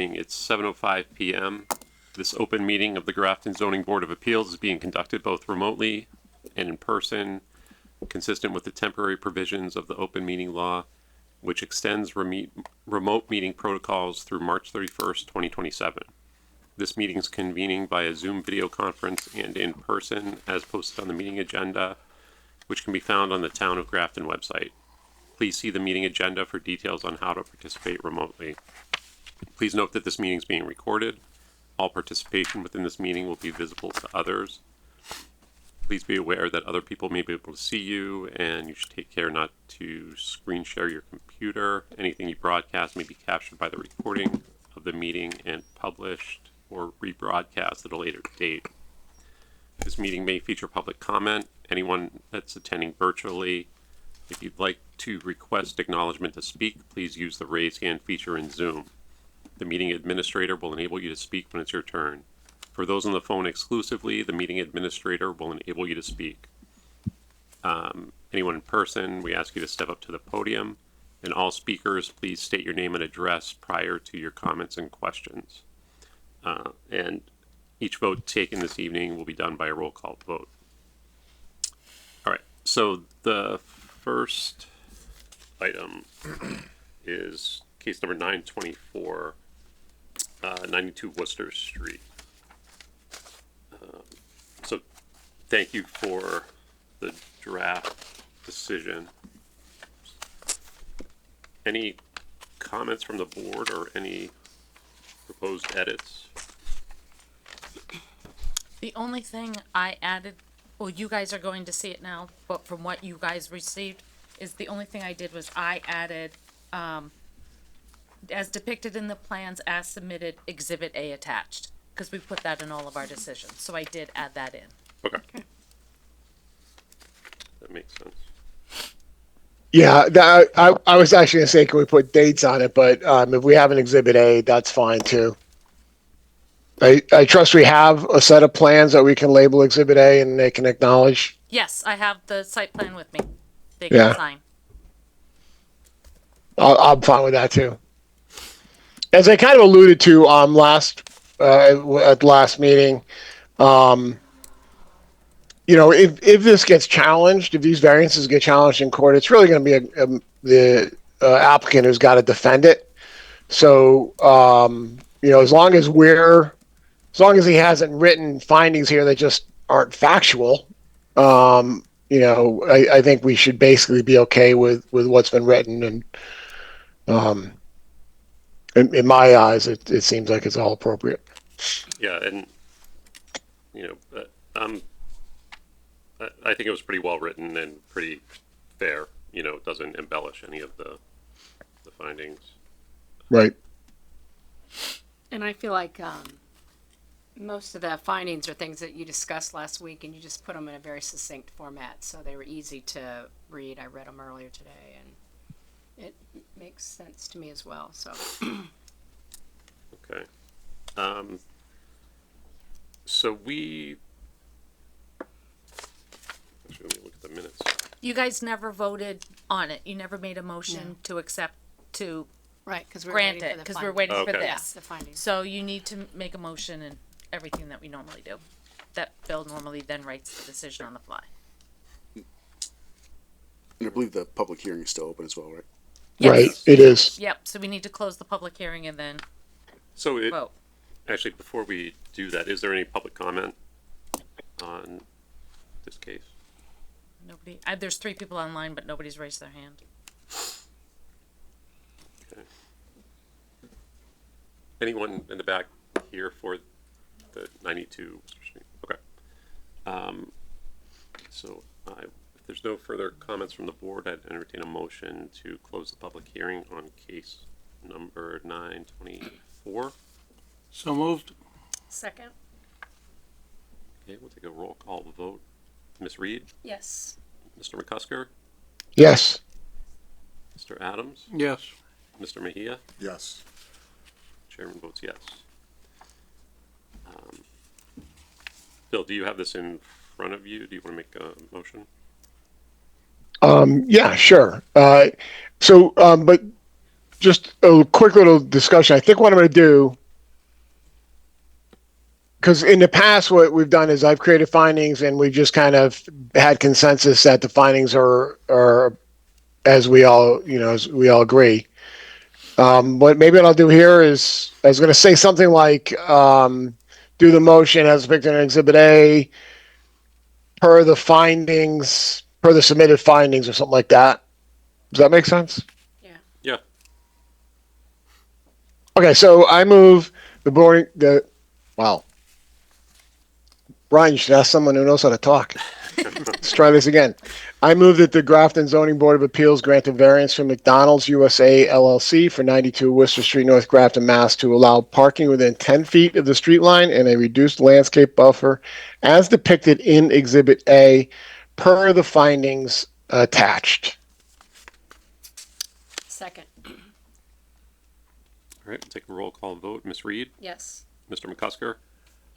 evening. It's 7:05 p.m. This open meeting of the Grafton Zoning Board of Appeals is being conducted both remotely and in person, consistent with the temporary provisions of the open meeting law, which extends remote meeting protocols through March 31st, 2027. This meeting is convening via Zoom video conference and in person as posted on the meeting agenda, which can be found on the Town of Grafton website. Please see the meeting agenda for details on how to participate remotely. Please note that this meeting is being recorded. All participation within this meeting will be visible to others. Please be aware that other people may be able to see you, and you should take care not to screen share your computer. Anything you broadcast may be captured by the recording of the meeting and published or rebroadcast at a later date. This meeting may feature public comment. Anyone that's attending virtually, if you'd like to request acknowledgement to speak, please use the raise hand feature in Zoom. The meeting administrator will enable you to speak when it's your turn. For those on the phone exclusively, the meeting administrator will enable you to speak. Anyone in person, we ask you to step up to the podium. And all speakers, please state your name and address prior to your comments and questions. And each vote taken this evening will be done by a roll call vote. All right, so the first item is case number 924, 92 Worcester Street. So thank you for the draft decision. Any comments from the board or any proposed edits? The only thing I added, well, you guys are going to see it now, but from what you guys received, is the only thing I did was I added, as depicted in the plans, as submitted, Exhibit A attached, because we put that in all of our decisions, so I did add that in. Okay. That makes sense. Yeah, I was actually gonna say, can we put dates on it? But if we have an Exhibit A, that's fine too. I trust we have a set of plans that we can label Exhibit A and they can acknowledge. Yes, I have the site plan with me. They Yeah. can sign. I'm fine with that too. As I kind of alluded to at last meeting, if this gets challenged, if these variances get challenged in court, it's really going to be the applicant who's got to defend it. So as long as he hasn't written findings here that just aren't factual, I think we should basically be okay with what's been written. And in my eyes, it seems like it's all appropriate. Yeah, and I think it was pretty well written and pretty fair. It doesn't embellish any of the findings. Right. And I feel like most of the findings are things that you discussed last week, and you just put them in a very succinct format, so they were easy to read. I read them earlier today, and it makes sense to me as well. So. Okay. So we. Actually, let me look at the minutes. You guys never voted on it. You never made a motion to accept, to Right, because we're grant waiting it, for the because we're findings. waiting for Okay. Yeah, this. the findings. So you need to make a motion and everything that we normally do. That Bill normally then writes the decision on the fly. And I believe the public hearing is still open as well, right? Yes. Right. It is. Yep, so we need to close the public hearing and then So vote. actually, before we do that, is there any public comment on this case? Nobody, there's 3 people online, but nobody's raised their hand. Okay. Anyone in the back here for the 92 Worcester Street? Okay. So if there's no further comments from the board, I'd entertain a motion to close the public hearing on case number 924. So moved. Second? Okay, we'll take a roll call vote. Ms. Reed, Yes. Mr. McCusker, Yes. Mr. Adams, Yes. Mr. Mejia. Yes. Chairman votes yes. Bill, do you have this in front of you? Do you want to make a motion? Yeah, sure. But just a quick little discussion. I think what I'm going to do, because in the past, what we've done is I've created findings and we've just kind of had consensus that the findings are as we all, as we all agree. What maybe what I'll do here is I was going to say something like, do the motion as depicted in Exhibit A per the submitted findings or something like that. Does that make sense? Yeah. Okay, so I move wow. Brian, you should ask someone who knows how to talk. Let's try this again. I move that the Grafton Zoning Board of Appeals grant a variance from McDonald's USA LLC for 92 Worcester Street, North Grafton, Mass. To allow parking within 10 feet of the street line and a reduced landscape buffer as depicted in Exhibit A per the findings attached. Second. All right, we'll take a roll call vote. Ms. Reed, Yes. Mr. McCusker,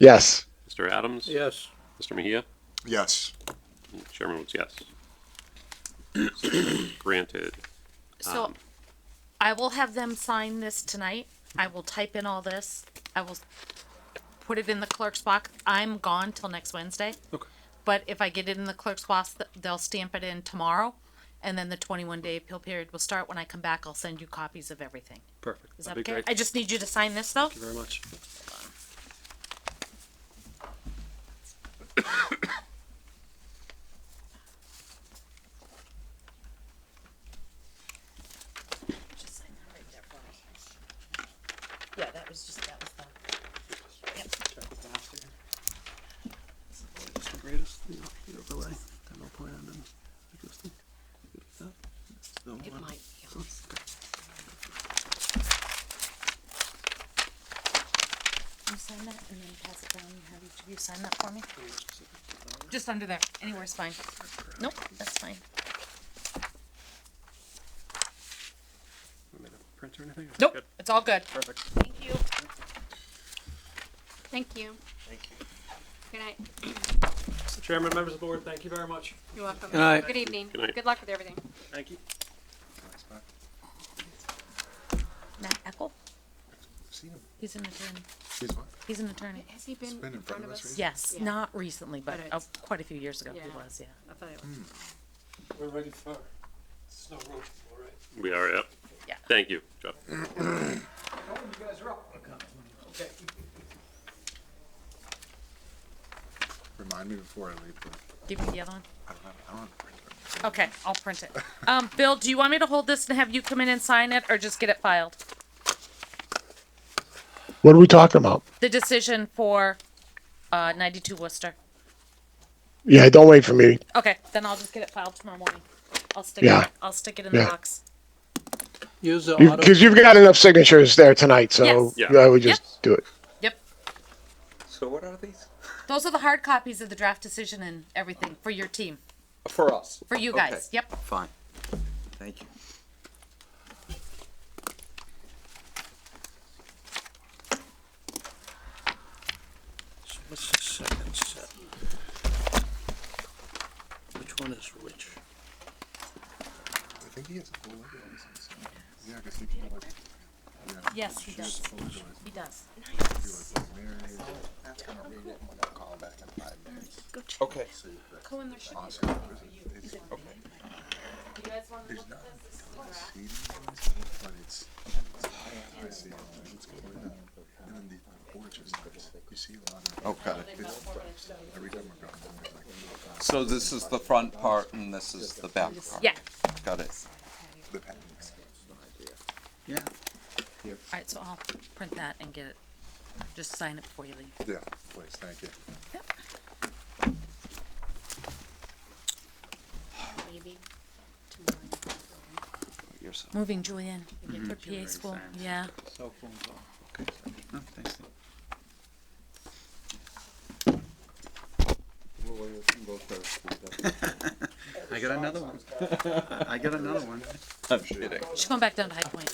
Yes. Mr. Adams, Yes. Mr. Mejia, Yes. and the chairman votes yes. Granted. So I will have them sign this tonight. I will type in all this. I will put it in the clerk's box. I'm gone till next Wednesday. Okay. But if I get it in the clerk's box, they'll stamp it in tomorrow. And then the 21-day appeal period will start. When I come back, I'll send you copies of everything. Perfect. Is that That'd be okay? great. I just need you to sign this though. Thank you very much. Just sign that right there for me. Yeah, that was the. Check with Master. It's the greatest, the overlay, demo plan and existing. Good with that? Still It one. might be. You sign that and then pass it down and have each of you sign that for me? Just under there, anywhere's fine. Nope, that's fine. Want me to print or anything? Nope, Good. it's all good. Perfect. Thank you. Thank you. Good night. Mr. Chairman, members of the board, thank you very much. You're welcome. Good night. Good evening. Good night. Good luck with everything. Thank you. Matt Eckel, Seen him. he's an attorney. He's what? He's an attorney. Has he been been in front of us recently? Yes, Yeah. not recently, but But it's- quite a few years ago he Yeah. was, yeah. I thought it was. We're ready for snow roach, all right? We are, yep. Yeah. Thank you, Jeff. You guys are up. Okay. Remind me before I leave. Give me the other one. I don't have a printer. Okay, I'll print it. Bill, do you want me to hold this and have you come in and sign it, or just get it filed? What are we talking about? The decision for, 92 Worcester. Yeah, don't wait for me. Okay, then I'll just get it filed tomorrow morning. I'll stick Yeah. it, I'll stick it in the Yeah. box. Use the auto. Because you've got enough signatures there tonight, so Yes. Yeah. I would just do it. Yep. So what are these? Those are the hard copies of the draft decision and everything for your team, For us? for you Okay. guys. Yep. Fine. Thank you. What's the second set? Which one is which? I think he has a full license. Yeah, I guess he can go like. Yeah. Yes, he She has does. a full license. He does. Call him back in 5 minutes. Okay. Go in there, should be. Oscar, You guys want to there's look not at this? seating, but it's I see it's going on. And then the porch is nice. You see a lot of. Okay. Every time we're going, there's like So this is the front part and this is the back part? Yeah. Got it. the patents. Yeah. Alright, so I'll print that and get it. Just sign it before you leave. Yeah, please, thank you. Maybe tomorrow. You're so. Moving Julian for PA school. Yeah. Cell phone's off. Okay. No, thanks. I got another one. I got another one. I'm kidding. She's going back down to High Point.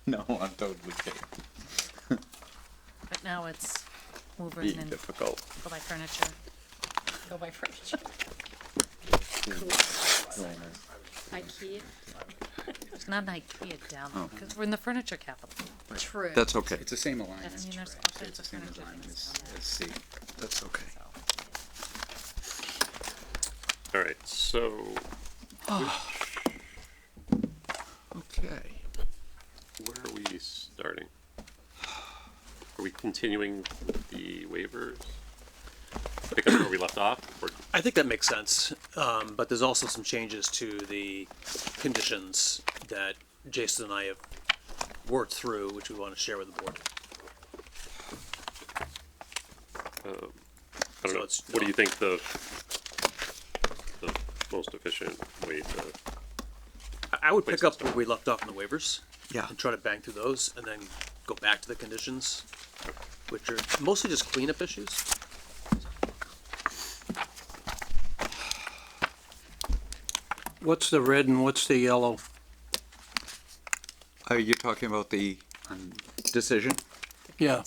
No, I'm totally kidding. But now it's moving Being and difficult. go buy furniture. Go buy furniture. IKEA. There's not an IKEA down there, because we're in the furniture capital. True. That's okay. It's the same I alignment. mean, there's all It's kinds the of same furniture alignment things as, down there. as C. That's okay. All right, so Okay. where are we starting? Are we continuing with the waivers? Pick up where we left off, or I think that makes sense, but there's also some changes to the conditions that Jason and I have worked through, which we want to share with the board. I don't So know, it's- what do you think the most efficient way to, I would Place pick up to where we left off in the waivers. Yeah. And try to bang through those, and then go back to the conditions, which are mostly just cleanup issues. What's the red and what's the yellow? Are you talking about the decision? Yeah,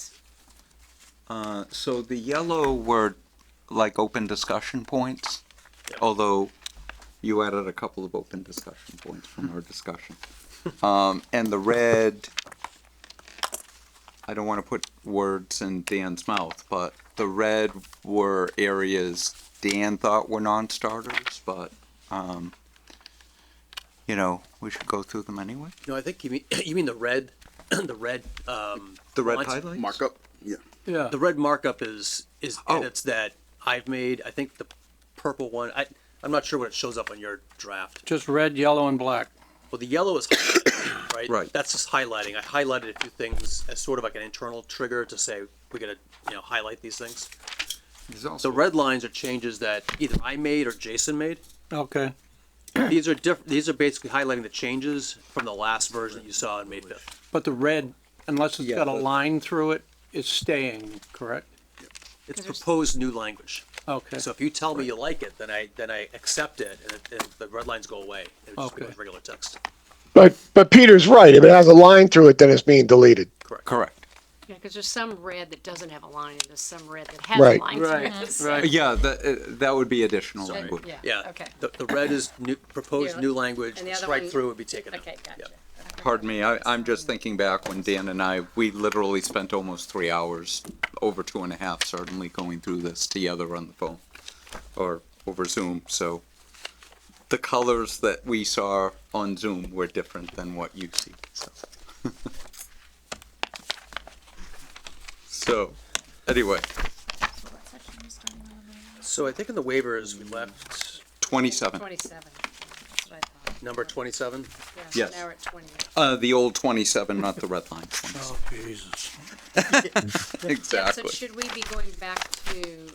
So the yellow were like open discussion points, although you added a couple of open discussion points from our discussion. And the red, I don't want to put words in Dan's mouth, but the red were areas Dan thought were non-starters, but, you know, we should go through them anyway. No, I think you mean the red, the red, The red lines? highlights? Markup? Yeah. yeah. The red markup is Oh. edits that I've made. I think the purple one, I'm not sure what it shows up on your draft. Just red, yellow, and black. Well, the yellow is right. Right. That's just highlighting. I highlighted a few things as sort of like an internal trigger to say we're gonna, highlight these things. There's also- The red lines are changes that either I made or Jason made. Okay. These are These are basically highlighting the changes from the last version that you saw on May 5th. But the red, unless it's Yeah, got a but- line through it, is staying, correct? It's proposed new language. Okay. So if you tell me you like it, then I accept it, and the red lines go away. It just Okay. becomes regular text. But Peter's right. If it has a line through it, then it's being deleted. Correct. Yeah, because there's some red that doesn't have a line, and there's some red that has Right. a line through Right, it. right. Yeah, that would be additional So, language. Yeah. Okay. The red is new, proposed Yeah. new language. And the other Strike one- through would be taken out. Okay, gotcha. Yeah. Pardon me, I'm just thinking back when Dan and I, we literally spent almost 3 hours, over 2.5 certainly, going through this together on the phone or over Zoom, so the colors that we saw on Zoom were different than what you see, so. So, anyway, So I think in the waivers, we left 27, 27. That's what I thought. number 27. Yeah, Yes. so now we're at 28. the old 27, not the red line, 27. Oh, Jesus. Yeah, so Exactly. should we be going back to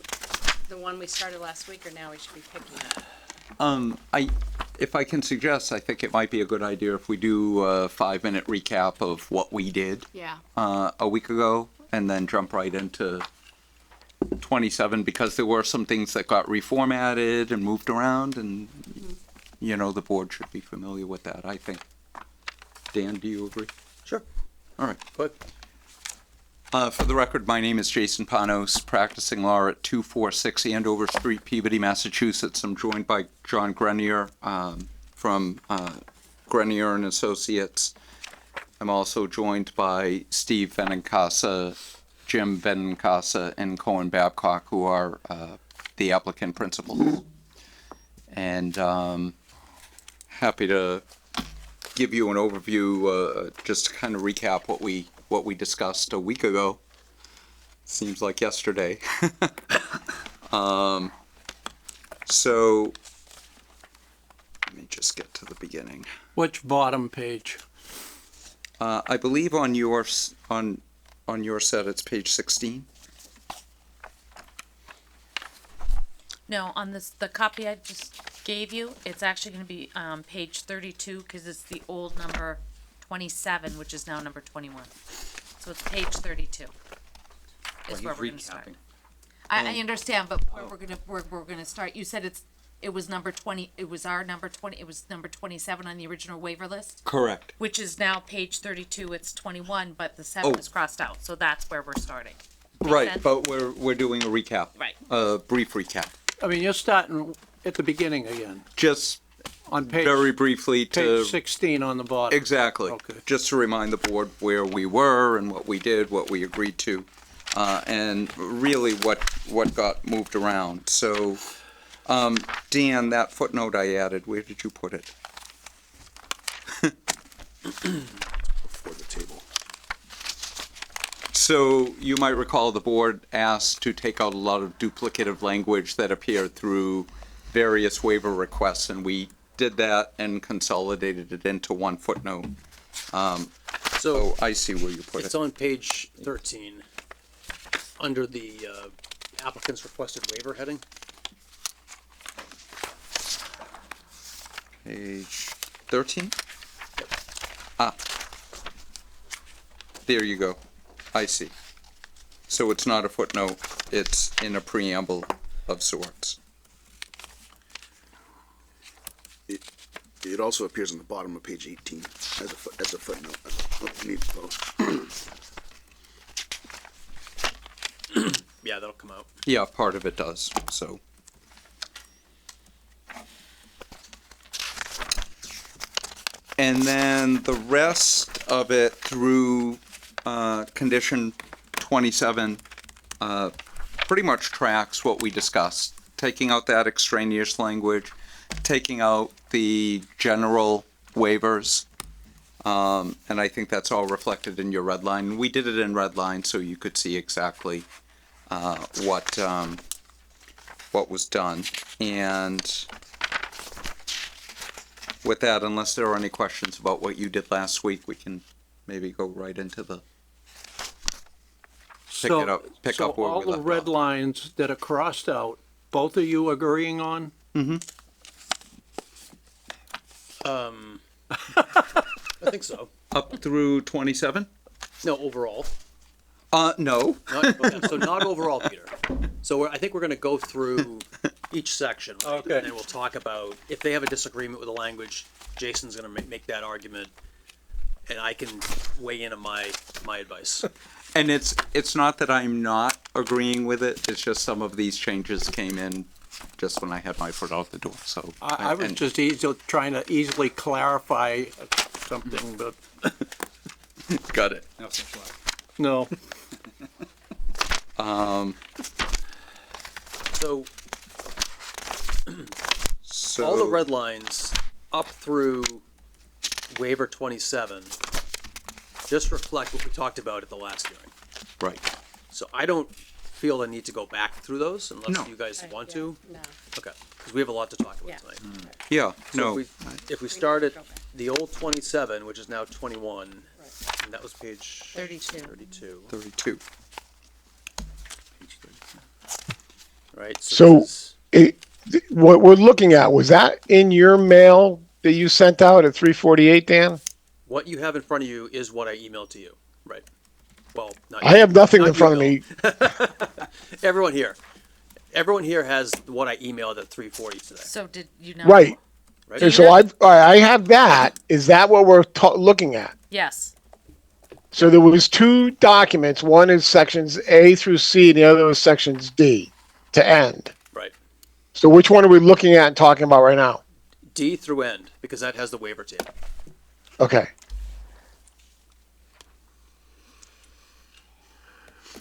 the one we started last week, or now we should be picking it? If I can suggest, I think it might be a good idea if we do a 5-minute recap of what we did Yeah. a week ago, and then jump right into 27, because there were some things that got reformatted and moved around, and the board should be familiar with that, I think. Dan, do you agree? Sure. All right. But For the record, my name is Jason Panos, practicing law at 246 Andover Street, Peabody, Massachusetts. I'm joined by John Grenier from Grenier and Associates. I'm also joined by Steve Benincasa, Jim Benincasa, and Cohen Babcock, who are the applicant principals. And happy to give you an overview, just to kind of recap what we discussed a week ago. Seems like yesterday. So let me just get to the beginning. Which bottom page? I believe on your set it's page 16. No, on the copy I just gave you, it's actually gonna be, page 32, cause it's the old number 27, which is now number 21. So it's page 32. Is where we're gonna start. I understand, but where we're gonna start, you said it was number 20, it was our number 20, it was number 27 on the original waiver list, Correct. which is now page 32, it's 21, but the 7 Oh. is crossed out, so that's where we're starting. Make Right, sense? but we're doing a recap. Right. A brief recap. I mean, you're starting at the beginning again. Just On page, very briefly to. page 16 on the bottom. Exactly. Okay. Just to remind the board where we were and what we did, what we agreed to, and really what got moved around. So, Dan, that footnote I added, where did you put it? Before the table. So you might recall the board asked to take out a lot of duplicative language that appeared through various waiver requests, and we did that and consolidated it into one footnote. So I see where you put it's it. on page 13, under the applicant's requested waiver heading. Page 13? Ah. There you go. I see. So it's not a footnote, it's in a preamble of sorts. It also appears on the bottom of page 18 as a footnote. Underneath both. Yeah, that'll come out. Yeah, part of it does, so. And then the rest of it through condition 27 pretty much tracks what we discussed. Taking out that extraneous language, taking out the general waivers, and I think that's all reflected in your red line. We did it in red line so you could see exactly what was done. And with that, unless there are any questions about what you did last week, we can maybe go right into the pick So, it up, pick so up where all we the left red off. lines that are crossed out, both of you agreeing on? I think so. Up through 27? No, overall. No. Not, okay, so not overall, Peter. So I think we're gonna go through each section, right? Okay. And we'll talk about, if they have a disagreement with the language, Jason's gonna make that argument, and I can weigh in on my advice. And it's not that I'm not agreeing with it, it's just some of these changes came in just when I had my foot out the door, so. I was and- just trying to easily clarify something, but Got it. no. So all the red lines up through waiver 27 just reflect what we talked about at the last hearing. Right. So I don't feel the need to go back through those unless No. you guys want to. No. Okay, because we have a lot to talk about Yeah. tonight. Yeah, So no, if we start at the old 27, which is now 21, and that was page 32. 32, 32. right? So- this is- What we're looking at, was that in your mail that you sent out at 3:48, Dan? what you have in front of you is what I emailed to you, right? Well, not I have nothing not in front of you, me. Bill. Everyone here has what I emailed at 3:40 today. So did you not? Right. Right? And so I have that. Is that what we're looking at? Yes. So there was two documents. One is sections A through C, and the other was sections D to end. Right. So which one are we looking at and talking about right now? D through end, because that has the waiver table. Okay.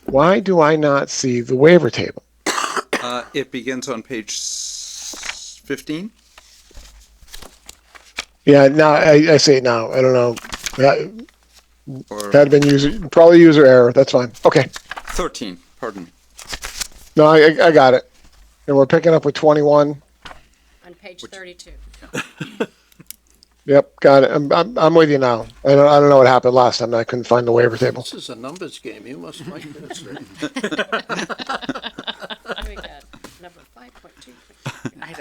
Why do I not see the waiver table? It begins on page 15. Yeah, now I see it now. I don't know. That Or had been probably user error. That's fine. Okay. 13, pardon me. No, I got it. And we're picking up with 21. On page 32. Yep, got it. I'm with you now. I don't know what happened last time. I couldn't find the waiver table. This is a numbers game. You must like this. We got number 5.2. I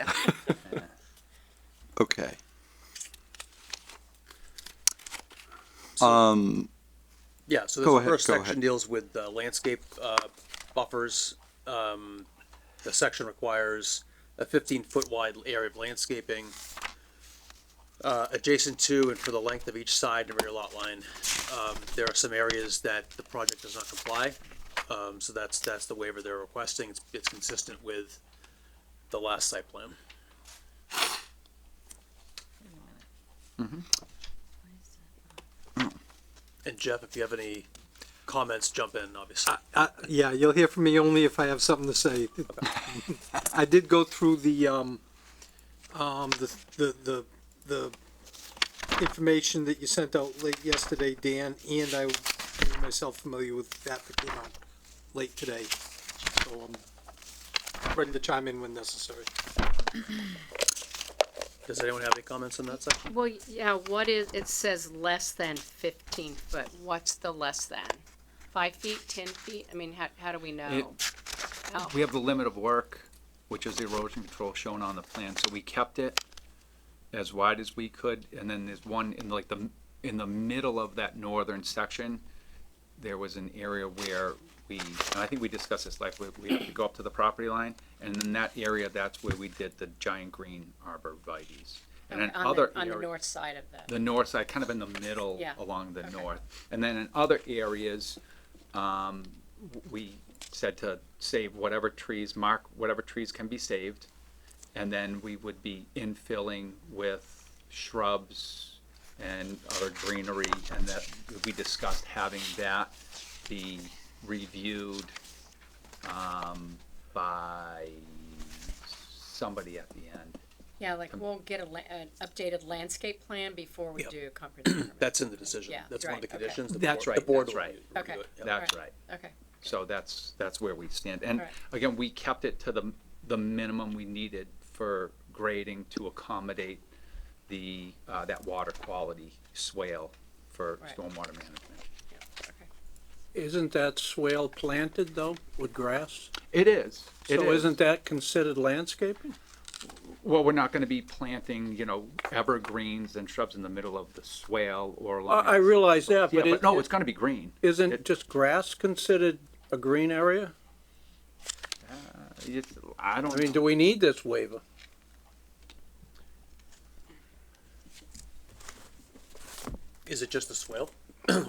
know. Okay. Yeah, so Go this ahead, first go section ahead. deals with landscape buffers. The section requires a 15-foot wide area of landscaping adjacent to and for the length of each side and rear lot line. There are some areas that the project does not comply, so that's the waiver they're requesting. It's consistent with the last site plan. And Jeff, if you have any comments, jump in, obviously. Yeah, you'll hear from me only if I have something to say. I did go through the information that you sent out late yesterday, Dan, and I made myself familiar with that came out late today. So I'm ready to chime in when necessary. Does anyone have any comments on that section? Well, yeah, what is, it says less than 15 foot. What's the less than? 5 feet, 10 feet? I mean, how do we know? How- We have the limit of work, which is the erosion control shown on the plan, so we kept it as wide as we could, and then there's one in like in the middle of that northern section, there was an area where and I think we discussed this, like we have to go up to the property line, and in that area, that's where we did the giant green arborvitaes. And then on other the area, north side of the, the north side, kind of in the middle Yeah, along the okay. north. And then in other areas, we said to save whatever trees, mark whatever trees can be saved. And then we would be infilling with shrubs and other greenery, and that we discussed having that be reviewed by somebody at the end. yeah, like we'll get an updated landscape plan before we do a comprehensive permit. That's in the decision. Yeah, That's one of the right, okay. conditions. The That's board- right, The board that's will right. review Okay. it. Yep. That's right. Okay, So that's where we stand. And Alright. again, we kept it to the minimum we needed for grading to accommodate the, that water quality swale for Right. stormwater management. okay. Isn't that swale planted though with grass? It is. It So is. isn't that considered landscaping? Well, we're not gonna be planting, evergreens and shrubs in the middle of the swale or along. I realize that, Yeah, but but no, it's gonna be green. isn't just grass considered a green area? I don't. I mean, do we need this waiver? Is it just the swale? Or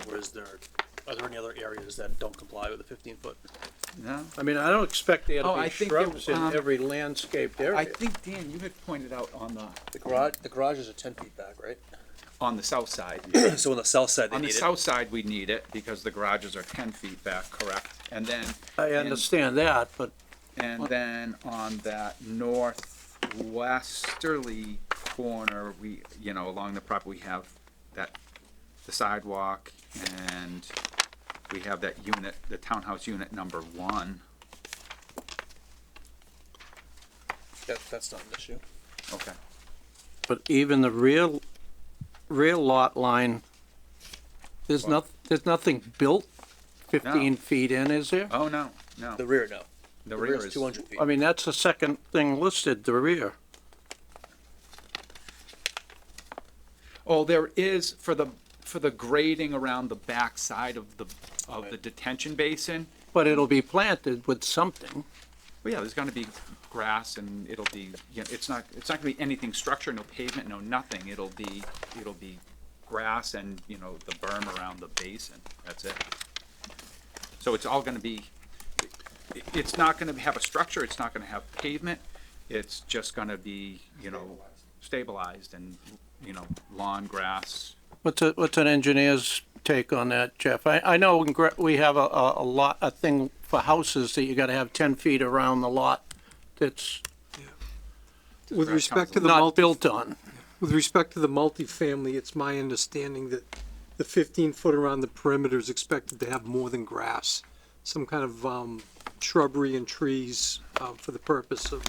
are there any other areas that don't comply with the 15-foot? No. I mean, I don't expect there Oh, to I be think shrubs in there- every landscaped area. I think, Dan, you had pointed out on The garages are 10 feet back, right? the south side. So on the south side, they On the need it. south side, we need it because the garages are 10 feet back, correct? And then. I understand that, but And then on that northwesterly corner, along the property, we have the sidewalk, and we have that unit, the townhouse unit number 1. That's not an issue. Okay. but even the rear lot line, there's nothing built 15 No. feet in, is there? Oh, no. The rear, no. The rear rear is is 200 feet. I mean, that's the second thing listed, the rear. Oh, there is for the grading around the back side of the detention basin. But it'll be planted with something. Well, yeah, there's gonna be grass, and it'll be, it's not gonna be anything structured, no pavement, no nothing. It'll be grass and, the berm around the basin. That's it. So it's all gonna be, it's not gonna have a structure, it's not gonna have pavement. It's just gonna be, stabilized and, lawn, grass. What's an engineer's take on that, Jeff? I know we have a thing for houses that you gotta have 10 feet around the lot that's With respect to the not built on. with respect to the multifamily, it's my understanding that the 15-foot around the perimeter is expected to have more than grass, some kind of shrubbery and trees for the purpose of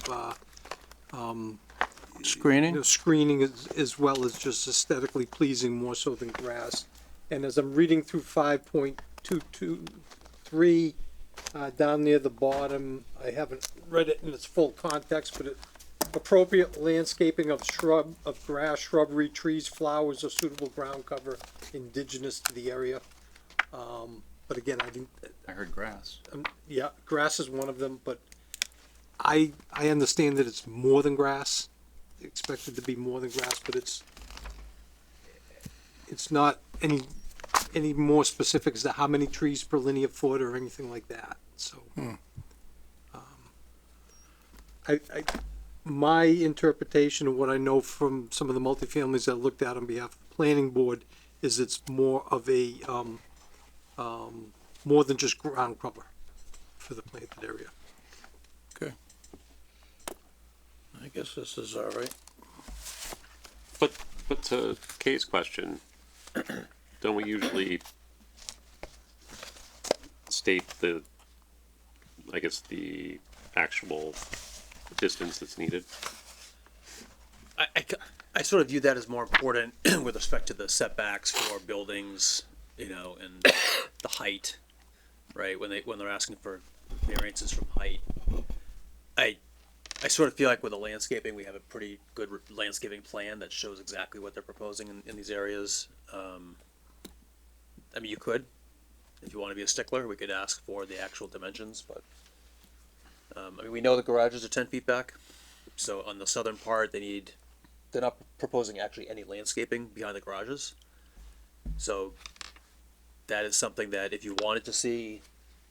Screening? screening as well as just aesthetically pleasing more so than grass. And as I'm reading through 5.223 down near the bottom, I haven't read it in its full context, but appropriate landscaping of grass, shrubbery, trees, flowers, or suitable ground cover indigenous to the area. But again, I heard grass. yeah, grass is one of them, but I understand that it's more than grass, expected to be more than grass, but it's not any more specific as to how many trees per linear foot or anything like that, so. my interpretation of what I know from some of the multifamilies I looked at on behalf of the planning board is it's more of a, more than just ground cover for the planted area. I guess this is all right. But to Kay's question, don't we usually state the, I guess, the actual distance that's needed? I sort of view that as more important with respect to the setbacks for buildings, you know, and the height, right? When they're asking for variances from height. I sort of feel like with the landscaping, we have a pretty good landscaping plan that shows exactly what they're proposing in these areas. I mean, you could, if you want to be a stickler, we could ask for the actual dimensions, but I mean, we know the garages are 10 feet back. So on the southern part, they're not proposing actually any landscaping behind the garages. So that is something that if you wanted to see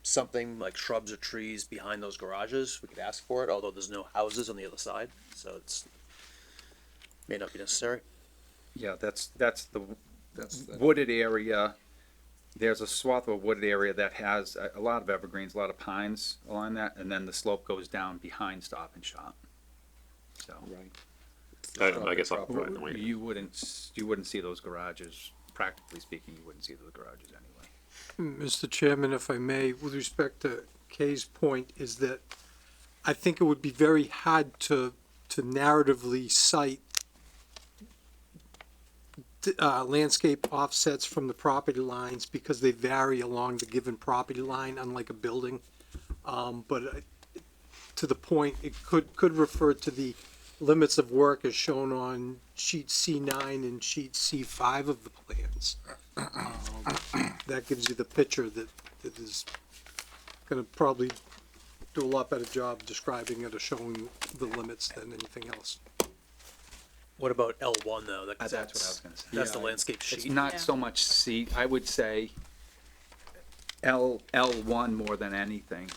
something like shrubs or trees behind those garages, we could ask for it, although there's no houses on the other side, so it's may not be necessary. Yeah, that's the wooded area. There's a swath of wooded area that has a lot of evergreens, a lot of pines along that, and then the slope goes down behind Stop and Shop. So I guess I'll provide the way. you wouldn't see those garages. Practically speaking, you wouldn't see those garages anyway. Mr. Chairman, if I may, with respect to Kay's point, is that I think it would be very hard to narratively cite landscape offsets from the property lines because they vary along the given property line, unlike a building. But to the point, it could refer to the limits of work as shown on sheet C9 and sheet C5 of the plans. That gives you the picture that is gonna probably do a lot better job describing it or showing the limits than anything else. What about L1 though? That's what I was gonna say. That's the landscape It's sheet. not so much C. I would say L1 more than anything.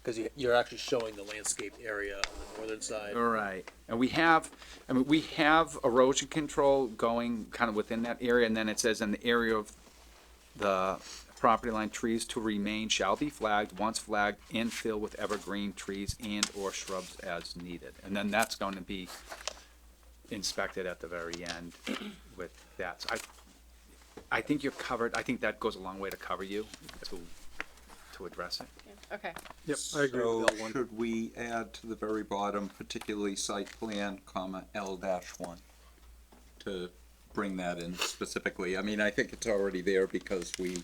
Because you're actually showing the landscape area on the northern side. All right, and we have erosion control going kind of within that area, and then it says in the area of the property line, trees to remain shall be flagged, once flagged, infill with evergreen trees and or shrubs as needed. And then that's going to be inspected at the very end with that. So I think you're covered. I think that goes a long way to cover you to address it. Okay. Yep, I agree So with that one. should we add to the very bottom, particularly site plan, comma, L-1 to bring that in specifically? I mean, I think it's already there because we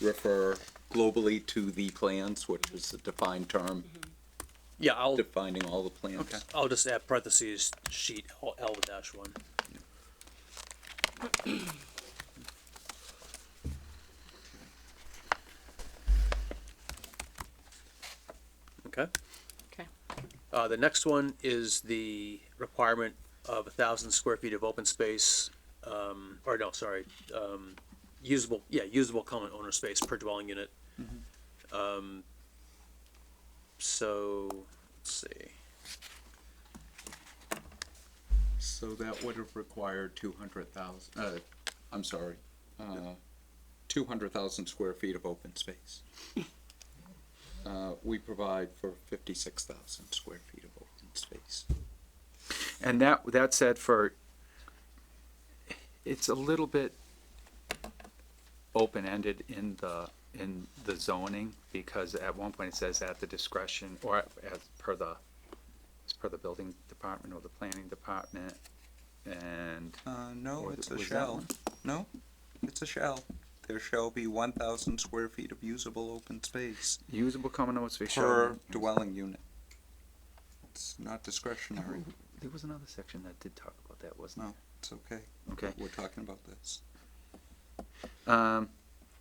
refer globally to the plans, which is a defined term, Yeah, I'll defining all the plans. I'll just add parentheses sheet L-1. Okay. Okay. The next one is the requirement of 1,000 square feet of open space, usable common owner space per dwelling unit. So, let's see. So that would have required 200,000, 200,000 square feet of open space. We provide for 56,000 square feet of open space. And that said, it's a little bit open-ended in the zoning, because at one point it says at the discretion, or as per the building department or the planning department, and. No, Or it's a was that shall. one? No, it's a shall. There shall be 1,000 square feet of usable open space Usable common open space per shall. dwelling unit. It's not discretionary. There was another section that did talk about that, wasn't No, it's okay. Okay. We're talking about this. it?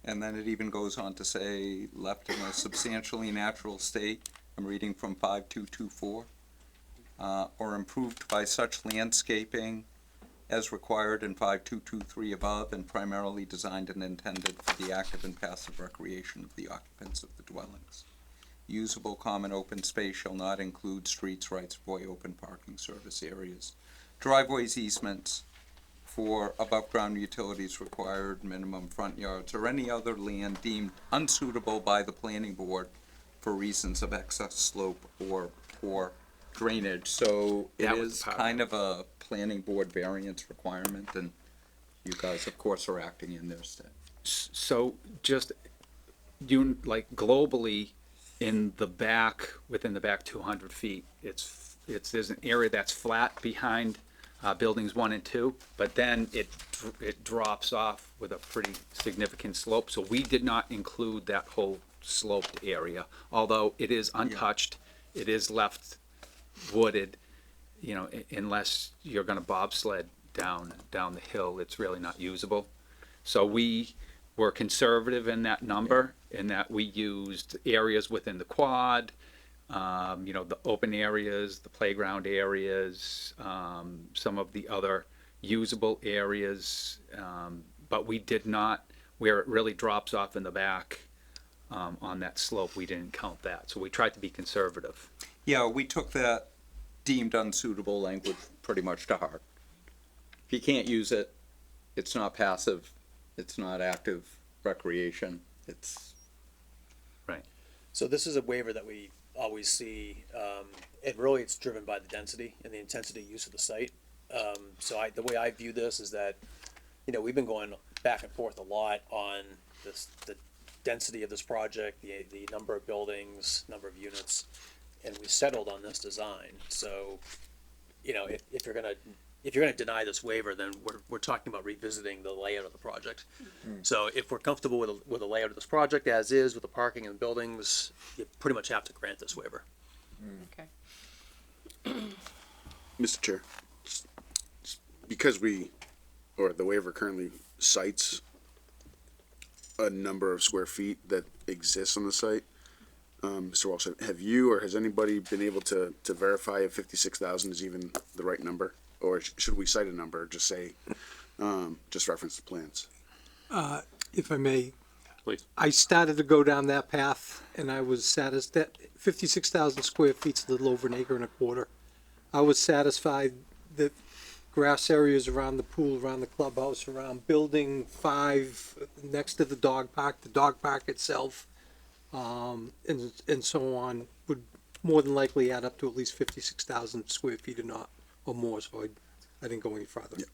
And then it even goes on to say, left in a substantially natural state, I'm reading from 5224, or improved by such landscaping as required in 5223 above, and primarily designed and intended for the active and passive recreation of the occupants of the dwellings. usable common open space shall not include streets, rights of way, open parking service areas, driveways, easements for above-ground utilities required, minimum front yards, or any other land deemed unsuitable by the planning board for reasons of excess slope or poor drainage. So it That was is the part. kind of a planning board variance requirement, and you guys, of course, are acting in their stead. So just, you, like globally, in the back, within the back 200 feet, there's an area that's flat behind buildings 1 and 2, but then it drops off with a pretty significant slope. So we did not include that whole sloped area, although it is untouched. It is left wooded, unless you're gonna bobsled down the hill, it's really not usable. So we were conservative in that number, in that we used areas within the quad, the open areas, the playground areas, some of the other usable areas, but we did not, where it really drops off in the back, on that slope, we didn't count that. So we tried to be conservative. Yeah, we took that deemed unsuitable language pretty much to heart. If you can't use it, it's not passive, it's not active recreation, it's, So this is a waiver that we always see, and really it's driven by the density and the intensity use of the site. The way I view this is that, we've been going back and forth a lot on the density of this project, the number of buildings, number of units, and we settled on this design. So, if you're gonna deny this waiver, then we're talking about revisiting the layout of the project. So if we're comfortable with the layout of this project as is, with the parking and buildings, you pretty much have to grant this waiver. Okay. Mr. Chair, because the waiver currently cites a number of square feet that exists on the site, Mr. Walsh, have you or has anybody been able to verify if 56,000 is even the right number? Or should we cite a number, or just say, just reference the plans? If I may, Please. I started to go down that path and I was satisfied, 56,000 square feet's a little over an acre and a quarter. I was satisfied that grass areas around the pool, around the clubhouse, around building 5, next to the dog park itself, and so on, would more than likely add up to at least 56,000 square feet or more, so I didn't go any farther. Yeah.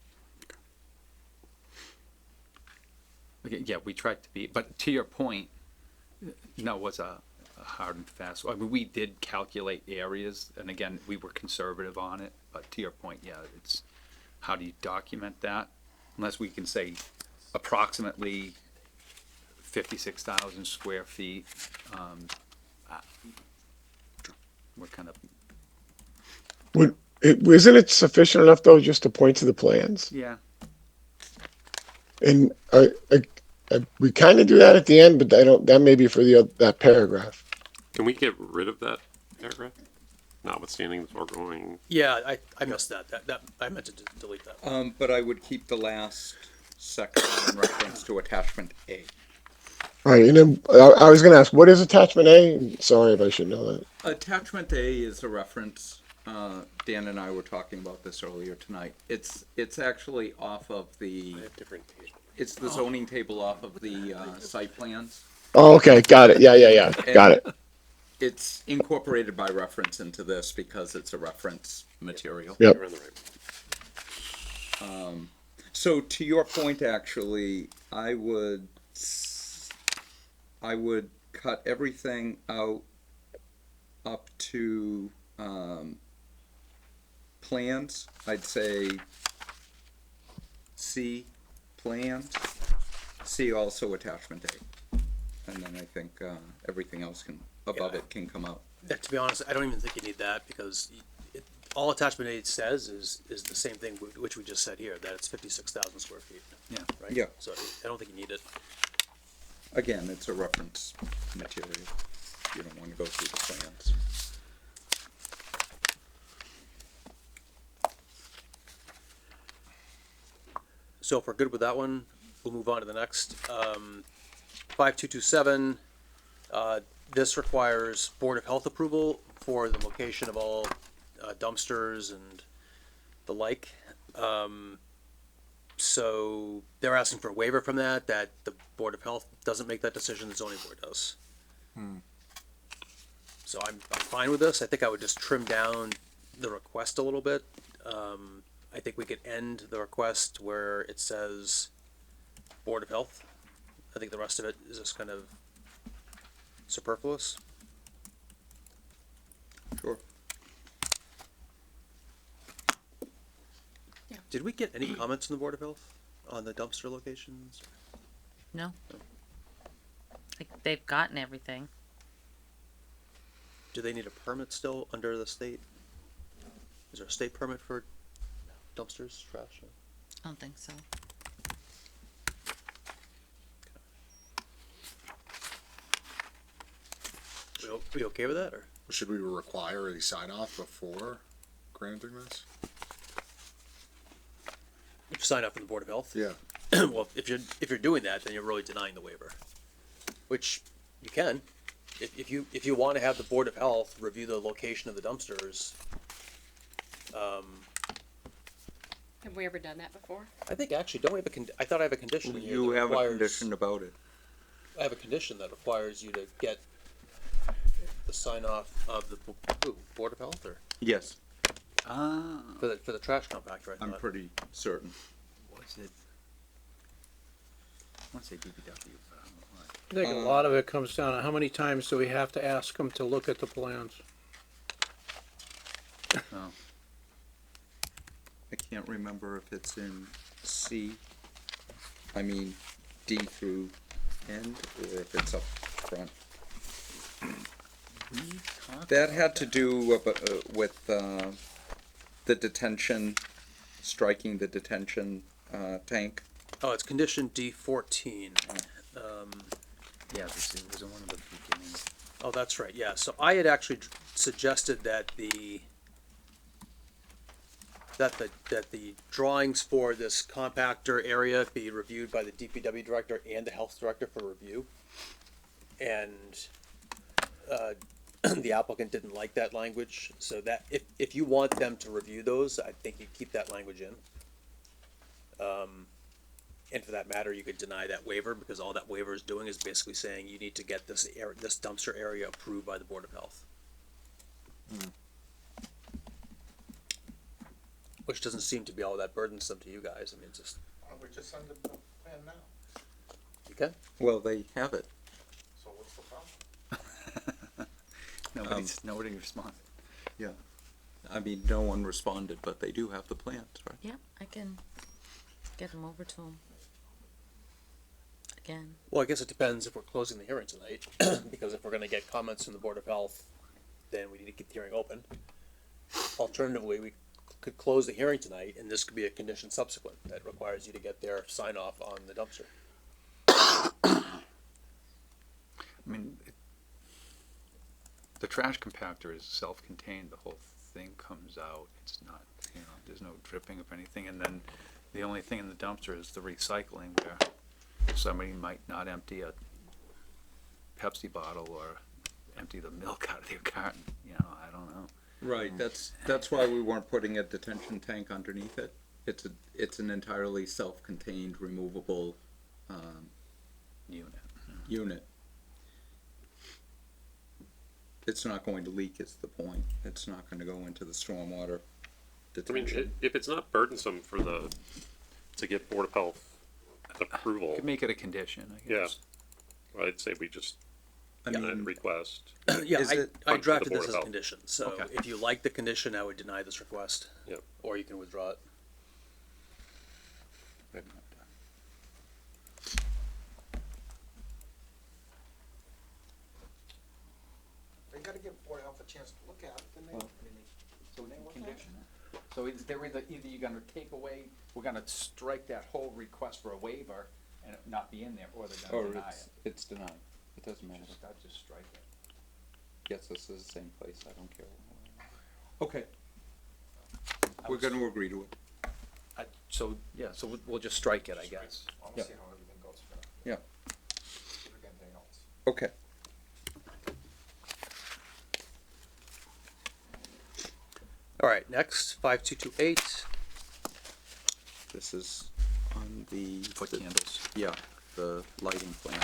Okay, yeah, we tried to be, but to your point, no, it was a hard and fast. I mean, we did calculate areas, and again, we were conservative on it. But to your point, yeah, it's how do you document that? Unless we can say approximately 56,000 square feet. We're kind of Isn't it sufficient enough though just to point to the plans? yeah. And we kind of do that at the end, but that may be for that paragraph. Can we get rid of that paragraph? Notwithstanding the foregoing. Yeah, I missed that. I meant to delete that. but I would keep the last section in reference to attachment A. All right, and then I was going to ask, what is attachment A? Sorry if I should know that. Attachment A is a reference, Dan and I were talking about this earlier tonight. It's actually off of the, it's the zoning table off of the, site plans. Oh, okay, got it. Yeah, got it. It's incorporated by reference into this because it's a reference material. Yep. You're in the right. So to your point, actually, I would cut everything out up to, plans. I'd say C, plans, C also attachment A. And then I think, everything else above it can come out. To be honest, I don't even think you need that, because all attachment A says is the same thing which we just said here, that it's 56,000 square feet. Yeah. Right? Yeah. So I don't think you need it. Again, it's a reference material. You don't want to go through the plans. So if we're good with that one, we'll move on to the next. 5227, this requires Board of Health approval for the location of all dumpsters and the like. So they're asking for a waiver from that the Board of Health doesn't make that decision, the zoning board does. So I'm fine with this. I think I would just trim down the request a little bit. I think we could end the request where it says Board of Health. I think the rest of it is just kind of superfluous. Sure. Did we get any comments from the Board of Health on the dumpster locations? No. Like, they've gotten everything. Do they need a permit still under the state? Is there a state permit for dumpsters, trash? I don't think so. We okay with that, or? Should we require a sign off before granting this? If you sign up for the Board of Health? Yeah. Well, if you're doing that, then you're really denying the waiver, which you can. If you want to have the Board of Health review the location of the dumpsters, Have we ever done that before? I think actually, don't we have I thought I have a condition here You that have a requires- condition about it. I have a condition that requires you to get the sign off of the Board of Health, or Yes, for the trash compactor, I I'm thought. pretty certain. Was it? I want to say DPW, but I don't know why. I think a lot of it comes down to how many times do we have to ask them to look at the plans? No. I can't remember if it's in D through end, or if it's up front. That had to do with the detention, striking the detention tank. Oh, it's condition D14. Yeah, this was in one of the beginning. Oh, that's right, yeah, so I had actually suggested that the drawings for this compactor area be reviewed by the DPW director and the health director for review. And, the applicant didn't like that language, so that, if you want them to review those, I think you keep that language in. And for that matter, you could deny that waiver, because all that waiver is doing is basically saying you need to get this dumpster area approved by the Board of Health. Which doesn't seem to be all that burdensome to you guys, I mean, it's just, Why don't we just send them the plan now? you can? Well, they have it. So what's the problem? Nobody responded. Yeah. I mean, no one responded, but they do have the plans, right? Yeah, I can get them over to them. Again. Well, I guess it depends if we're closing the hearing tonight, because if we're gonna get comments from the Board of Health, then we need to keep the hearing open. Alternatively, we could close the hearing tonight, and this could be a condition subsequent that requires you to get their sign off on the dumpster. I mean, the trash compactor is self-contained, the whole thing comes out, it's not, there's no dripping of anything, and then the only thing in the dumpster is the recycling, where somebody might not empty a Pepsi bottle or empty the milk out of their carton, I don't know. Right, that's why we weren't putting a detention tank underneath it. It's an entirely self-contained, removable, unit. It's not going to leak, is the point. It's not gonna go into the stormwater I mean, detention. if it's not burdensome to get Board of Health approval, Could make it a condition, I yeah, guess. I'd say we just I deny the mean, request. Yeah, Is it- I Punch to the drafted Board this of as a Health. condition, so Okay. if you like the condition, I would deny this request. Yep. Or you can withdraw it. They gotta give Board of Health a chance to look at it, then they. So condition it. So they're either you're gonna take away, we're gonna strike that whole request for a waiver and it not be in there, or they're or gonna deny it's, it. it's denied. It doesn't matter. I'd just strike it. Gets us to the same place, I don't care. Okay. We're gonna agree to it. So we'll just strike it, I guess. I wanna Yeah. see how everything goes first. Yeah. If we get anything else. Okay. All right, next, 5228. This is on the. Foot candles. Yeah, the lighting plan.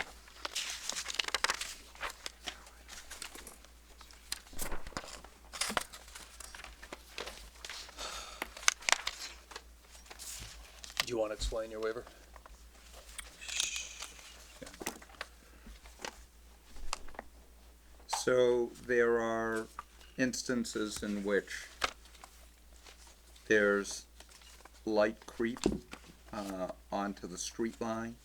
Do you want to explain your waiver? So there are instances in which there's light creep onto the street line.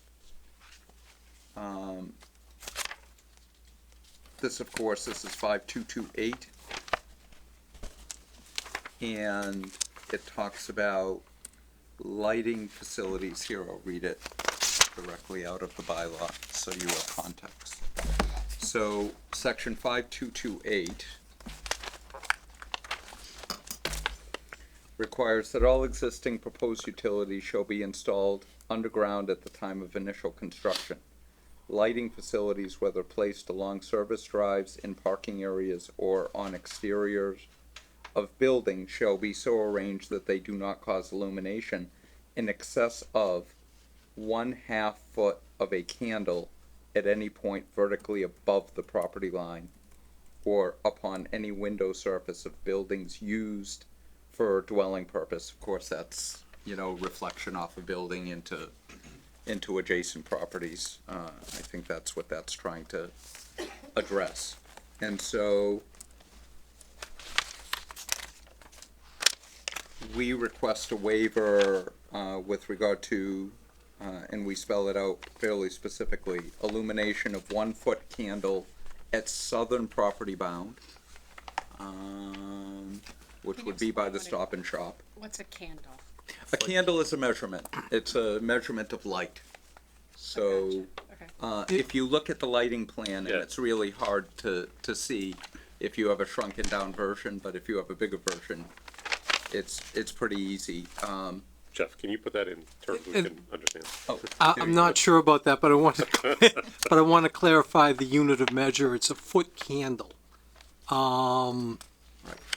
This, of course, this is 5228. And it talks about lighting facilities. Here, I'll read it directly out of the bylaw so you have context. So, section 5228 requires that all existing proposed utilities shall be installed underground at the time of initial construction. Lighting facilities, whether placed along service drives, in parking areas, or on exteriors of buildings, shall be so arranged that they do not cause illumination in excess of 1/2 foot of a candle at any point vertically above the property line or upon any window surface of buildings used for dwelling purpose. Of course, that's, reflection off a building into adjacent properties. I think that's what that's trying to address. And so we request a waiver with regard to, and we spell it out fairly specifically, illumination of 1 foot candle at southern property bound, which would be by the Stop and Shop. What's a candle? A candle is a measurement. It's a measurement of light. So, Okay. if you look at the lighting plan, and Yeah. it's really hard to see if you have a shrunken down version, but if you have a bigger version, it's pretty easy. Jeff, can you put that in terms we can understand? I'm not sure about that, but I want to, but I want to clarify the unit of measure. It's a foot candle.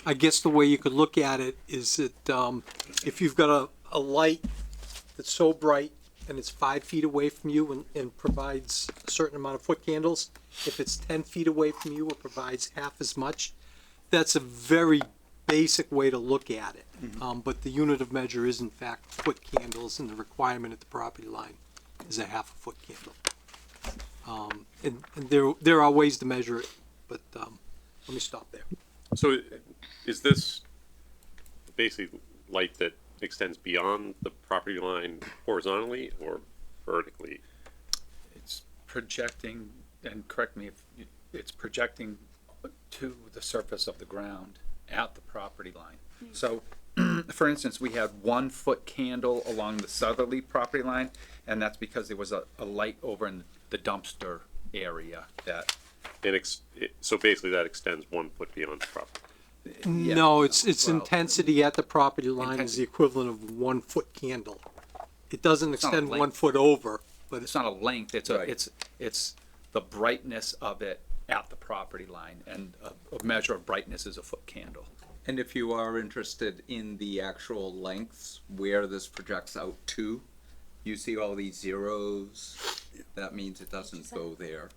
I guess the way you could look at it is that, if you've got a light that's so bright and it's 5 feet away from you and provides a certain amount of foot candles, if it's 10 feet away from you, it provides half as much. That's a very basic way to look at it. But the unit of measure is in fact foot candles, and the requirement at the property line is a 1/2 foot candle. And there are ways to measure it, but let me stop there. So is this basically light that extends beyond the property line horizontally or vertically? It's projecting, and correct me if, it's projecting to the surface of the ground at the property line. So, for instance, we had 1 foot candle along the southerly property line, and that's because there was a light over in the dumpster area that. So basically that extends 1 foot beyond the property. No, it's Well, intensity at the property line is intensity. the equivalent of 1 foot candle. It doesn't not a extend 1 length. foot over, but It's not a length, Right. it's the brightness of it at the property line, and a measure of brightness is a foot candle. And if you are interested in the actual lengths where this projects out to, you see all these zeros, that means it doesn't go there.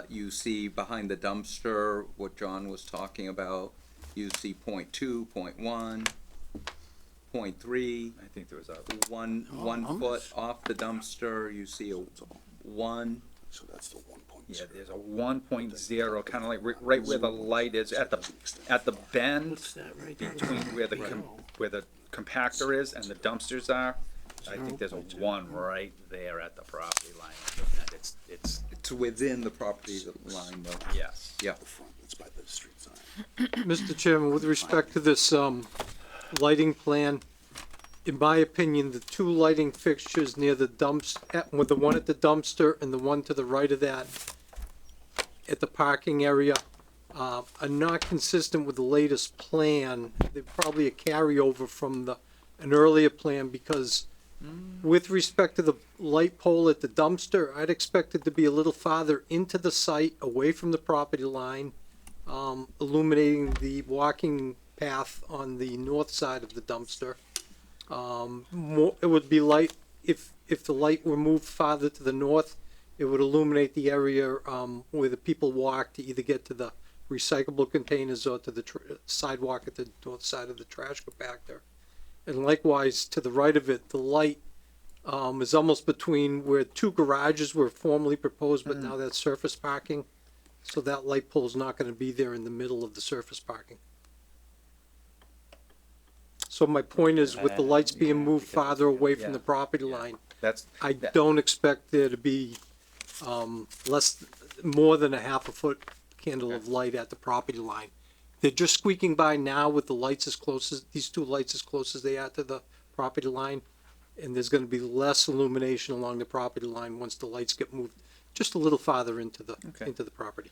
You see behind the dumpster, what John was talking about, you see 0.2, 0.1, 0.3, I think there was a, one foot off the dumpster, you see a 1. So that's the 1.0. yeah, there's a 1.0, kind of like right where the light is, at the bend between where the compactor is and the dumpsters are. I think there's a 1 right there at the property line. And it's Within the property line though. yes. Yeah. The front, it's by the street sign. Mr. Chairman, with respect to this, lighting plan, in my opinion, the 2 lighting fixtures near the with the one at the dumpster and the one to the right of that at the parking area, are not consistent with the latest plan. They're probably a carryover from an earlier plan, because with respect to the light pole at the dumpster, I'd expect it to be a little farther into the site, away from the property line, illuminating the walking path on the north side of the dumpster. It would be light, if the light were moved farther to the north, it would illuminate the area, where the people walk to either get to the recyclable containers or to the sidewalk at the north side of the trash compactor. And likewise, to the right of it, the light, is almost between where two garages were formerly proposed, but now that's surface parking. So that light pole is not gonna be there in the middle of the surface parking. So my point is, with the lights being moved farther away from the property line, That's, I don't expect there to be, more than a half a foot candle of light at the property line. They're just squeaking by now with the lights these two lights as close as they are to the property line. And there's gonna be less illumination along the property line once the lights get moved just a little farther into the property.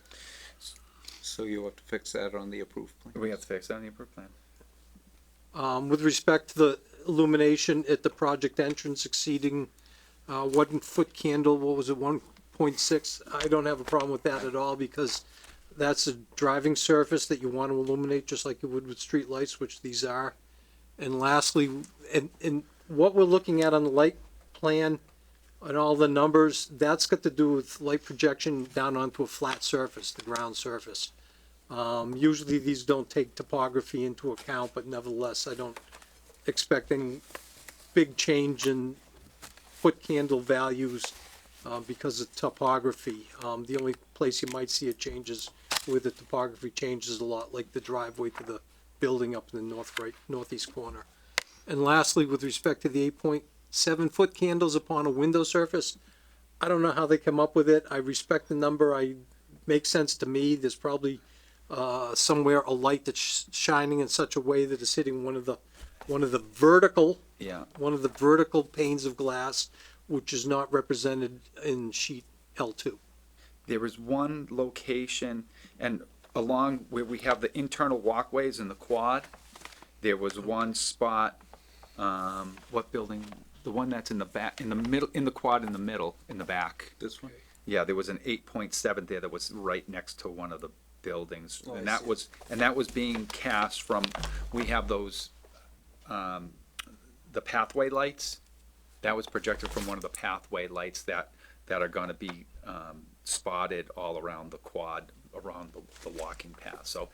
So you have to fix that on the approved plan. we have to fix that on the approved plan. With respect to the illumination at the project entrance exceeding, 1 foot candle, what was it, 1.6? I don't have a problem with that at all, because that's a driving surface that you want to illuminate just like you would with street lights, which these are. And lastly, and what we're looking at on the light plan and all the numbers, that's got to do with light projection down onto a flat surface, the ground surface. Usually these don't take topography into account, but nevertheless, I don't expect any big change in foot candle values, because of topography. The only place you might see a change is where the topography changes a lot, like the driveway to the building up in the northeast corner. And lastly, with respect to the 8.7 foot candles upon a window surface, I don't know how they come up with it. I respect the number. Makes sense to me. There's probably somewhere a light that's shining in such a way that it's hitting one of the vertical panes of glass, which is not represented in sheet L2. There was one location, and along where we have the internal walkways in the quad, there was one spot, what building? The one that's in the back, in the middle, in the quad in the middle, in the back. This one? Yeah, there was an 8.7 there that was right next to one of the buildings, Oh, and I that was being cast from. We have those, the pathway lights. That was projected from one of the pathway lights that are going to be spotted all around the quad, around the walking path. So,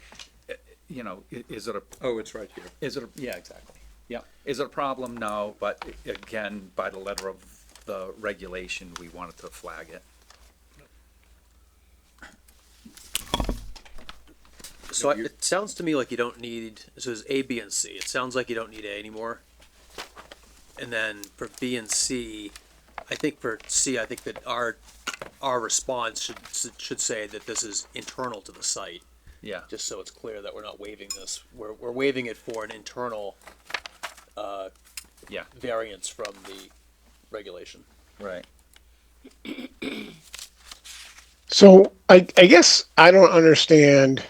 you know, is it a? Oh, it's right here. Is it? Yeah, exactly. Yeah. Is it a problem? No, but again, by the letter of the regulation, we wanted to flag it. So it sounds to me like you don't need, so it's A, B, and C. It sounds like you don't need A anymore. And then for B and C, I think for C, I think that our response should say that this is internal to the site, Yeah. just so it's clear that we're not waiving this. We're waiving it for an internal Yeah. variance from the regulation. Right. So I guess I don't understand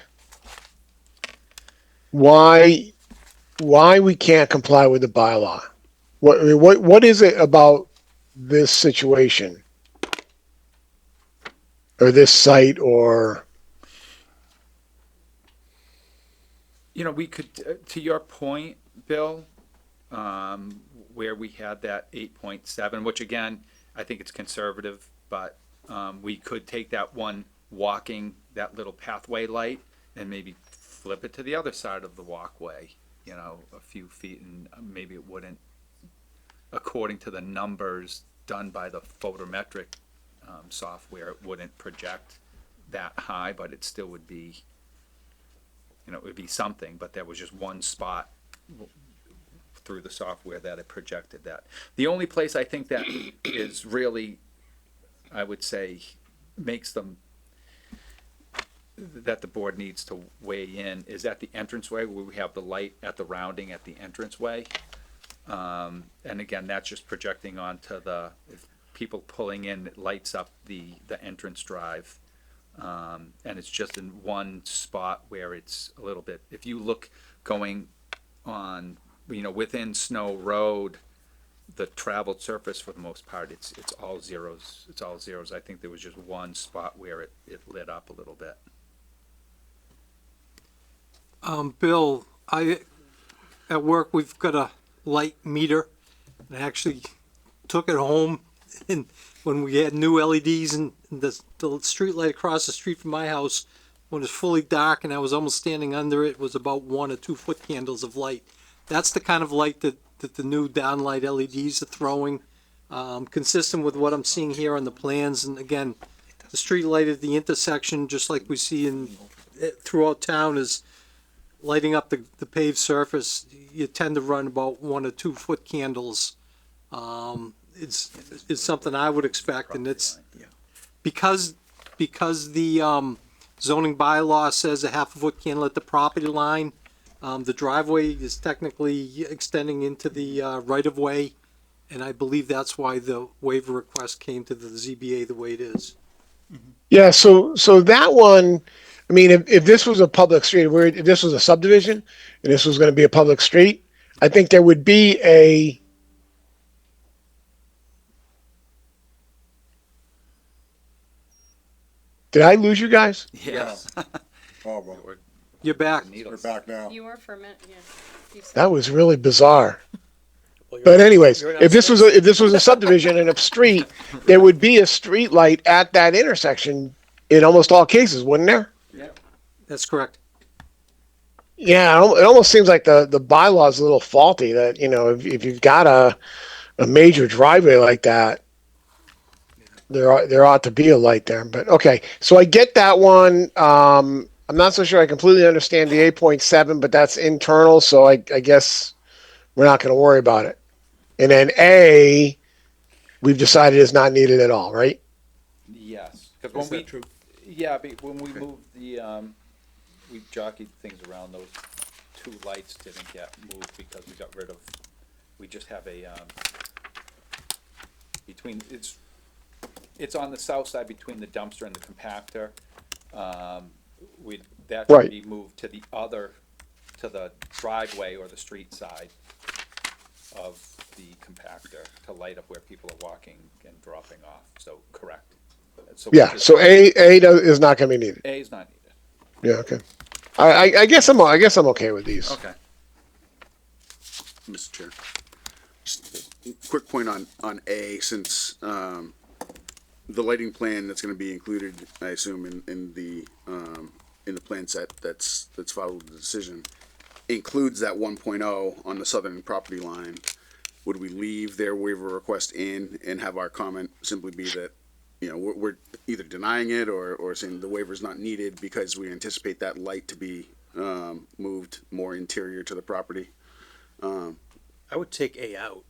why we can't comply with the bylaw. What is it about this situation or this site or? You know, we could, to your point, Bill, where we had that 8.7, which again, I think it's conservative, but we could take that one that little pathway light and maybe flip it to the other side of the walkway, you know, a few feet, and maybe it wouldn't, according to the numbers done by the photometric software, it wouldn't project that high, but it still would be, you know, it would be something, but there was just one spot through the software that it projected that. The only place I think that is really, I would say, makes them, that the board needs to weigh in is at the entranceway where we have the light at the rounding at the entranceway. And again, that's just projecting onto if people pulling in, it lights up the entrance drive. And it's just in one spot where it's a little bit, if you look going on, you know, within Snow Road, the traveled surface for the most part, it's all zeros. It's all zeros. I think there was just one spot where it lit up a little bit. Bill, At work, we've got a light meter, and I actually took it home, and when we had new LEDs and the street light across the street from my house, when it's fully dark and I was almost standing under it, was about 1 or 2 foot candles of light. That's the kind of light that the new downlight LEDs are throwing, consistent with what I'm seeing here on the plans. And again, the street light at the intersection, just like we see throughout town, is lighting up the paved surface. You tend to run about 1 or 2 foot candles. It's something I would expect, and it's because the zoning bylaw says a half a foot candle at the property line. The driveway is technically extending into the right of way, and I believe that's why the waiver request came to the ZBA the way it is. Yeah, so that one, I mean, if this was a public street, if this was a subdivision and this was going to be a public street, I think there would be a. Did I lose you guys? Yes. Oh, well, You're back. we're back now. You were for a minute, yeah. You said- That was really bizarre. Well, you're But not- anyways, you're not if this was supposed- if this was a subdivision and a street, there would be a street light at that intersection in almost all cases, wouldn't there? That's correct. Yeah, it almost seems like the bylaw is a little faulty. That if you've got a major driveway like that, there ought to be a light there. But okay, so I get that one. I'm not so sure I completely understand the 8.7, but that's internal, so I guess we're not going to worry about it. And then A, we've decided is not needed at all, right? Yes, because when we, yeah, when we moved the, we jockeyed things around, those 2 lights didn't get moved because we got rid of, we just have a, it's on the south side between the dumpster and the compactor. That Right. should be moved to the driveway or the street side of the compactor to light up where people are walking and dropping off, so correct. So Yeah. So A is not going to be needed. A is not needed. Yeah. Okay. I guess I'm okay with these. Okay. Mr. Chair. Just a quick point on A, since the lighting plan that's going to be included, I assume, in the plan set that's filed with the decision, includes that 1.0 on the southern property line. Would we leave their waiver request in and have our comment simply be that, we're either denying it or saying the waiver is not needed because we anticipate that light to be moved more interior to the property? I would take A out,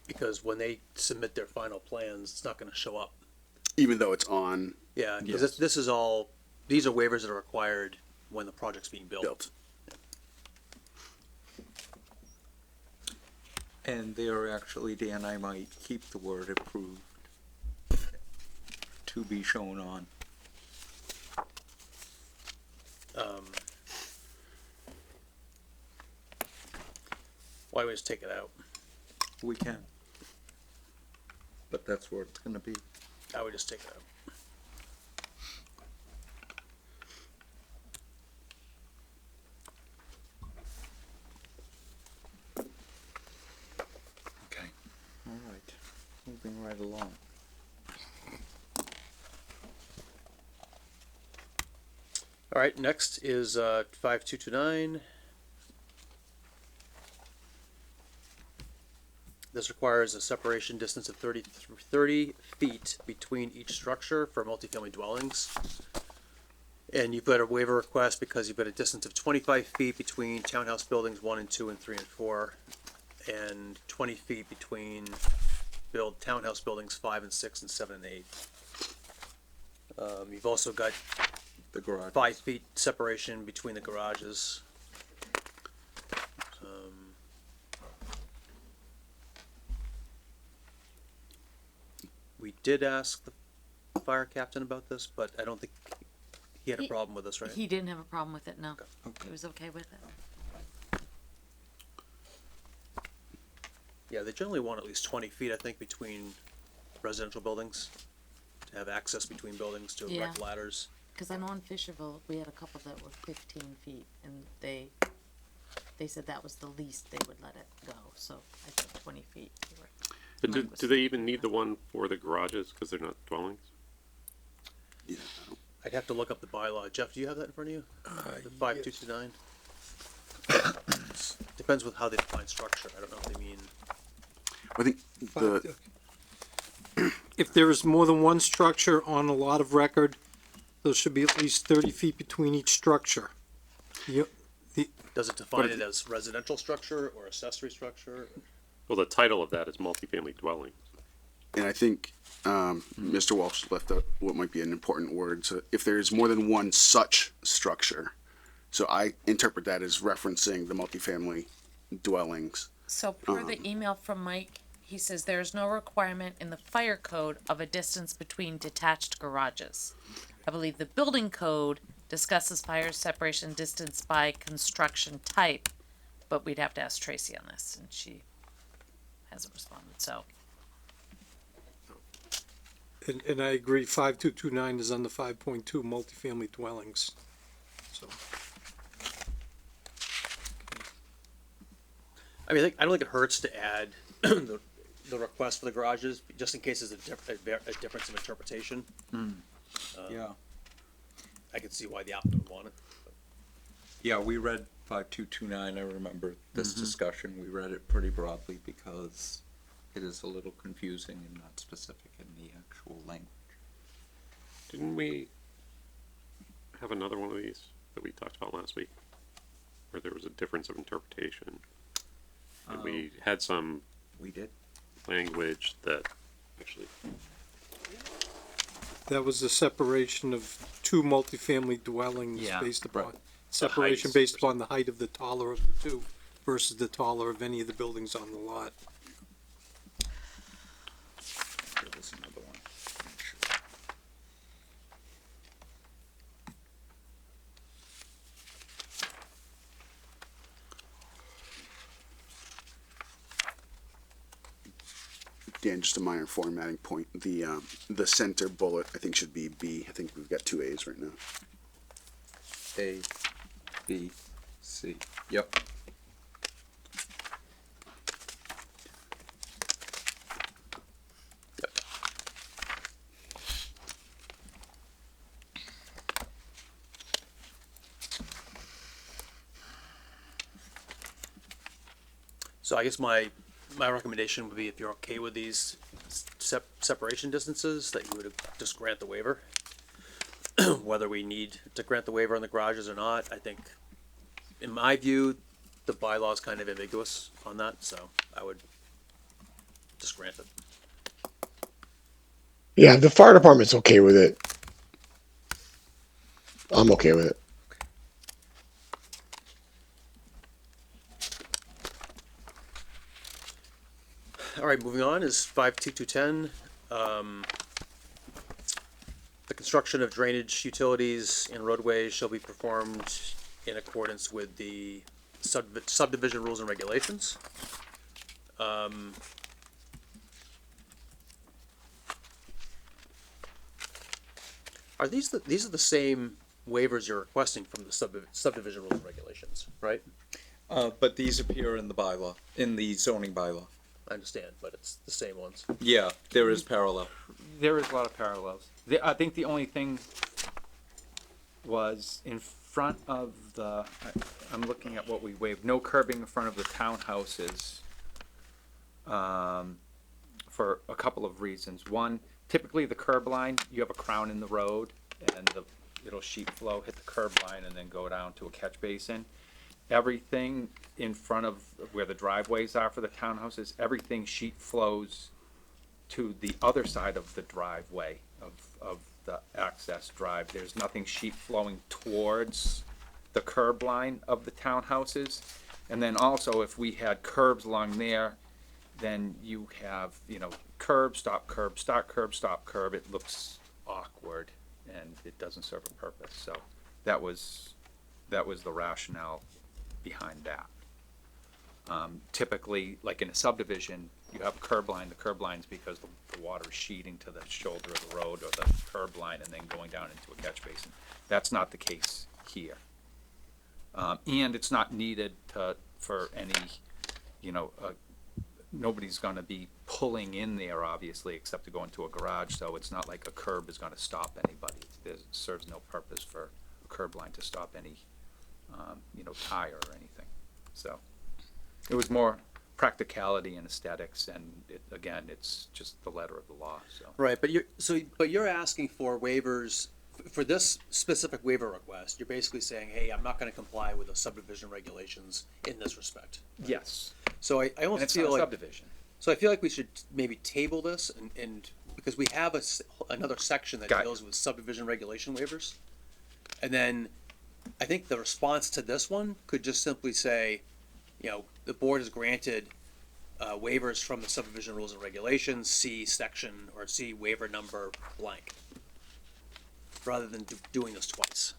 because when they submit their final plans, it's not gonna show up. Even though it's on Yeah, because this is all, these are waivers that are required when the project's being built. And there actually, Dan, I might keep the word approved to be shown on. Why don't we just take it out? We can. But that's where it's gonna be. I would just take it out. Okay. All right. Moving right along. All right, next is 5229. This requires a separation distance of 30 feet between each structure for multifamily dwellings. And you've got a waiver request because you've got a distance of 25 feet between townhouse buildings 1 and 2 and 3 and 4, and 20 feet between townhouse buildings 5 and 6 and 7 and 8. You've also got The garage. 5 feet separation between the garages. We did ask the fire captain about this, but I don't think he had a problem with this, right? He didn't have a problem with it, no. He was okay with it. Yeah, they generally want at least 20 feet, I think, between residential buildings, to have access between buildings to erect Yeah. ladders. Cause I know in Fisherville, we had a couple that were 15 feet and they they said that was the least they would let it go, so I think 20 feet. they were- But Mike was do they even need the one for the garages, because they're not dwellings? Yeah, I'd have to look up the bylaw. Jeff, do you have that in front of you? The 5229? Depends with how they define structure. I don't know if they mean, I think the, If there is more than one structure on a lot of record, there should be at least 30 feet between each structure. does it define it as residential structure or accessory structure? Well, the title of that is multifamily dwelling. and I think, Mr. Walsh left out what might be an important word. So if there is more than one such structure, so I interpret that as referencing the multifamily dwellings. So per the email from Mike, he says there is no requirement in the fire code of a distance between detached garages. I believe the building code discusses fire separation distance by construction type, but we'd have to ask Tracy on this, and she hasn't responded, so. And I agree, 5229 is under 5.2 multifamily dwellings. So, I mean, I don't think it hurts to add the request for the garages, just in case there's a difference of interpretation. Yeah. I can see why the applicant would want it. Yeah, we read 5229, I remember this discussion, we read it pretty broadly because it is a little confusing and not specific in the actual language. Didn't we have another one of these that we talked about last week? Where there was a difference of interpretation? And we had some We did? language that actually, that was the separation of two multifamily dwellings Yeah, based upon, right. separation heights based or upon the height of the taller of the two versus the taller of any of the buildings on the lot. There was another one. Actually. Dan, just a minor formatting point. The center bullet, I think, should be B. I think we've got two A's right now. A, B, C. Yep. So I guess my recommendation would be, if you're okay with these separation distances, that you would just grant the waiver. Whether we need to grant the waiver on the garages or not, I think, in my view, the bylaw is kind of ambiguous on that, so I would just grant it. Yeah, the fire department's okay with it. I'm okay with it. All right, moving on is 52210. The construction of drainage utilities and roadways shall be performed in accordance with the subdivision rules and regulations. Are these are the same waivers you're requesting from the subdivision rules and regulations, right? But these appear in the bylaw, in the zoning bylaw. I understand, but it's the same ones. Yeah, there is parallel. There is a lot of parallels. I think the only thing was in front of the, I'm looking at what we waived, no curbing in front of the townhouses. For a couple of reasons. One, typically the curb line, you have a crown in the road and it'll sheet flow, hit the curb line and then go down to a catch basin. Everything in front of where the driveways are for the townhouses, everything sheet flows to the other side of the driveway of the access drive. There's nothing sheet flowing towards the curb line of the townhouses. And then also if we had curbs along there, then you have, curb, stop, curb, start, curb, stop, curb. It looks awkward and it doesn't serve a purpose. So that was the rationale behind that. Typically, like in a subdivision, you have a curb line. The curb line's because the water is sheeting to the shoulder of the road or the curb line and then going down into a catch basin. That's not the case here. And it's not needed for any, nobody's gonna be pulling in there, obviously, except to go into a garage, so it's not like a curb is gonna stop anybody. It serves no purpose for a curb line to stop any, tire or anything. So, it was more practicality and aesthetics, and again, it's just the letter of the law, so. Right, but you're asking for waivers, for this specific waiver request, you're basically saying, hey, I'm not gonna comply with the subdivision regulations in this respect. Yes, So I and almost it's not feel a like, subdivision. so I feel like we should maybe table this and, because we have another section that Got it. deals with subdivision regulation waivers. And then I think the response to this one could just simply say, the board has granted waivers from the subdivision rules and regulations, see section or see waiver number blank. Rather than doing this twice,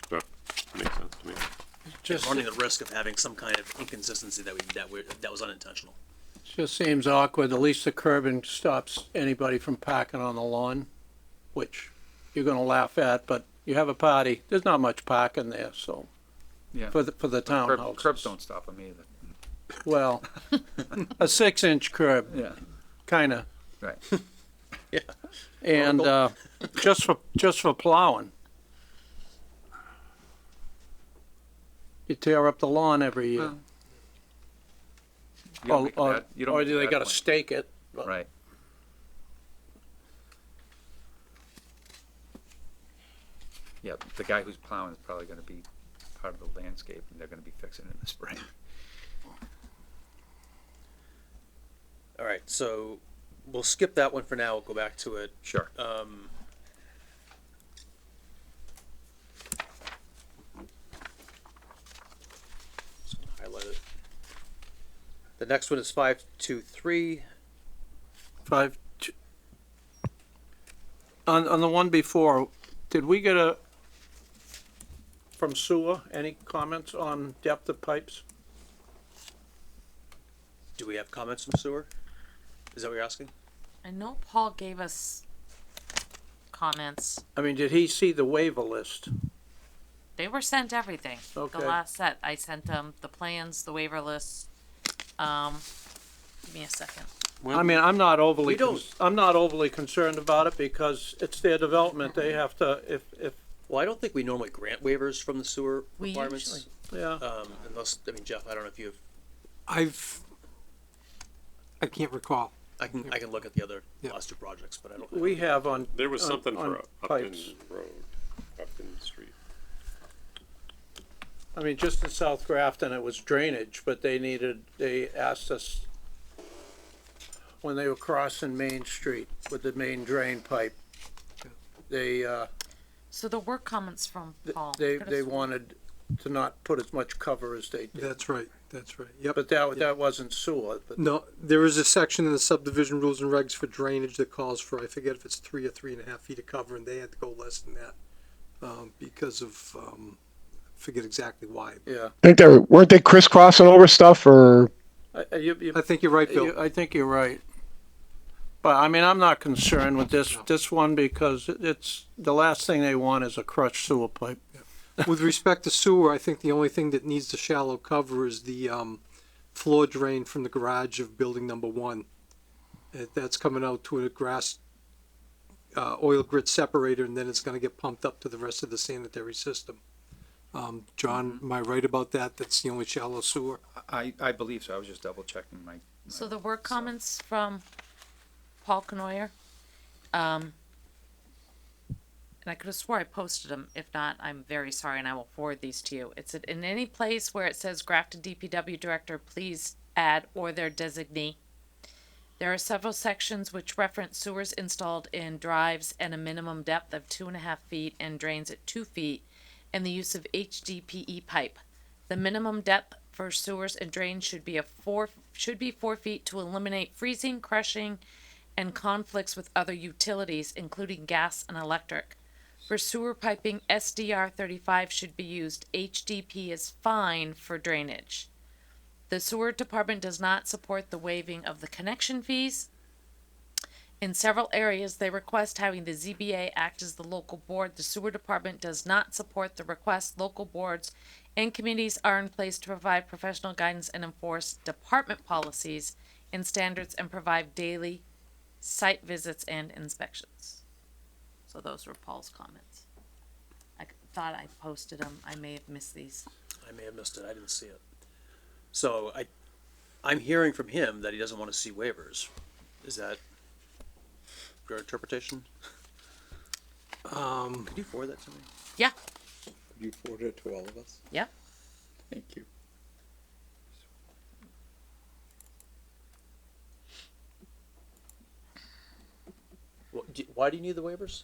So, makes sense to me. Just, running the risk of having some kind of inconsistency that was unintentional. just seems awkward. At least the curbing stops anybody from parking on the lawn, which you're gonna laugh at, but you have a party, there's not much parking there, so, Yeah. for the townhouses. Curbs don't stop them either. Well, a 6-inch curb, Yeah. kinda, Right. Yeah. and, just for plowing. You tear up the lawn every year. Well, You don't make a bad- you don't Or make a do they bad gotta point. stake it? Right. Yeah, the guy who's plowing is probably gonna be part of the landscape, and they're gonna be fixing it in the spring. All right, so we'll skip that one for now. We'll go back to it. Sure. Just gonna highlight it. The next one is 523. On the one before, did we get from sewer, any comments on depth of pipes? Do we have comments from sewer? Is that what you're asking? I know Paul gave us comments. I mean, did he see the waiver list? They were sent everything. Okay. The last set, I sent them the plans, the waiver list. Give me a second. I mean, I'm not overly, We don't- I'm not overly concerned about it because it's their development, they have to, if, Well, I don't think we normally grant waivers from the sewer We requirements. yeah. Unless, I mean, Jeff, I don't know if you've, I can't recall. I can look at the other Yeah. last two projects, but I don't. We have on. There was on- something on for Upton pipes. Road, Upton Street. I mean, just in South Grafton, it was drainage, but they asked us when they were crossing Main Street with the main drain pipe, they, So there were comments from Paul. they Could've sworn. wanted to not put as much cover as they did. That's right, yep. But that wasn't sewer, but No, there is a section in the subdivision rules and regs for drainage that calls for, I forget if it's 3 or 3.5 feet of cover, and they had to go less than that. Because of, forget exactly why. yeah. I think weren't they crisscrossing over stuff or? I think you're right, Bill. I think you're right. But I mean, I'm not concerned with this one because it's, the last thing they want is a crushed sewer pipe. With respect to sewer, I think the only thing that needs the shallow cover is the floor drain from the garage of building number 1. That's coming out to a grass oil grit separator, and then it's going to get pumped up to the rest of the sanitary system. John, am I right about that? That's the only shallow sewer? I believe so, I was just double checking my. So there were comments from Paul Canoyer. And I could have swore I posted them. If not, I'm very sorry, and I will forward these to you. It's in any place where it says Grafton DPW Director, please add or their designee. There are several sections which reference sewers installed in drives and a minimum depth of 2.5 feet and drains at 2 feet, and the use of HDPE pipe. The minimum depth for sewers and drains should be 4 feet to eliminate freezing, crushing, and conflicts with other utilities, including gas and electric. For sewer piping, SDR 35 should be used. HDP is fine for drainage. The sewer department does not support the waiving of the connection fees. In several areas, they request having the ZBA act as the local board. The sewer department does not support the request. Local boards and committees are in place to provide professional guidance and enforce department policies and standards and provide daily site visits and inspections. So those were Paul's comments. I thought I posted them. I may have missed these. I may have missed it. I didn't see it. So I'm hearing from him that he doesn't want to see waivers. Is that your interpretation? Could you forward that to me? Yeah, You forward it to all of us? yeah. Thank you. Why do you need the waivers?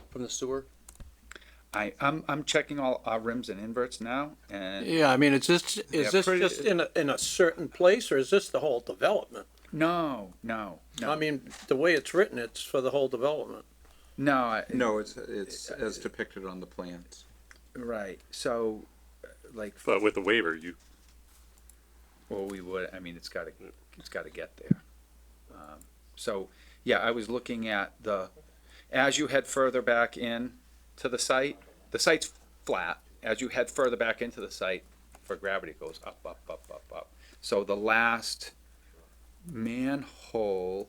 From the sewer? I'm checking all our rims and inverts now, and Yeah, I mean, is this pretty- just in a certain place, or is this the whole development? no. I mean, the way it's written, it's for the whole development. No, No, it's as depicted on the plans. right, so, But with the waiver, you, well, we would, I mean, it's gotta get there. So, yeah, I was looking at as you head further back in to the site's flat. As you head further back into the site, for gravity, it goes up, up, up, up, up. So the last manhole,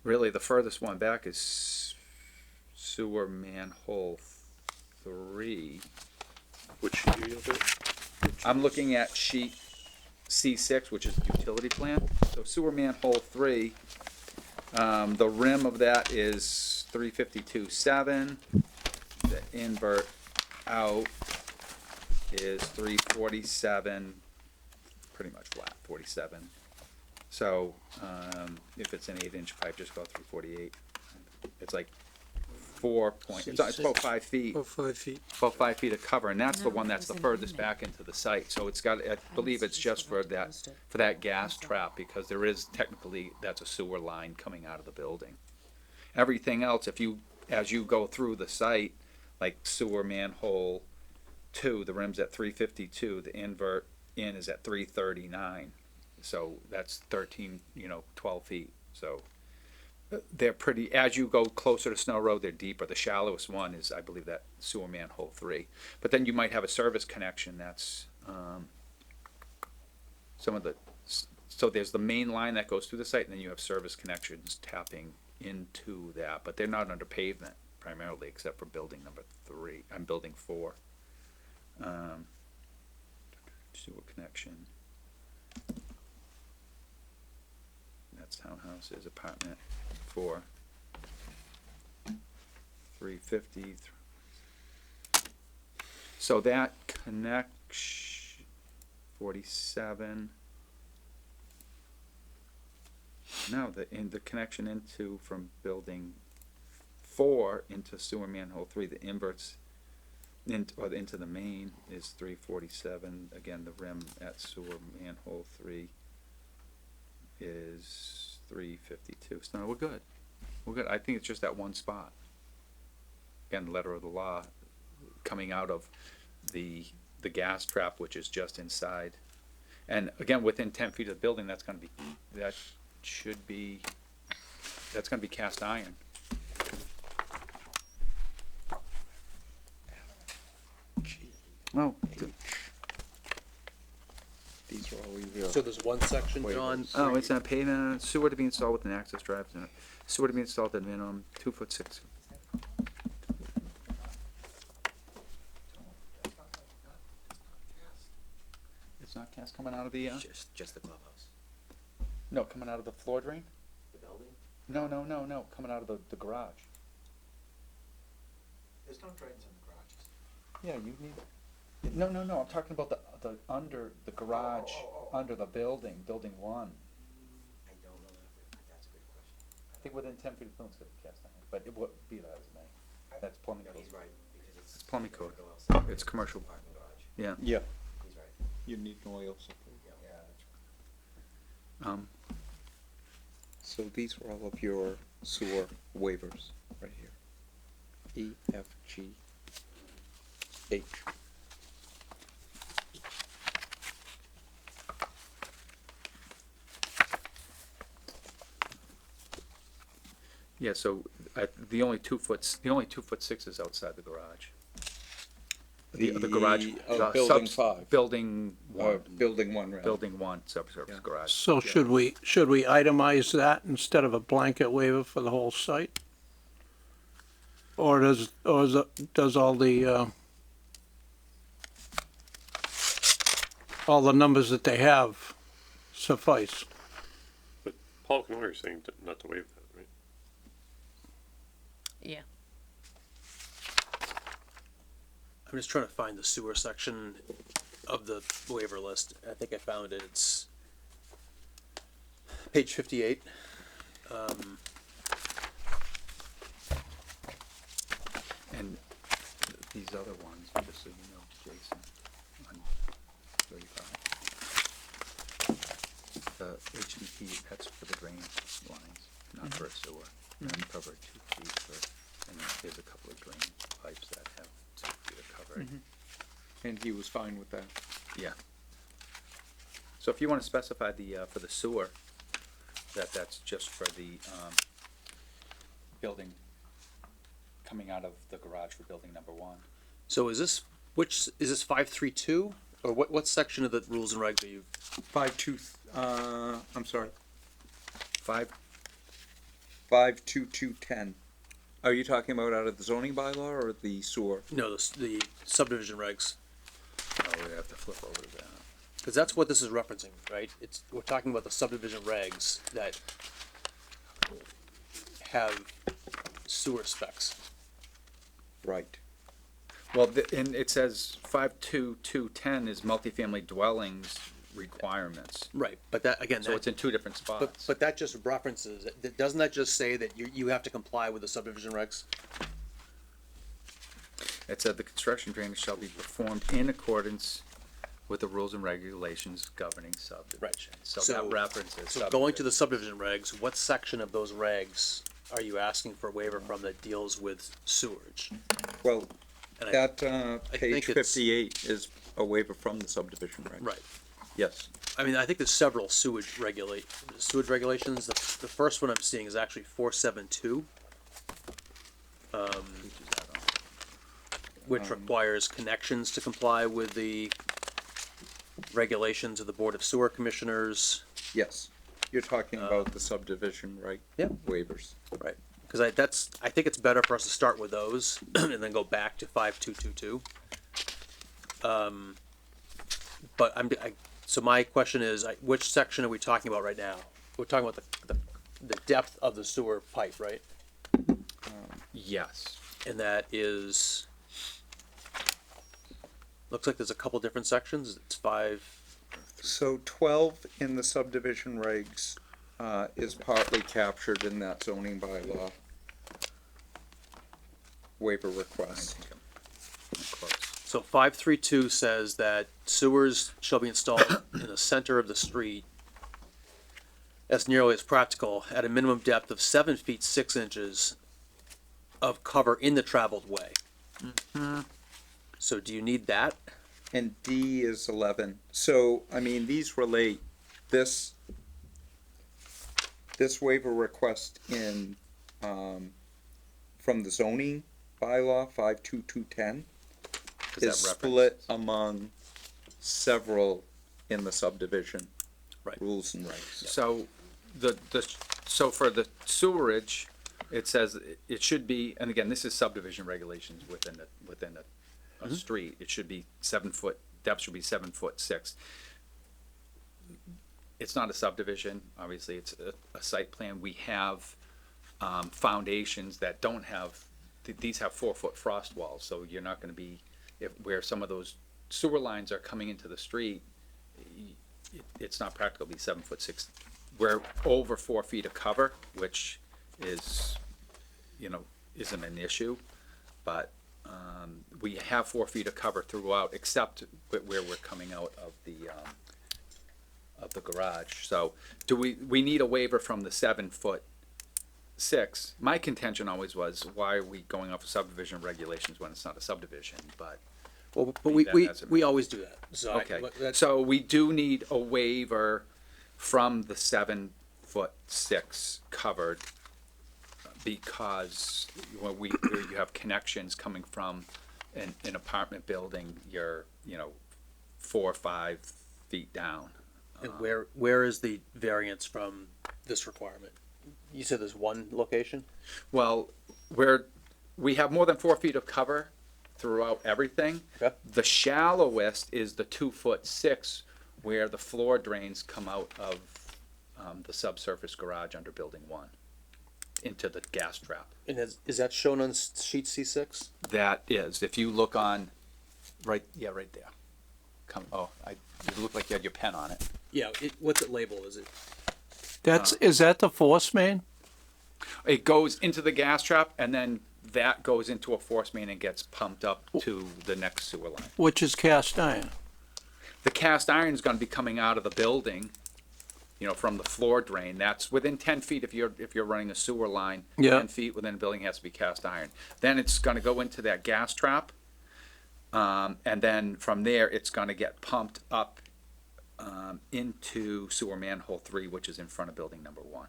really the furthest one back is sewer manhole 3. which sheet are you looking at? I'm looking at sheet C6, which is the utility plan. So sewer manhole 3, the rim of that is 352.7. The invert out is 347, pretty much flat, 47. So, if it's an 8-inch pipe, just go 348. It's like it's about 5 feet. About 5 feet. About 5 feet of cover, and that's the No, one that's the it wasn't furthest in there. back into the site, so it's got, I believe it's just for that gas trap, because there is technically, that's a sewer line coming out of the building. Everything else, as you go through the site, like sewer manhole 2, the rim's at 352, the invert in is at 339, so that's 13, 12 feet, so. They're pretty, as you go closer to Snow Road, they're deeper. The shallowest one is, I believe, that sewer manhole 3. But then you might have a service connection that's, so there's the main line that goes through the site, and then you have service connections tapping into that. But they're not under pavement primarily, except for building number 3, building 4. Sewer connection. That's townhouses, apartment 4. 350. So that connection 47. No, the connection from building 4 into sewer manhole 3, the inverts into the main is 347. Again, the rim at sewer manhole 3 is 352. So no, we're good. I think it's just that one spot. Again, letter of the law coming out of the gas trap, which is just inside. And again, within 10 feet of the building, that's gonna be cast iron. Oh, These are all your. So there's one section, John. oh, it's a pavement, sewer to be installed with an access drive, sewer to be installed at minimum 2'6". It's not cast coming out of the, Just the clubhouse. no, coming out of the floor drain? The building? No, coming out of the garage. There's no drains in the garages. Yeah, you need, no, I'm talking about the under the garage, under the building 1. I don't know that, that's a good question. I think within 10 feet of the building's got to be cast iron, but it would be that as it may. That's plumbing No, code. he's right, because it's. Plumbing code. Go outside. It's commercial. Parking garage. Yeah. Yeah, He's right. you need an oil support. Yeah, that's right. So these are all of your sewer waivers right here. E, F, G, H. Yeah, so the only 2'6" is outside the garage. The garage. Building 5. Building one. Building 1, rather. Building one, subsurface garage. So should we itemize that instead of a blanket waiver for the whole site? Or does all the numbers that they have suffice? But Paul Canoyer is saying not to waive that, right? Yeah. I'm just trying to find the sewer section of the waiver list. I think I found it. It's page 58. And these other ones, just so you know, Jason, on 35. The HDP, that's for the drain lines, not for a sewer. And you cover 2 feet for, and then there's a couple of drain pipes that have 2 feet of coverage. And he was fine with that. Yeah. So if you wanna specify the, for the sewer, that's just for the, building coming out of the garage for building number 1. So is this 532 or what section of the rules and regs are you? 52210. Are you talking about out of the zoning bylaw or the sewer? No, the subdivision regs. Oh, we have to flip over to that. Because that's what this is referencing, right? We're talking about the subdivision regs that have sewer specs. Right. Well, and it says 52210 is multifamily dwellings requirements. Right, but that, again, So it's in 2 different spots. but that just references, doesn't that just say that you have to comply with the subdivision regs? It said the construction drainage shall be performed in accordance with the rules and regulations governing subdivision. So that references. So going to the subdivision regs, what section of those regs are you asking for a waiver from that deals with sewerage? Well, And I- that think page it's- 58 is a waiver from the subdivision, right? Right. Yes. I mean, I think there's several sewage regulations. The first one I'm seeing is actually 472. Which requires connections to comply with the regulations of the Board of Sewer Commissioners. Yes. You're talking about the subdivision, right? Yeah. Waivers. Right. Because I think it's better for us to start with those and then go back to 5222. But so my question is, which section are we talking about right now? We're talking about the depth of the sewer pipe, right? Yes. And that is, looks like there's a couple different sections. It's 5. So 12 in the subdivision regs is partly captured in that zoning bylaw waiver request. I'm close. So 532 says that sewers shall be installed in the center of the street as nearly as practical at a minimum depth of 7 feet 6 inches of cover in the traveled way. So do you need that? And D is 11. So, I mean, these relate, this waiver request in, from the zoning bylaw, 52210, Does that is reference- split among several in the subdivision. Right. Rules and regs. So so for the sewerage, it says it should be, and again, this is subdivision regulations within a street. It should be 7 foot, depth should be 7'6". It's not a subdivision, obviously, it's a site plan. We have, foundations that don't have, these have 4-foot frost walls, so you're not gonna be, where some of those sewer lines are coming into the street, it's not practical to be 7'6". We're over 4 feet of cover, which is, isn't an issue, but, we have 4 feet of cover throughout, except where we're coming out of the garage. So, we need a waiver from the 7'6"? My contention always was, why are we going off of subdivision regulations when it's not a subdivision, but. Well, but Leave that as a- we always do that. So Okay, that's, so we do need a waiver from the 7'6" covered because where you have connections coming from an apartment building, you're, 4 or 5 feet down. And where is the variance from this requirement? You said there's one location? Well, we have more than 4 feet of cover throughout everything. Okay. The shallowest is the 2'6", where the floor drains come out of the subsurface garage under building 1 into the gas trap. And is that shown on sheet C6? That is, if you look on, right there. You look like you had your pen on it. Yeah, what's it labeled? Is it? Is that the force main? It goes into the gas trap, and then that goes into a force main and gets pumped up to the next sewer line. Which is cast iron? The cast iron is going to be coming out of the building, from the floor drain. That's within 10 feet if you're running a sewer line. Yeah. 10 feet within a building has to be cast iron. Then it's going to go into that gas trap, and then from there it's going to get pumped up into sewer manhole 3, which is in front of building number 1.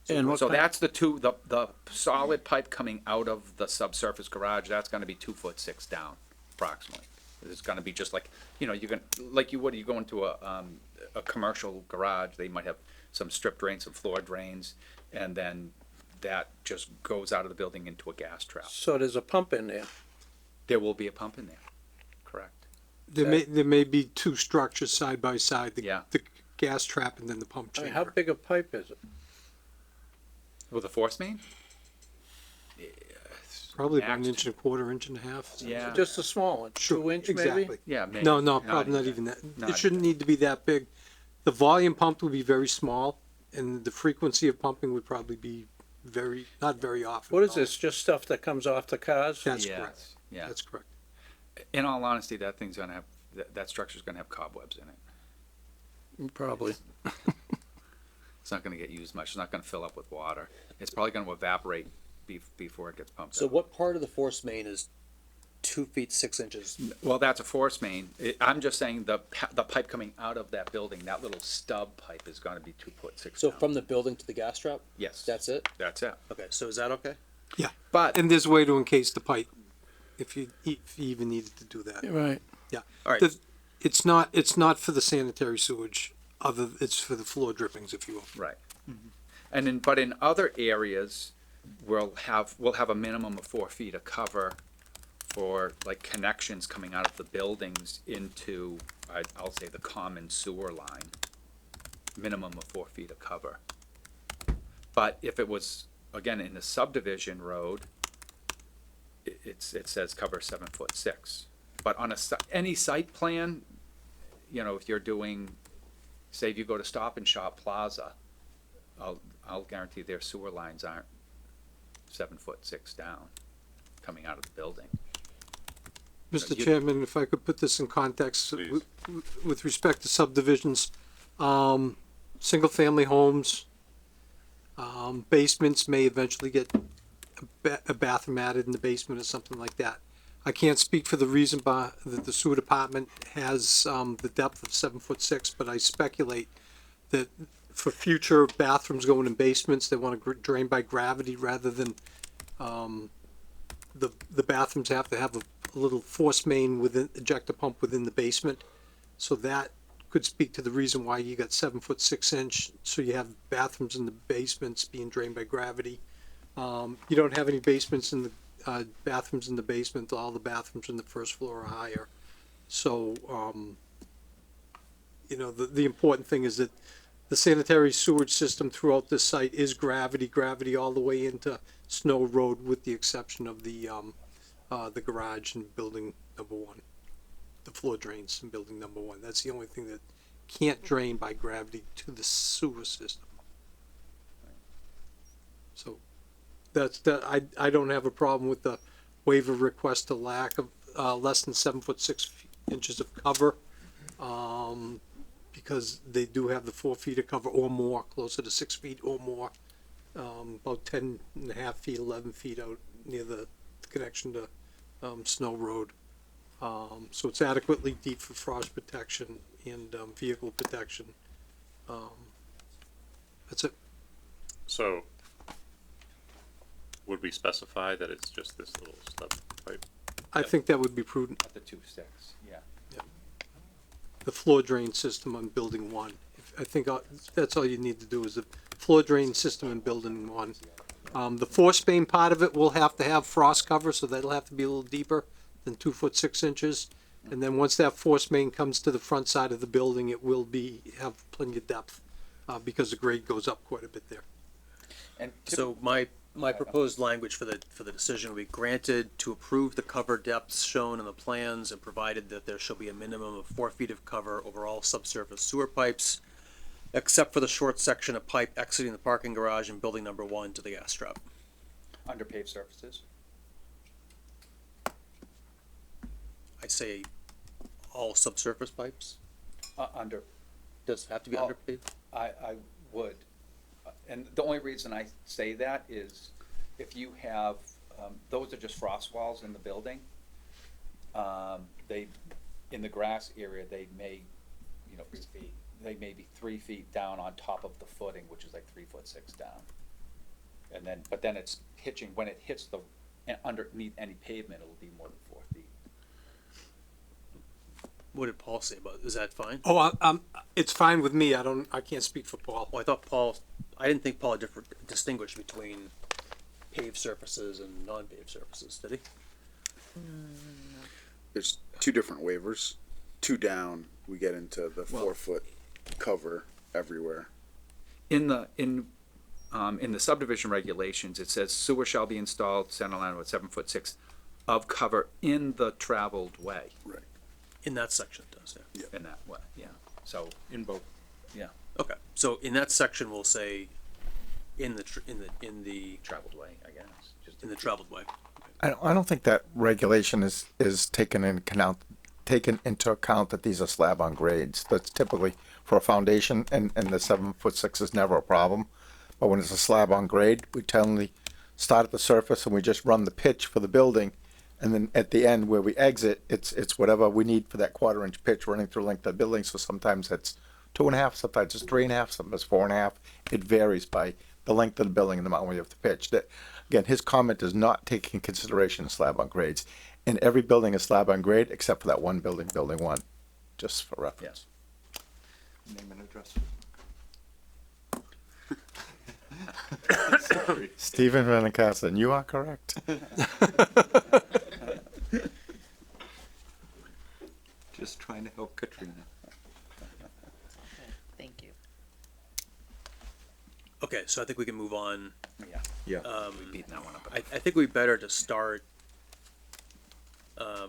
And So that's the solid pipe coming out of the subsurface garage. That's going to be 2'6" down, approximately. It's going to be just like, you go into a commercial garage. They might have some strip drains, some floor drains, and then that just goes out of the building into a gas trap. So there's a pump in there. There will be a pump in there, correct? There may be 2 structures side by side, Yeah. the gas trap and then the pump I mean, chamber. how big a pipe is it? With a force main? Probably about Max. 1.25 inches, 1.5 inches. Yeah. Just a small one, 2 inch maybe? Exactly. Yeah, maybe. No, probably not even that. It shouldn't need to be that big. The volume pumped would be very small, and the frequency of pumping would probably be not very often. What is this, just stuff that comes off the cars? That's Yes, correct. yeah. That's correct. In all honesty, that thing's gonna have, that structure's gonna have cobwebs in it. Probably. It's not gonna get used much. It's not gonna fill up with water. It's probably gonna evaporate before it gets pumped So out. what part of the force main is 2 feet 6 inches? Well, that's a force main. I'm just saying the pipe coming out of that building, that little stub pipe is gonna be 2'6" So down. from the building to the gas trap? Yes. That's it? That's it. Okay, so is that okay? Yeah. But, And there's a way to encase the pipe if you even needed to do that. Right. Yeah. All right. It's not for the sanitary sewage. It's for the floor drippings, if you will. right. And but in other areas, we'll have a minimum of 4 feet of cover for like connections coming out of the buildings into, I'll say, the common sewer line. Minimum of 4 feet of cover. But if it was, again, in the subdivision road, it says cover 7'6". But on any site plan, if you're doing, say if you go to Stop and Shop Plaza, I'll guarantee their sewer lines aren't 7'6" down, coming out of the building. Mr. you- Chairman, if I could put this in context, Please. with respect to subdivisions, single-family homes, basements may eventually get a bathroom added in the basement or something like that. I can't speak for the reason that the sewer department has the depth of 7'6", but I speculate that for future bathrooms going in basements, they want to drain by gravity rather than the bathrooms have to have a little force main within ejector pump within the basement. So that could speak to the reason why you got 7'6". So you have bathrooms in the basements being drained by gravity. You don't have any basements in the bathrooms in the basement. All the bathrooms on the first floor are higher. So the important thing is that the sanitary sewage system throughout this site is gravity all the way into Snow Road, with the exception of the garage in building number 1, the floor drains in building number 1. That's the only thing that can't drain by gravity to the sewer system. So I don't have a problem with the waiver request to lack of less than 7'6" inches of cover, because they do have the 4 feet of cover or more, closer to 6 feet or more, about 10.5 feet, 11 feet out near the connection to Snow Road. So it's adequately deep for frost protection and vehicle protection. That's it. So would we specify that it's just this little stub pipe? I think that would be prudent. Not the 2 sticks, yeah. The floor drain system on building one. I think that's all you need to do is the floor drain system in building one. The force main part of it will have to have frost cover, so that'll have to be a little deeper than 2 foot 6 inches. And then once that force main comes to the front side of the building, it will have plenty of depth, because the grade goes up quite a bit there. And So my proposed language for the decision will be granted to approve the cover depths shown in the plans and provided that there shall be a minimum of 4 feet of cover over all subsurface sewer pipes, except for the short section of pipe exiting the parking garage in building number 1 to the gas trap. under paved surfaces, I say all subsurface pipes. under, Does it have to be Oh. underpaved? I would. And the only reason I say that is if you have, those are just frost walls in the building. They, in the grass area, they may, they may be 3 feet down on top of the footing, which is like 3 foot 6 down. And then, but then it's pitching, when it hits the, underneath any pavement, it'll be more than 4 feet. What did Paul say about, is that fine? Oh, it's fine with me. I can't speak for Paul. Well, I didn't think Paul distinguished between paved surfaces and non-paved surfaces, did he? There's 2 different waivers. 2 down, we get into the 4 foot cover everywhere. In the subdivision regulations, it says sewer shall be installed center line with 7 foot 6 of cover in the traveled way. Right. In that section it does, yeah. In that way, yeah. So in both, yeah, Okay, so in that section, we'll say in the traveled way, I guess. Just in the traveled way. I don't think that regulation is taken into account that these are slab on grades. That's typically for a foundation, and the 7 foot 6 is never a problem. But when it's a slab on grade, we generally start at the surface and we just run the pitch for the building. And then at the end where we exit, it's whatever we need for that 1/4 inch pitch running through length of the building. So sometimes it's 2.5, sometimes it's 3.5, sometimes it's 4.5. It varies by the length of the building and the amount we have to pitch. That, again, his comment does not take in consideration slab on grades. And every building is slab on grade except for that one building, building 1, just for reference. name and address. Stephen Vanacasan, you are correct. Just trying to help Katrina. Thank you. Okay, so I think we can move on. Yeah. We've beaten that one up. I think we better to start. I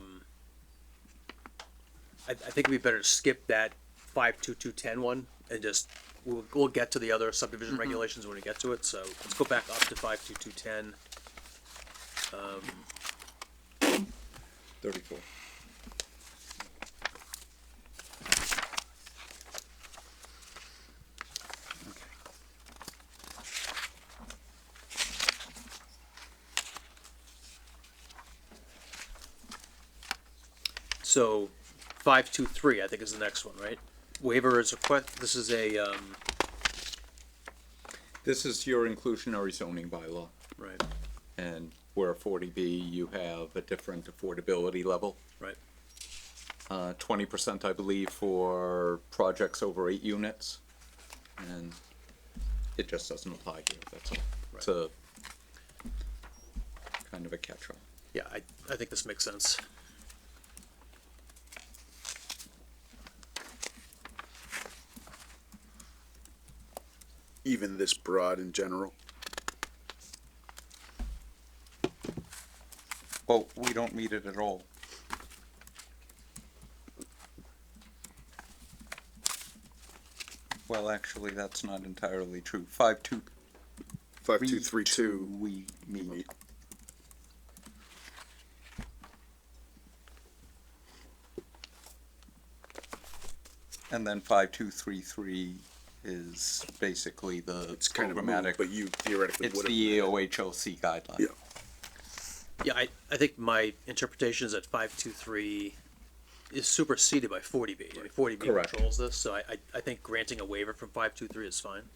think we better skip that 52210 one and just we'll get to the other subdivision regulations when we get to it. So let's go back up to 52210. 34. So 523, I think, is the next one, right? Waiver is request. This is a This is your inclusionary zoning bylaw, right, and where 40B, you have a different affordability level. right. 20%, I believe, for projects over 8 units, and it just doesn't apply here, that's all. It's a kind of a catch-all. Yeah, I think this makes sense. Even this broad in general. Well, we don't meet it at all. Well, actually, that's not entirely true. 5232. we meet. And then 5233 is basically the It's kind of a programmatic. move, but you theoretically It's would have. the EOHLC guideline. Yeah. Yeah, I think my interpretation is that 523 is superseded by 40B. I mean, 40B Correct. controls this, so I think granting a waiver from 523 is fine.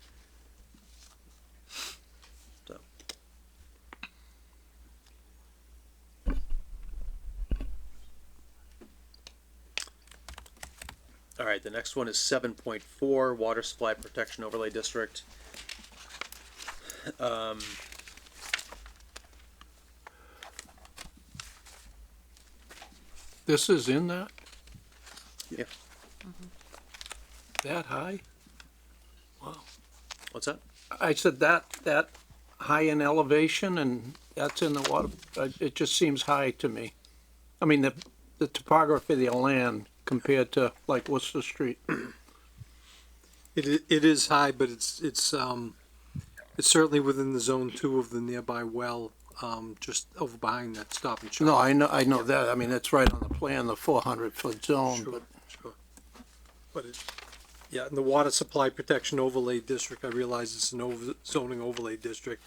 All right, the next one is 7.4, Water Supply Protection Overlay District. This is in that? Yeah. That high? What's that? I said that high in elevation and that's in the water, it just seems high to me. I mean, the topography of the land compared to like Worcester Street. It is high, but it's certainly within the zone two of the nearby well, just over behind that Stop and Shop. No, I know that. I mean, it's right on the plan, the 400-foot zone, Sure, but sure. But yeah, in the Water Supply Protection Overlay District, I realize it's an zoning overlay district.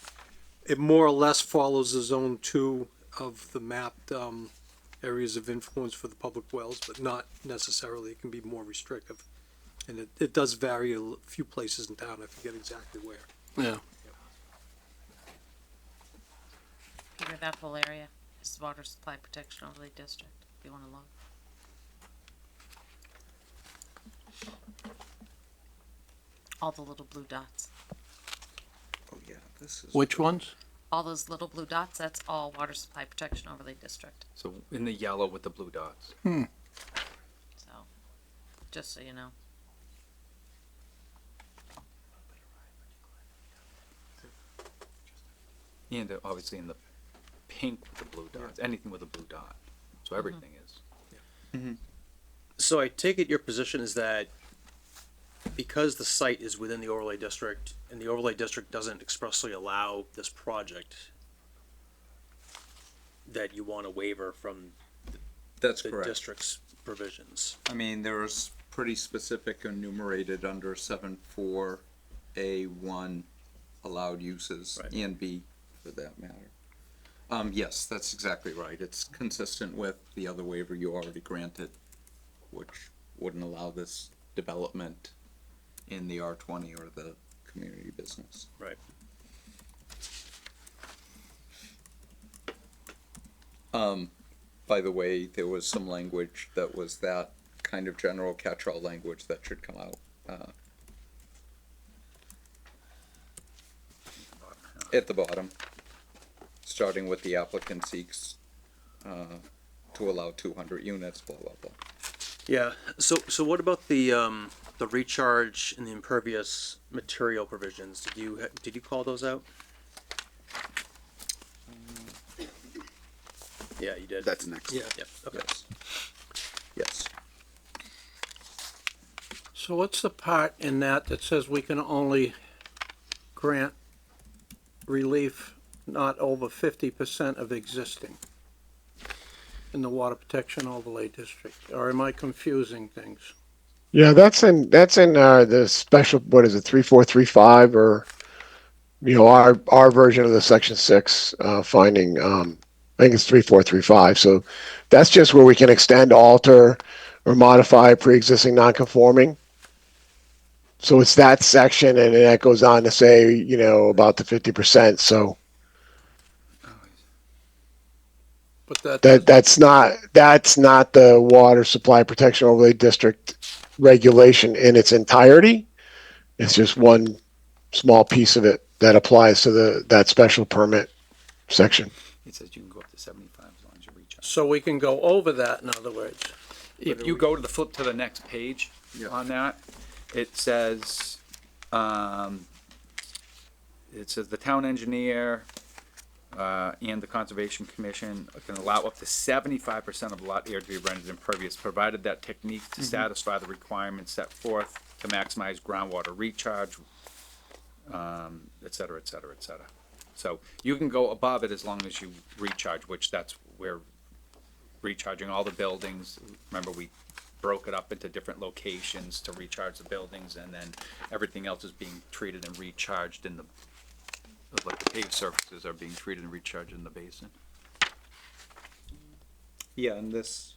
It more or less follows the zone two of the mapped, areas of influence for the public wells, but not necessarily. It can be more restrictive. And it does vary a few places in town. I forget exactly where. yeah. Peter, that whole area is Water Supply Protection Overlay District, if you wanna look. All the little blue dots. Oh, yeah, this is. Which ones? All those little blue dots, that's all Water Supply Protection Overlay District, So in the yellow with the blue dots. so, just so you know. And obviously in the pink with the blue dots, anything with a blue dot. So everything is. So I take it your position is that because the site is within the overlay district and the overlay district doesn't expressly allow this project, that you want a waiver from That's the correct. district's provisions. I mean, there's pretty specific enumerated under 7.4A1 allowed uses, Right. and B for that matter. Yes, that's exactly right. It's consistent with the other waiver you already granted, which wouldn't allow this development in the R20 or the community business. Right. By the way, there was some language that was that kind of general catch-all language that should come out. At the bottom, starting with the applicant seeks to allow 200 units, blah, blah, blah. Yeah, so what about the recharge and the impervious material provisions? Did you call those out? Yeah, you did. That's next. Yeah. Yep, okay. Yes. Yes. So what's the part in that says we can only grant relief not over 50% of existing in the Water Protection Overlay District? Or am I confusing things? Yeah, that's in the special, what is it, 3435, or our version of the section 6 finding. I think it's 3435. So that's just where we can extend, alter, or modify pre-existing non-conforming. So it's that section, and then that goes on to say, about the 50%. So But that's not the Water Supply Protection Overlay District regulation in its entirety. It's just one small piece of it that applies to that special permit section. It says you can go up to 75 as long as you reach out. so we can go over that, in other words. If you go to the flip to the next page on that, it says the town engineer and the conservation commission can allow up to 75% of lot area to be rendered impervious, provided that techniques to satisfy the requirements set forth to maximize groundwater recharge, et cetera, et cetera, et cetera. So you can go above it as long as you recharge, which that's where recharging all the buildings. Remember, we broke it up into different locations to recharge the buildings, and then everything else is being treated and recharged in the, like the paved surfaces are being treated and recharged in the basin. Yeah, and this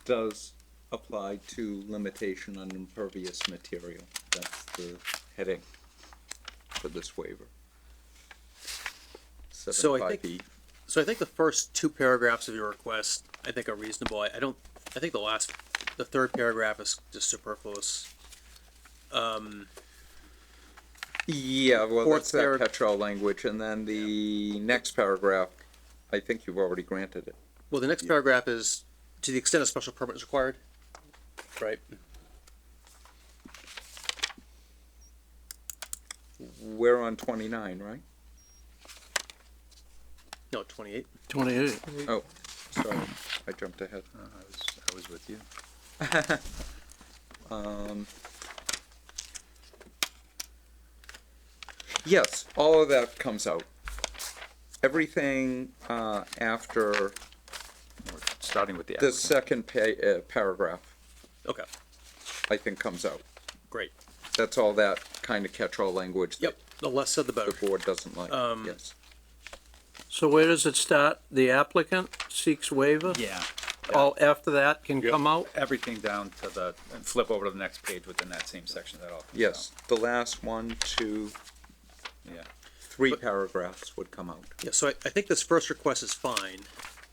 does apply to limitation on impervious material. That's the heading for this waiver. So I 7.5E. think, so I think the first two paragraphs of your request, I think are reasonable. I think the last the third paragraph is just superfluous. Yeah, well, Fourth that's that parag- catch-all language, and then the next paragraph, I think you've already granted it. Well, the next paragraph is, to the extent a special permit is required, right? We're on 29, right? No, 28. 28. Oh, sorry, I jumped ahead. I was with you. Yes, all of that comes out. Everything, after Starting with the the applicant. second paragraph, Okay, I think comes out. great. That's all that kind of catch-all language that Yep, the less said the better. the board doesn't like, yes. So where does it start? The applicant seeks waiver? Yeah. All after that can Yep. come out? Everything down to the, and flip over to the next page within that same section that all. comes Yes, the last 1, 2, out. Yeah. 3 paragraphs would come out. Yeah, so I think this first request is fine,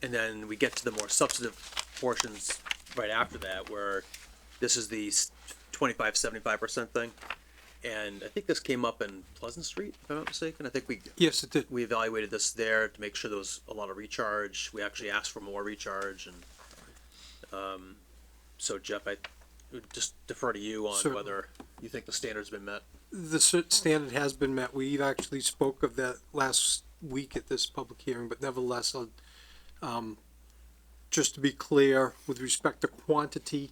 and then we get to the more substantive portions right after that, where this is the 25-75% thing. And I think this came up in Pleasant Street, if I'm not mistaken. I think Yes, it did. we evaluated this there to make sure there was a lot of recharge. We actually asked for more recharge, and so Jeff, I would just defer to you on Certainly. whether you think the standard's been met. The standard has been met. We actually spoke of that last week at this public hearing, but nevertheless, just to be clear, with respect to quantity,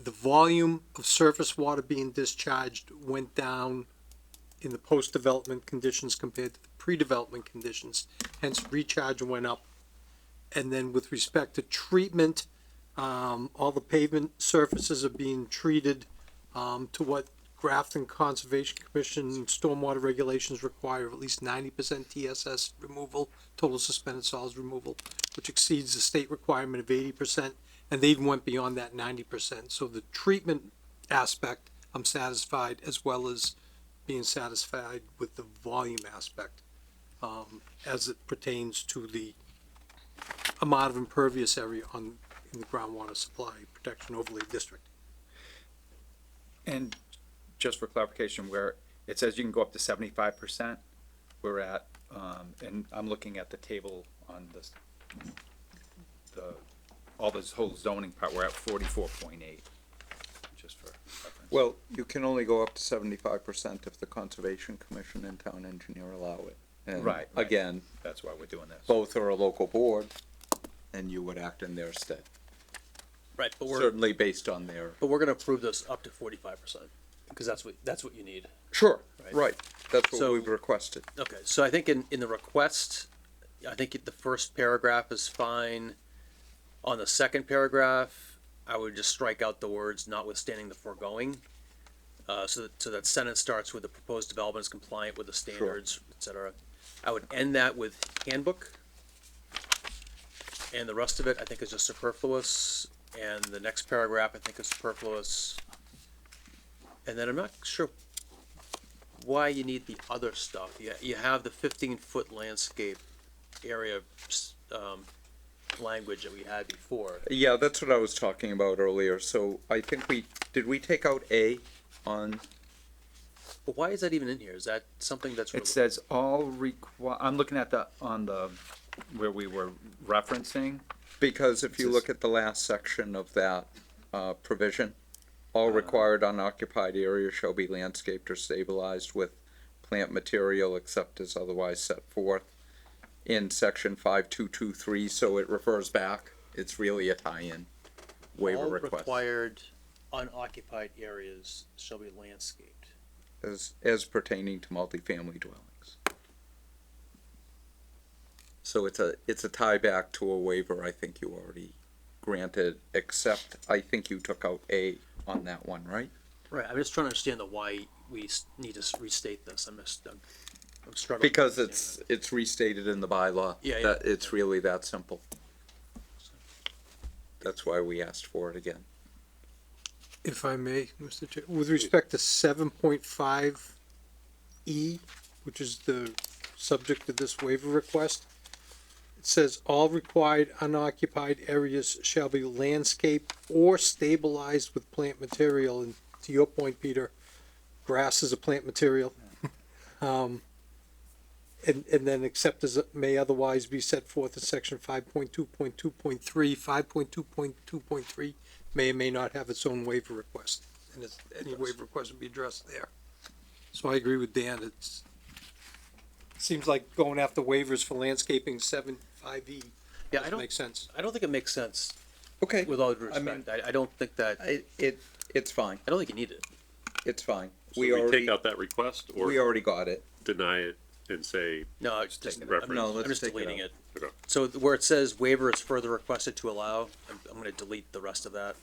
the volume of surface water being discharged went down in the post-development conditions compared to the pre-development conditions, hence recharge went up. And then with respect to treatment, all the pavement surfaces are being treated to what Grafton Conservation Commission stormwater regulations require of at least 90% TSS removal, total suspended solids removal, which exceeds the state requirement of 80%, and they even went beyond that 90%. So the treatment aspect, I'm satisfied, as well as being satisfied with the volume aspect, as it pertains to the amount of impervious area in the groundwater supply protection overlay district. And just for clarification, where it says you can go up to 75%, we're at, and I'm looking at the table on this, all this whole zoning part, we're at 44.8, just for reference. Well, you can only go up to 75% if the Conservation Commission and Town Engineer allow it. And Right. again, That's why we're doing this. both are a local board, and you would act in their stead, Right, but certainly based on their. we're gonna approve this up to 45%, because that's what you need. Sure, Right. right, that's what So- we've requested. Okay, so I think in the request, I think the first paragraph is fine. On the second paragraph, I would just strike out the words notwithstanding the foregoing. So that sentence starts with the proposed development is compliant with the standards, et cetera. I would end that with handbook. And the rest of it, I think, is just superfluous. And the next paragraph, I think, is superfluous. And then I'm not sure why you need the other stuff. You have the 15-foot landscape area, language that we had before. Yeah, that's what I was talking about earlier, so I think did we take out A on, But why is that even in here? Is that something that's? It says I'm looking at where we were referencing. because if you It look at the last section of that, provision, all required unoccupied areas shall be landscaped or stabilized with plant material except as otherwise set forth in section 5223, so it refers back. It's really a tie-in waiver all request. required unoccupied areas shall be landscaped. As pertaining to multifamily dwellings. So it's a tie back to a waiver I think you already granted, except I think you took out A on that one, right? Right. I'm just trying to understand why we need to restate this. I'm struggling. Because to understand it's restated in the bylaw. Yeah, yeah. That it's really that simple. That's why we asked for it again. If I may, Mr. Chair, with respect to 7.5E, which is the subject of this waiver request, It says all required unoccupied areas shall be landscaped or stabilized with plant material, and to your point, Peter, grass is a plant material. And then except as it may otherwise be set forth in section 5.2.2.3, 5.2.2.3 may or may not have its own waiver request, and any waiver request would be addressed there. So I agree with Dan, seems like going after waivers for landscaping 7.5E Yeah, I don't, makes sense. I don't think it makes sense, Okay, with all due I mean- respect. I don't think that, it's fine, I don't think you need it. it's fine. So we take out that request We or already got it. deny it and say No, it's just, taking it. I'm, No, I'm let's just take it deleting out. it. Okay. So where it says waiver is further requested to allow, I'm gonna delete the rest of that.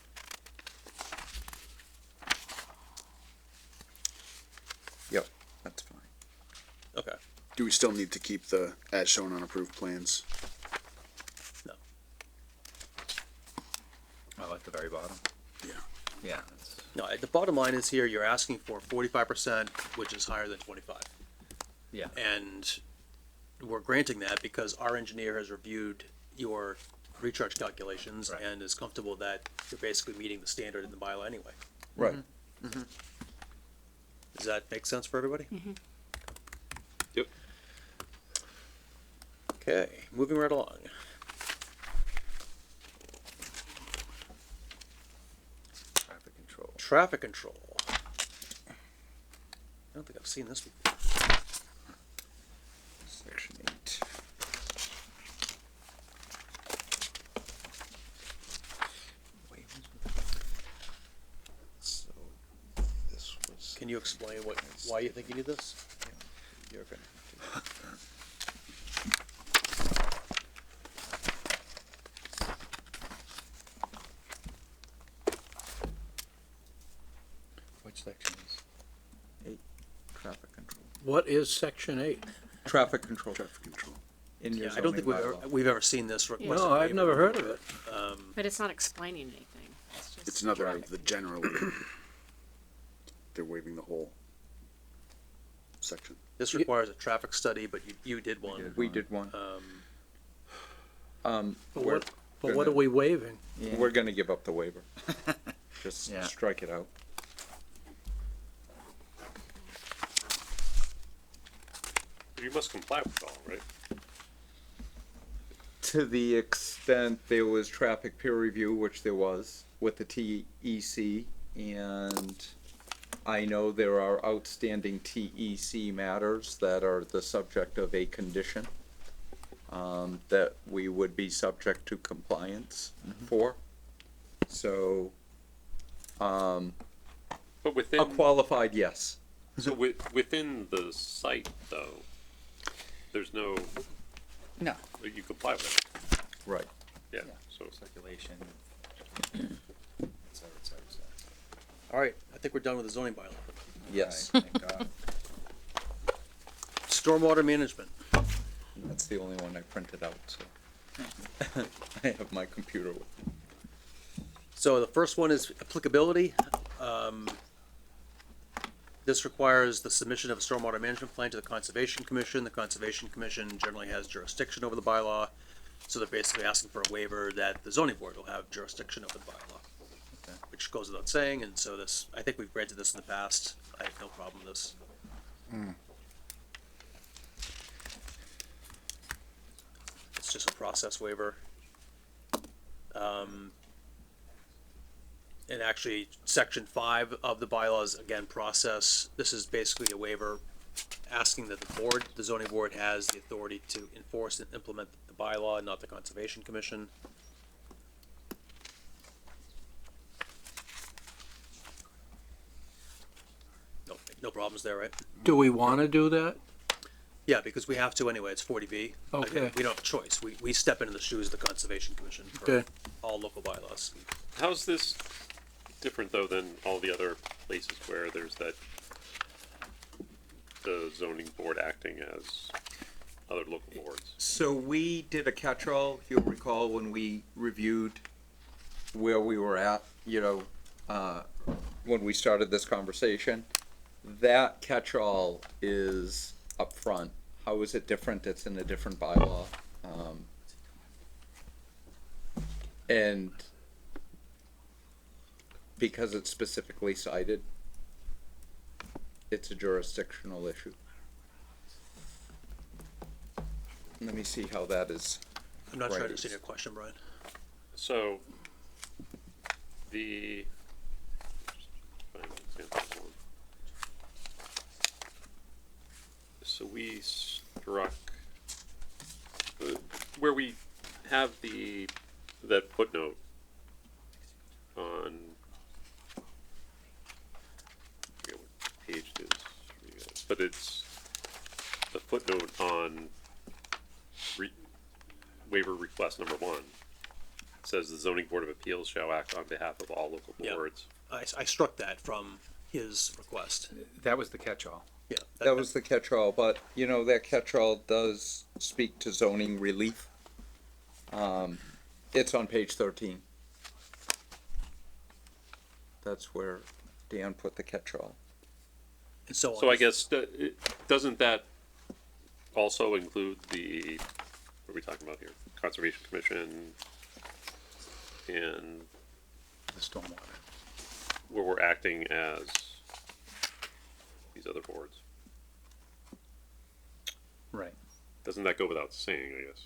Yep, that's fine. Okay. Do we still need to keep the as shown on approved plans? Oh, at the very bottom? Yeah. Yeah. That's- No, the bottom line is here, you're asking for 45%, which is higher than 25. Yeah. And we're granting that because our engineer has reviewed your recharge calculations Right. and is comfortable that you're basically meeting the standard in the bylaw anyway. Right. Does that make sense for everybody? Yep. Okay, moving right along. Traffic control. Traffic control. I don't think I've seen this before. Section 8. So, this was. Can you explain why you think you need this? You're gonna have to. Which section is? 8, traffic control. What is section 8? Traffic control. Traffic control. In your Yeah, I don't think zoning bylaw. we've ever seen this requested. No, I've waiver. never heard of it. But it's not explaining anything. It's just It's another, traffic. the generally, they're waiving the whole section. This requires a traffic study, but you did one. We did one. Um, But We're what are we waiving? We're gonna give up the waiver. Just Yeah. strike it out. You must comply with it all, right? To the extent there was traffic peer review, which there was, with the TEC, and I know there are outstanding TEC matters that are the subject of a condition, that we would be subject to compliance for. So, But a within, qualified yes. so within the site though, there's no, No. you comply with it. Right. Yeah, so. Circulation. all right, I think we're done with the zoning bylaw. Yes. Thank God. Stormwater management. That's the only one I printed out, so. I have my computer with me. So the first one is applicability. This requires the submission of a stormwater management plan to the Conservation Commission. The Conservation Commission generally has jurisdiction over the bylaw, so they're basically asking for a waiver that the zoning board will have jurisdiction over the bylaw. Which goes without saying, and so this, I think we've granted this in the past. I have no problem with this. It's just a process waiver. And actually, section 5 of the bylaws, again, process, this is basically a waiver asking that the zoning board has the authority to enforce and implement the bylaw, not the Conservation Commission. No problems there, right? Do we wanna do that? Yeah, because we have to anyway, it's 40B. Okay. We don't have a choice, we step into the shoes of the Conservation Commission for Okay. all local bylaws. How's this different though than all the other places where there's that, the zoning board acting as other local boards? So we did a catch-all, you'll recall, when we reviewed where we were at, when we started this conversation. That catch-all is up front. How is it different? It's in a different bylaw. And because it's specifically cited, it's a jurisdictional issue. Let me see how that is. I'm not sure I Right. understand your question, Brian. So, the. find an example one. So we struck, where we have that footnote on, I forget what page it is for you guys, but it's the footnote on waiver request number 1. It says the zoning board of appeals shall act on behalf of all local Yeah. boards. I struck that from his request. That was the catch-all. Yeah. That was the catch-all, but you know, that catch-all does speak to zoning relief. It's on page 13. That's where Dan put the catch-all. And so on. So I guess, doesn't that also include what are we talking about here? Conservation Commission and The stormwater. where we're acting as these other boards? Right. Doesn't that go without saying, I guess?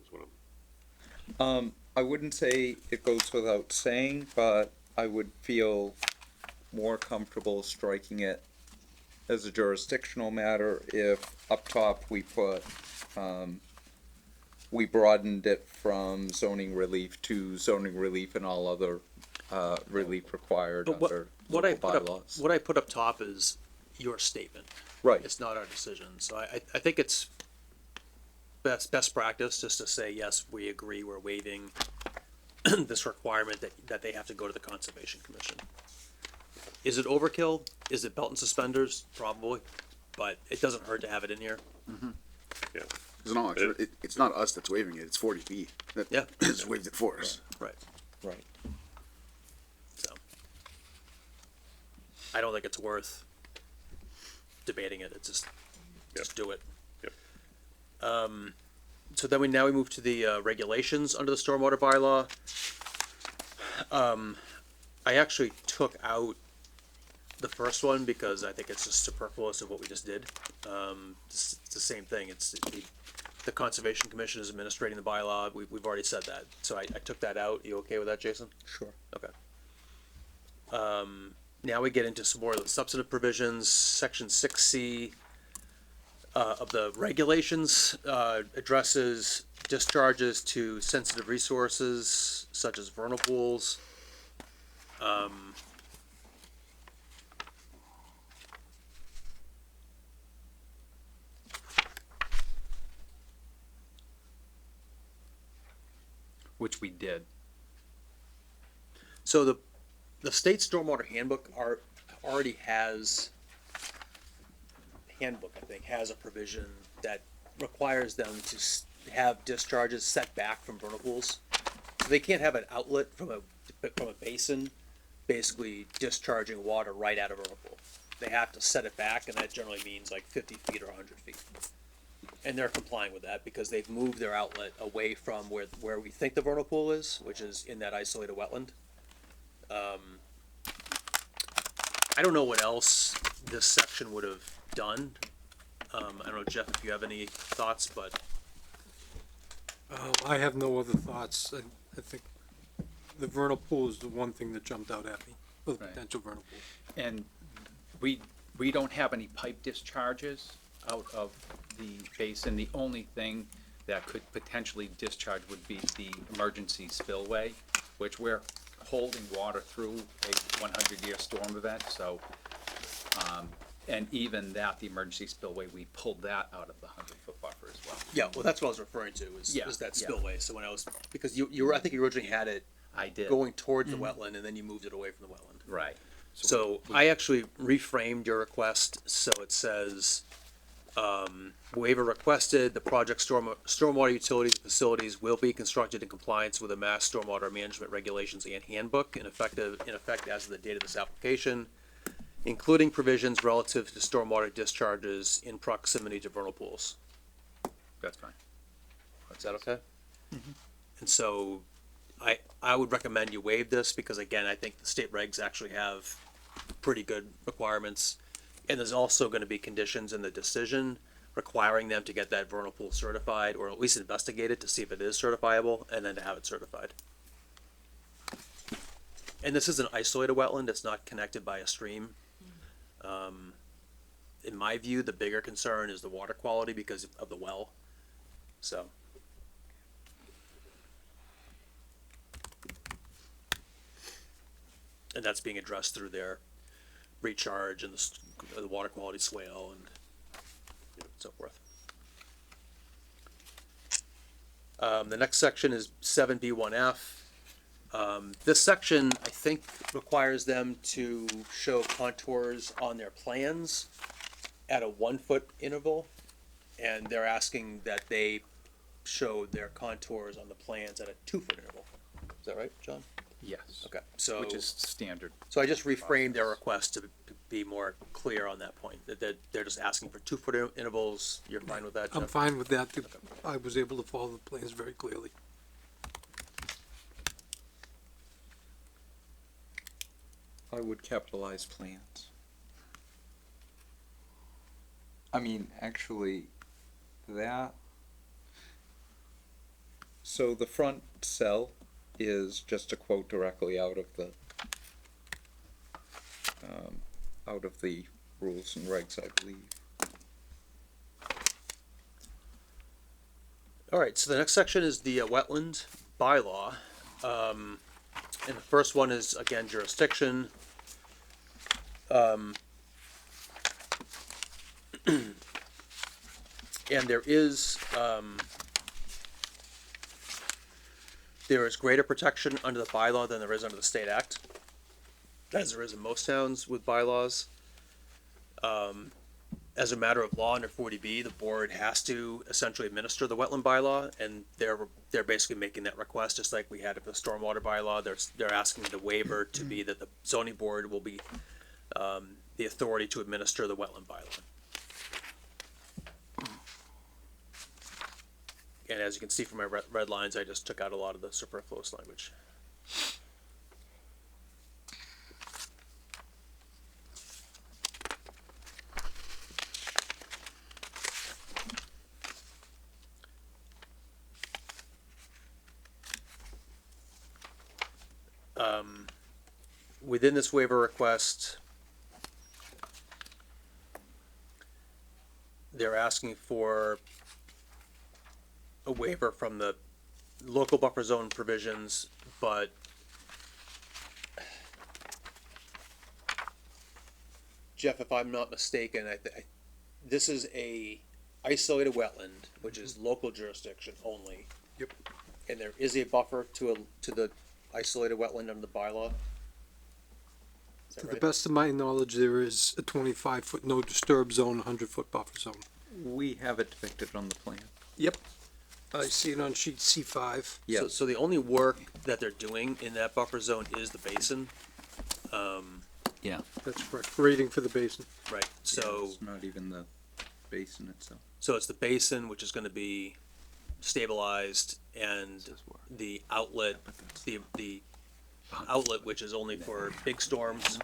Is what I'm, I wouldn't say it goes without saying, but I would feel more comfortable striking it as a jurisdictional matter if up top we put, we broadened it from zoning relief to zoning relief and all other, relief required But under what I local put bylaws. up, what I put up top is your statement. Right. It's not our decision. So I think it's best practice just to say, yes, we agree, we're waiving this requirement that they have to go to the Conservation Commission. Is it overkill? Is it belt and suspenders? Probably, but it doesn't hurt to have it in here. yeah. Because no, it's not us that's waiving it, it's 40B that Yeah. has waived it for us. Right. Right. So I don't think it's worth debating it. It's just do it. Yep. So then we move to the regulations under the stormwater bylaw. I actually took out the first one because I think it's just superfluous of what we just did. It's the same thing. It's the Conservation Commission is administrating the bylaw. We've already said that. So I took that out. You okay with that, Jason? Sure. Okay. Now we get into some more of the substantive provisions. Section 6C of the regulations addresses discharges to sensitive resources such as vernal pools. Which we did. So the state stormwater handbook already has I think has a provision that requires them to have discharges set back from vernal pools. So they can't have an outlet from a basin basically discharging water right out of a vernal pool. They have to set it back, and that generally means like 50 feet or 100 feet. And they're complying with that because they've moved their outlet away from where we think the vernal pool is, which is in that isolated wetland. I don't know what else this section would have done. I don't know, Jeff, if you have any thoughts, but I have no other thoughts. I think the vernal pool is the one thing that jumped out at me, the Right. potential vernal pool. And we don't have any pipe discharges out of the basin. The only thing that could potentially discharge would be the emergency spillway, which we're holding water through a 100-year storm event, so, and even that, the emergency spillway, we pulled that out of the 100-foot buffer as well. yeah, well, that's what I was referring to is that Yeah. spillway. So when I was, because I think you originally had it I did. going towards the wetland and then you moved it away from the wetland. Right. So I actually reframed your request, so it says, waiver requested, the project stormwater utilities and facilities will be constructed in compliance with the Mass Stormwater Management Regulations and Handbook in effect as of the date of this application, including provisions relative to stormwater discharges in proximity to vernal pools. That's fine. Is that okay? And so I would recommend you waive this because again, I think the state regs actually have pretty good requirements. And there's also gonna be conditions in the decision requiring them to get that vernal pool certified, or at least investigate it to see if it is certifiable, and then to have it certified. And this is an isolated wetland, it's not connected by a stream. In my view, the bigger concern is the water quality because of the well, so. And that's being addressed through their recharge and the water quality swale and so forth. The next section is 7B1F. This section, I think, requires them to show contours on their plans at a 1 foot interval. And they're asking that they show their contours on the plans at a 2 foot interval. Is that right, John? Yes. Okay, so. Which is standard. So I just reframed their request to be more clear on that point, that they're just asking for 2 foot intervals. You're fine with that, Jeff? I'm fine with that. I was able to follow the plans very clearly. I would capitalize plans. I mean, actually, that. So the front cell is just a quote directly out of the rules and regs, I believe. All right, so the next section is the wetland bylaw. And the first one is, again, jurisdiction. And there is greater protection under the bylaw than there is under the state act, as there is in most towns with bylaws. As a matter of law under 40B, the board has to essentially administer the wetland bylaw, and they're basically making that request, just like we had it for the stormwater bylaw. They're asking the waiver to be that the zoning board will be the authority to administer the wetland bylaw. And as you can see from my red lines, I just took out a lot of the superfluous language. Within this waiver request, they're asking for a waiver from the local buffer zone provisions, but Jeff, if I'm not mistaken, this is a isolated wetland, which is local jurisdiction only. Yep. And there is a buffer to the isolated wetland under the bylaw. Is that To the right? best of my knowledge, there is a 25-foot no disturb zone, 100-foot buffer zone. We have it depicted on the plan. Yep. I see it on sheet C5. Yeah. So the only work that they're doing in that buffer zone is the basin. Yeah. That's correct. Rating for the basin. Right, so, It's not even the basin itself. so it's the basin, which is gonna be stabilized, and the outlet, the outlet, which is only for big storms,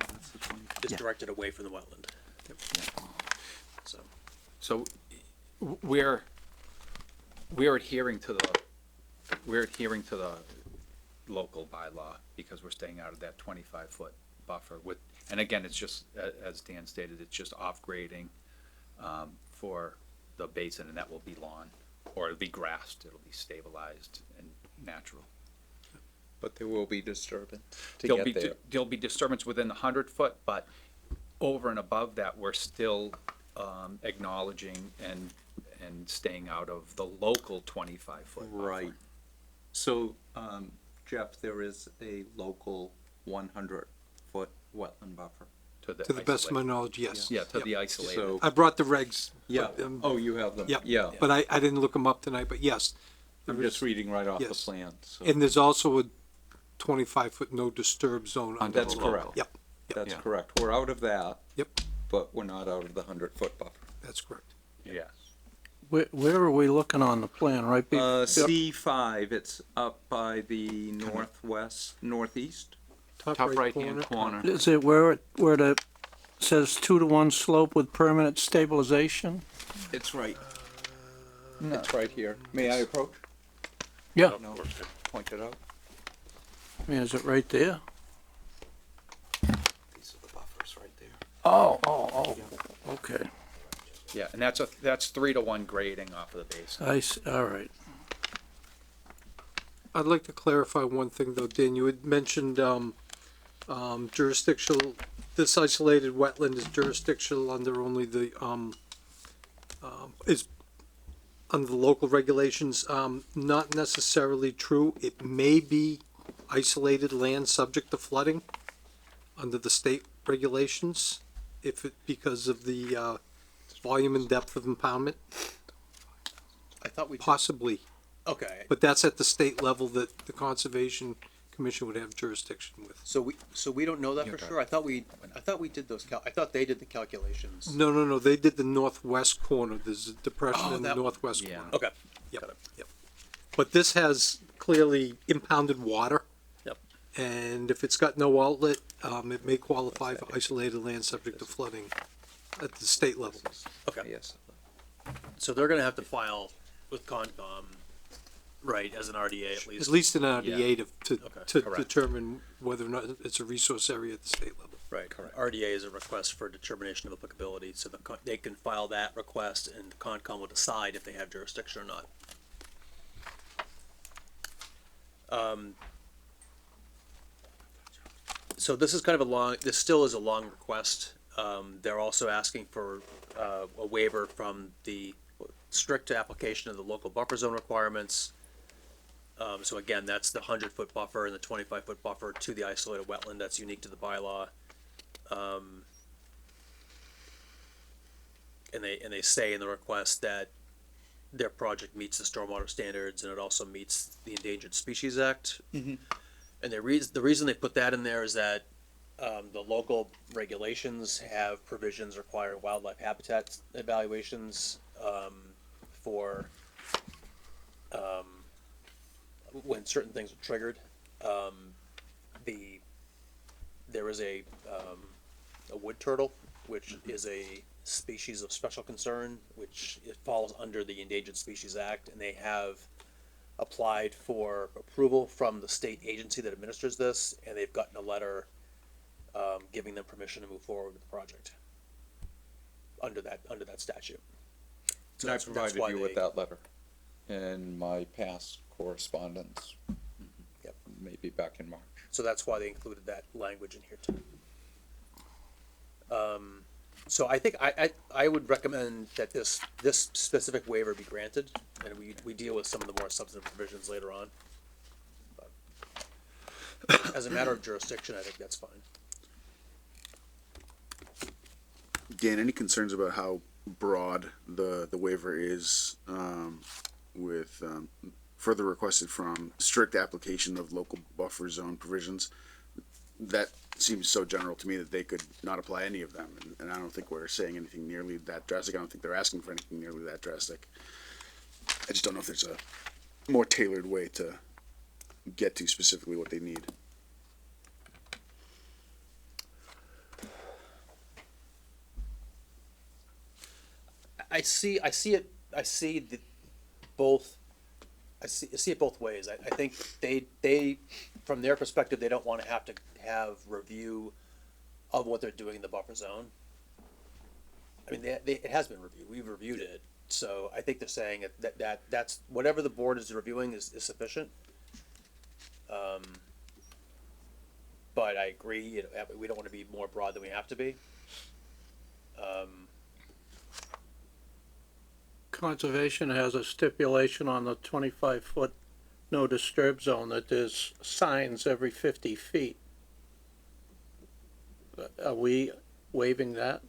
is directed away from the wetland. So, So we're adhering to the local bylaw because we're staying out of that 25-foot buffer with, and again, it's just, as Dan stated, it's just off grading, for the basin, and that will be lawn, or it'll be grassed, it'll be stabilized and natural. But there will be disturbance to get there. There'll be disturbance within the 100-foot, but over and above that, we're still, acknowledging and staying out of the local 25-foot buffer. Right. So, Jeff, there is a local 100-foot wetland buffer. To To the best of my isolated- knowledge, yes. Yeah, to Yep. the isolated. So, I brought the regs. yeah, but, oh, you have them? Yep. Yeah, But I didn't look them up tonight, but yes. I'm there just is- reading right off the yes. plan, so. And there's also a 25-foot no disturb zone. under That's the logo. correct. Yep, That's Yeah. correct. We're out of that, yep, but we're not out of the 100-foot buffer. that's correct. Yes. Where are we looking on the plan, right? C5, it's up by the northeast, top right-hand corner. Is it where the, says 2-to-1 slope with permanent stabilization? It's right. It's right here. May I approach? Yeah, No, point it out. I mean, is it right there? These are the buffers right there. Oh, okay. Yeah, and that's 3-to-1 grading off of the base. I see, all right. I'd like to clarify one thing though, Dan, you had mentioned, jurisdictional, this isolated wetland is jurisdictional under only the, is under the local regulations, not necessarily true. It may be isolated land subject to flooding under the state regulations, if it, because of the, volume and depth of impoundment, I thought we, possibly. okay, But that's at the state level that the Conservation Commission would have jurisdiction with. so we don't know that for sure? I thought we did those I thought they did the calculations. No, they did the northwest corner, there's a depression in the that one. northwest Yeah. corner. Okay. Yep. But this has clearly impounded water. Yep. And if it's got no outlet, it may qualify for isolated land subject to flooding at the state level. Okay. Yes. So they're gonna have to file with Concom, right, as an RDA at At least? least an RDA Okay, to correct. determine whether or not it's a resource area at the state level. Right, correct. RDA is a request for determination of applicability, so they can file that request and Concom will decide if they have jurisdiction or not. So this is kind of this still is a long request. They're also asking for, a waiver from the strict application of the local buffer zone requirements. So again, that's the 100-foot buffer and the 25-foot buffer to the isolated wetland that's unique to the bylaw. And they say in the request that their project meets the stormwater standards and it also meets the Endangered Species Act. And the reason they put that in there is that the local regulations have provisions requiring wildlife habitat evaluations for when certain things are triggered. There is a wood turtle, which is a species of special concern, which it falls under the Endangered Species Act, and they have applied for approval from the state agency that administers this, and they've gotten a letter giving them permission to move forward with the project under that statute. So And I that's provided why you with they- that letter in my past correspondence. Yep. Maybe back in March. So that's why they included that language in here too. So I think I would recommend that this specific waiver be granted, and we deal with some of the more substantive provisions later on. But as a matter of jurisdiction, I think that's fine. Dan, any concerns about how broad the waiver is, with, further requested from strict application of local buffer zone provisions? That seems so general to me that they could not apply any of them, and I don't think we're saying anything nearly that drastic. I don't think they're asking for anything nearly that drastic. I just don't know if there's a more tailored way to get to specifically what they need. I see it both ways. I think they from their perspective, they don't want to have review of what they're doing in the buffer zone. I mean, it has been reviewed. We've reviewed it. So I think they're saying that's whatever the board is reviewing is sufficient. But I agree, we don't want to be more broad than we have to be. Conservation has a stipulation on the 25-foot no disturb zone that there's signs every 50 feet. Are we waiving that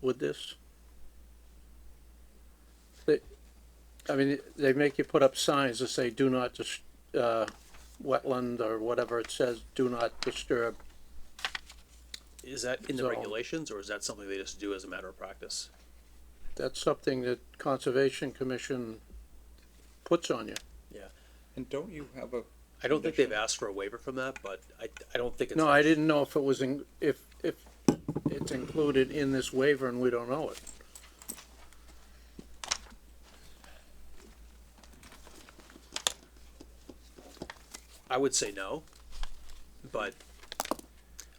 with this? They make you put up signs that say do not wetland or whatever it says, do not disturb. Is that in the So- regulations, or is that something they just do as a matter of practice? that's something that Conservation Commission puts on you. And don't you have a? I don't think they've asked for a waiver from that, but I don't think it's. No, I didn't know if it was if it's included in this waiver and we don't know it. I would say no, but,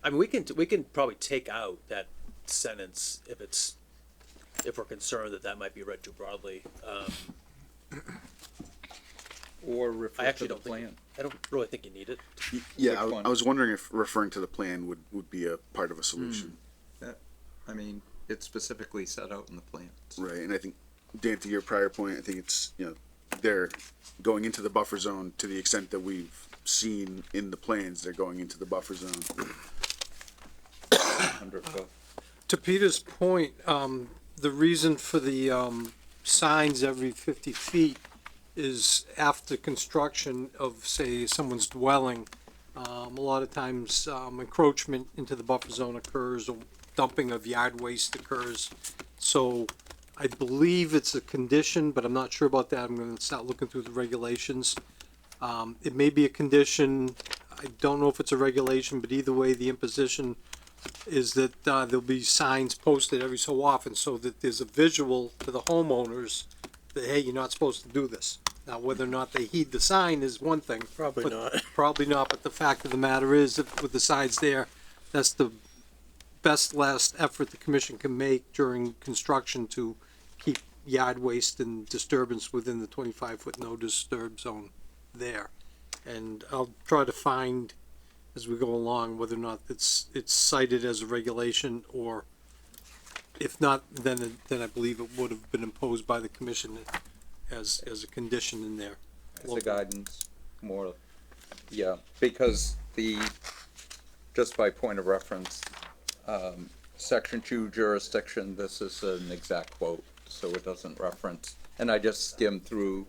I mean, we can probably take out that sentence if we're concerned that that might be read too broadly. Or I refer actually to the don't think, plan? I don't really think you need it. Yeah, Which one? I was wondering if referring to the plan would be a part of a solution. I mean, it's specifically set out in the plans. Right, and I think, Dan, to your prior point, I think it's, they're going into the buffer zone to the extent that we've seen in the plans, they're going into the buffer zone. 100 foot. To Peter's point, the reason for the, signs every 50 feet is after construction of, say, someone's dwelling. A lot of times, encroachment into the buffer zone occurs, or dumping of yard waste occurs. So I believe it's a condition, but I'm not sure about that. I'm gonna start looking through the regulations. It may be a condition. I don't know if it's a regulation, but either way, the imposition is that, there'll be signs posted every so often so that there's a visual to the homeowners that, hey, you're not supposed to do this. Now, whether or not they heed the sign is one thing. Probably but- not. Probably not, but the fact of the matter is, that with the signs there, that's the best last effort the commission can make during construction to keep yard waste and disturbance within the 25-foot no disturb zone there. And I'll try to find, as we go along, whether or not it's cited as a regulation, or if not, then I believe it would have been imposed by the commission as a condition in there. As a guidance, more, yeah, because just by point of reference, section 2 jurisdiction, this is an exact quote, so it doesn't reference, and I just skimmed through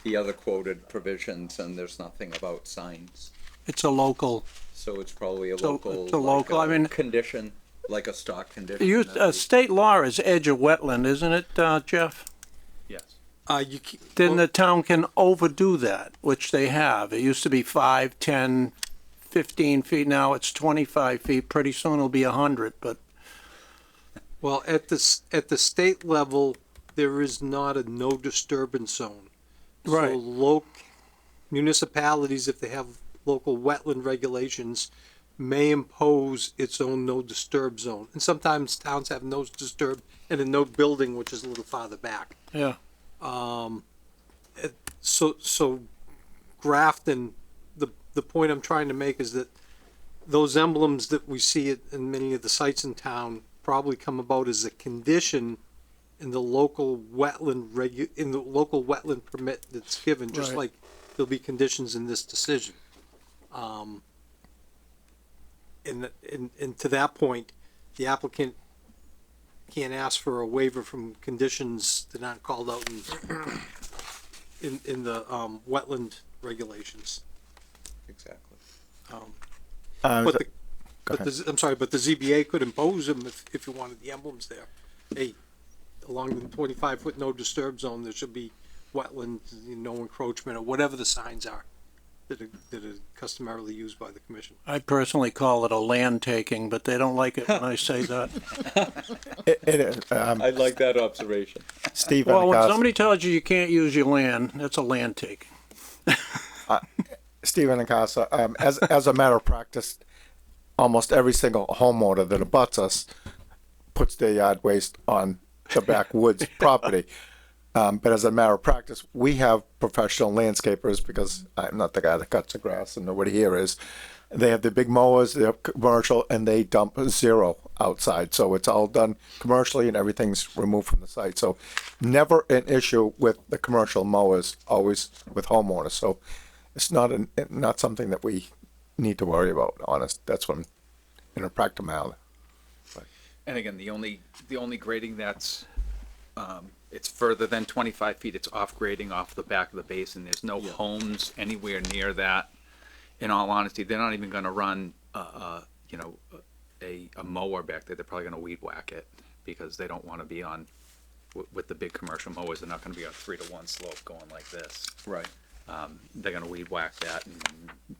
the other quoted provisions, and there's nothing about signs, It's a local, so it's probably a So local. it's a local, I mean- Condition, like a stock condition. you, that state law is edge of wetland, isn't it, Jeff? Yes. Then the town can overdo that, which they have. It used to be 5, 10, 15 feet, now it's 25 feet, pretty soon it'll be 100, but Well, at the state level, there is not a no disturbance zone. Right. So municipalities, if they have local wetland regulations, may impose its own no disturb zone. And sometimes towns have no disturb and a no building, which is a little farther back. yeah. So Grafton, the point I'm trying to make is that those emblems that we see in many of the sites in town probably come about as a condition in the local wetland permit that's given, just Right. like there'll be conditions in this decision. And to that point, the applicant can't ask for a waiver from conditions that aren't called out in the wetland regulations. Exactly. But the, go but the, I'm sorry, but the ZBA could impose them if you wanted the emblems there. Hey, along the 25-foot no disturb zone, there should be wetland, no encroachment, or whatever the signs are that are customarily used by the commission. I personally call it a land taking, but they don't like it when I say that. I like that observation. Steve Well, when Anacostia, somebody tells you you can't use your land, that's a land taking. Steve Anacostia, as a matter of practice, almost every single homeowner that abuts us puts their yard waste on the backwoods property. But as a matter of practice, we have professional landscapers, because I'm not the guy that cuts the grass and nobody here is. They have the big mowers, they have commercial, and they dump zero outside. So it's all done commercially and everything's removed from the site. So never an issue with the commercial mowers, always with homeowners. So it's not something that we need to worry about, honest. That's when, in a practical. And again, the only grading that's, it's further than 25 feet, it's off grading off the back of the basin. There's no homes anywhere near that. In all honesty, they're not even gonna run, a mower back there. They're probably gonna weed whack it because they don't wanna be on with the big commercial mowers, they're not gonna be a 3-to-1 slope going like this. Right. They're gonna weed whack that, and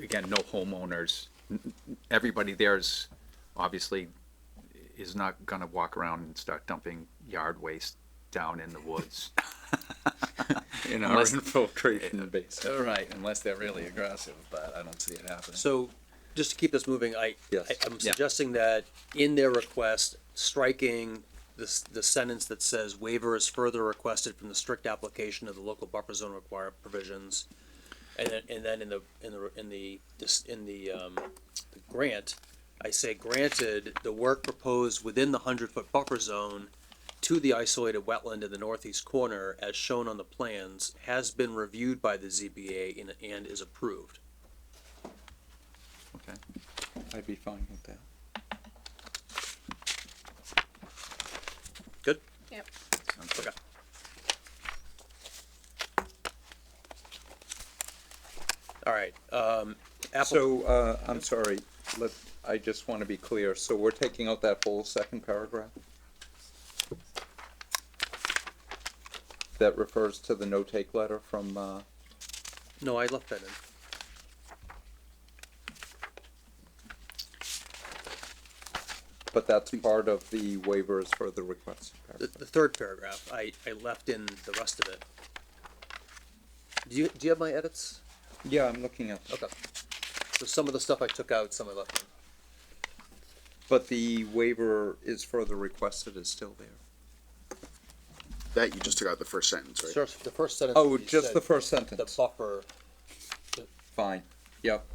again, no homeowners, everybody there's obviously is not gonna walk around and start dumping yard waste down in the woods. In our Unless- infiltration basin. All right, unless they're really aggressive, but I don't see it happening. So, just to keep this moving, Yes. I'm Yeah. suggesting that in their request, striking the sentence that says waiver is further requested from the strict application of the local buffer zone require provisions. And then in the grant, I say granted, the work proposed within the 100-foot buffer zone to the isolated wetland in the northeast corner, as shown on the plans, has been reviewed by the ZBA and is approved. Okay. I'd be fine with that. Good? Yep. Okay. All right, So, I'm sorry, I just wanna be clear, so we're taking out that whole second paragraph? That refers to the no-take letter from, no, I left that in. but that's part of the waivers for the request. The third paragraph, I left in the rest of it. Do you have my edits? Yeah, I'm looking at, Okay. So some of the stuff I took out, some I left in. but the waiver is further requested is still there. That you just took out the first sentence, right? The first sentence. Oh, you just said the first The sentence, buffer, fine, yep.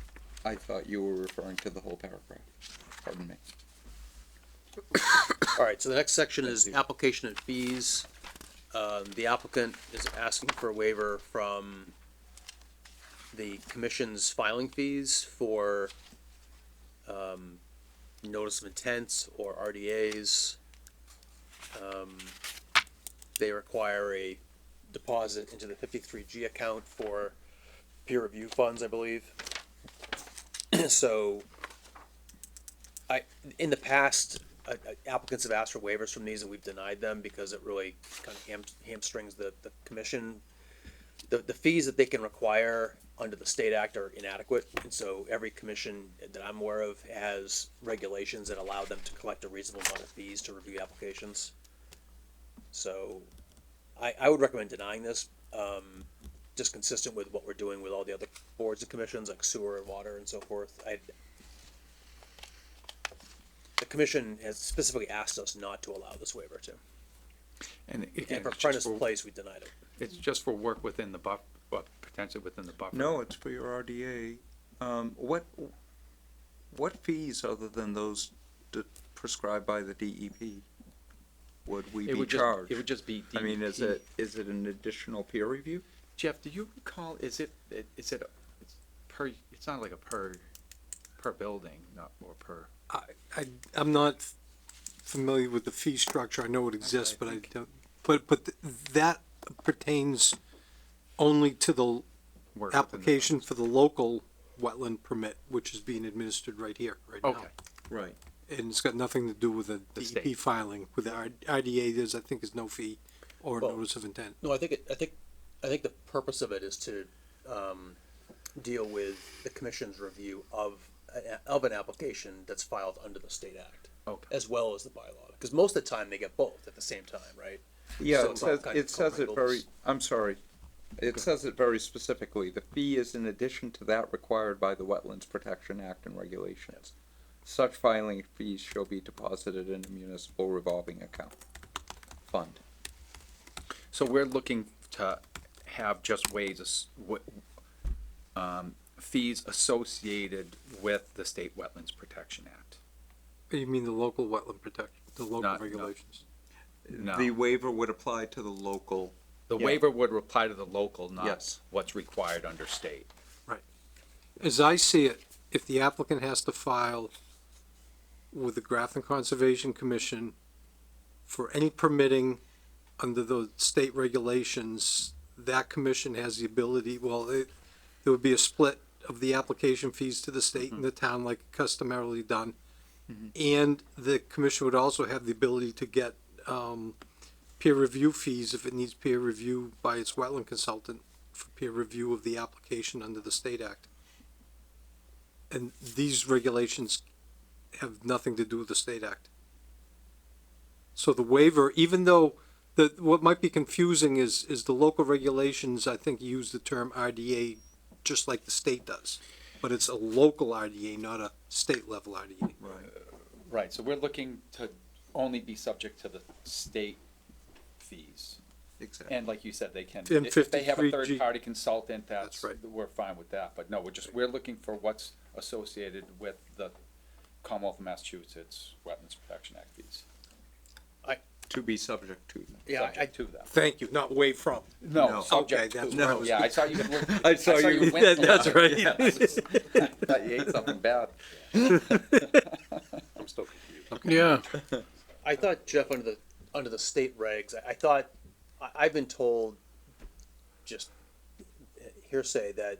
I thought you were referring to the whole paragraph, pardon me. all right, so the next section is application and fees. The applicant is asking for a waiver from the commission's filing fees for, notice of intent or RDAs. They require a deposit into the 53G account for peer review funds, I believe. So, in the past, applicants have asked for waivers from these and we've denied them because it really kind of hamstrings the commission. The fees that they can require under the state act are inadequate, and so every commission that I'm aware of has regulations that allow them to collect a reasonable amount of fees to review applications. So, I would recommend denying this, just consistent with what we're doing with all the other boards and commissions like sewer and water and so forth. The commission has specifically asked us not to allow this waiver to. And And again, for it's just Prentice for, Place, we denied it. it's just for work within the buff, well, potentially within the buffer. No, it's for your RDA. What fees other than those prescribed by the DEP would we It be would just, charged? it would just be. I mean, is DEP. it an additional peer review? Jeff, do you recall, it's not like a per building, not, or per. I'm not familiar with the fee structure. I know it exists, but I don't, but that pertains only to the work within the- application for the local wetland permit, which is being administered right here, right now. Okay, Right. And it's got nothing to do with the The DEP state. filing. With the IDA, there's, I think, is no fee or Well, notice of intent. No, I think the purpose of it is to, deal with the commission's review of an application that's filed under the state act. Okay. As well as the bylaw, because most of the time they get both at the same time, right? Yeah, So it it's all says, kind of it says it very, commingled. I'm sorry. It says it very specifically. The fee is in addition to that required by the Wetlands Protection Act and regulations. Such filing fees shall be deposited in a municipal revolving account fund. so we're looking to have just fees associated with the State Wetlands Protection Act. You mean the local wetland protection, the local Not- no. regulations? No. The waiver would apply to the local. The Yeah. waiver would apply to the local, not Yes. what's required under state. As I see it, if the applicant has to file with the Grafton Conservation Commission for any permitting under the state regulations, that commission has the ability, there would be a split of the application fees to the state and the town like customarily done. And the commission would also have the ability to get, peer review fees if it needs peer review by its wetland consultant for peer review of the application under the state act. And these regulations have nothing to do with the state act. So the waiver, even though what might be confusing is the local regulations, I think, use the term RDA just like the state does. But it's a local RDA, not a state level RDA. Right, so we're looking to only be subject to the state fees. Exactly. And like you said, they can, In if they have a 53G. third-party consultant, that's, right. we're fine with that, but no, we're looking for what's associated with the Commonwealth of Massachusetts Wetlands Protection Act fees. To be subject to them. Yeah, Subject to them. Thank you, not way from. No, subject Okay, that's to. what I was- Yeah, I saw you. Look, I saw you- wincing That's at it. right. Yeah. Thought you ate something bad. I'm still confused. Yeah, I thought, Jeff, under the state regs, I thought, I've been told, just hearsay, that,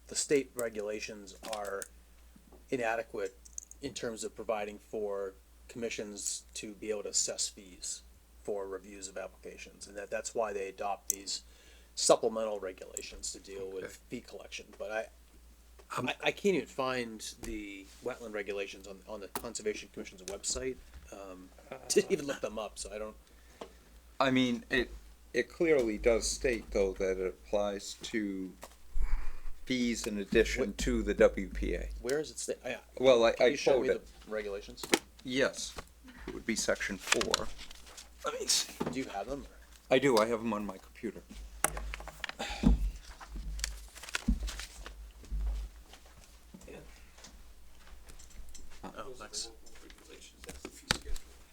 the state regulations are inadequate in terms of providing for commissions to be able to assess fees for reviews of applications, and that's why they adopt these supplemental regulations to deal with fee collection, but I can't even find the wetland regulations on the Conservation Commission's website, didn't even look them up, so I don't. I mean, it clearly does state, though, that it applies to fees in addition to the WPA. Where is it? Well, I Can you show quote me the it. regulations? Yes, it would be section 4. Let me see. Do you have them? I do, I have them on my computer. Oh, thanks.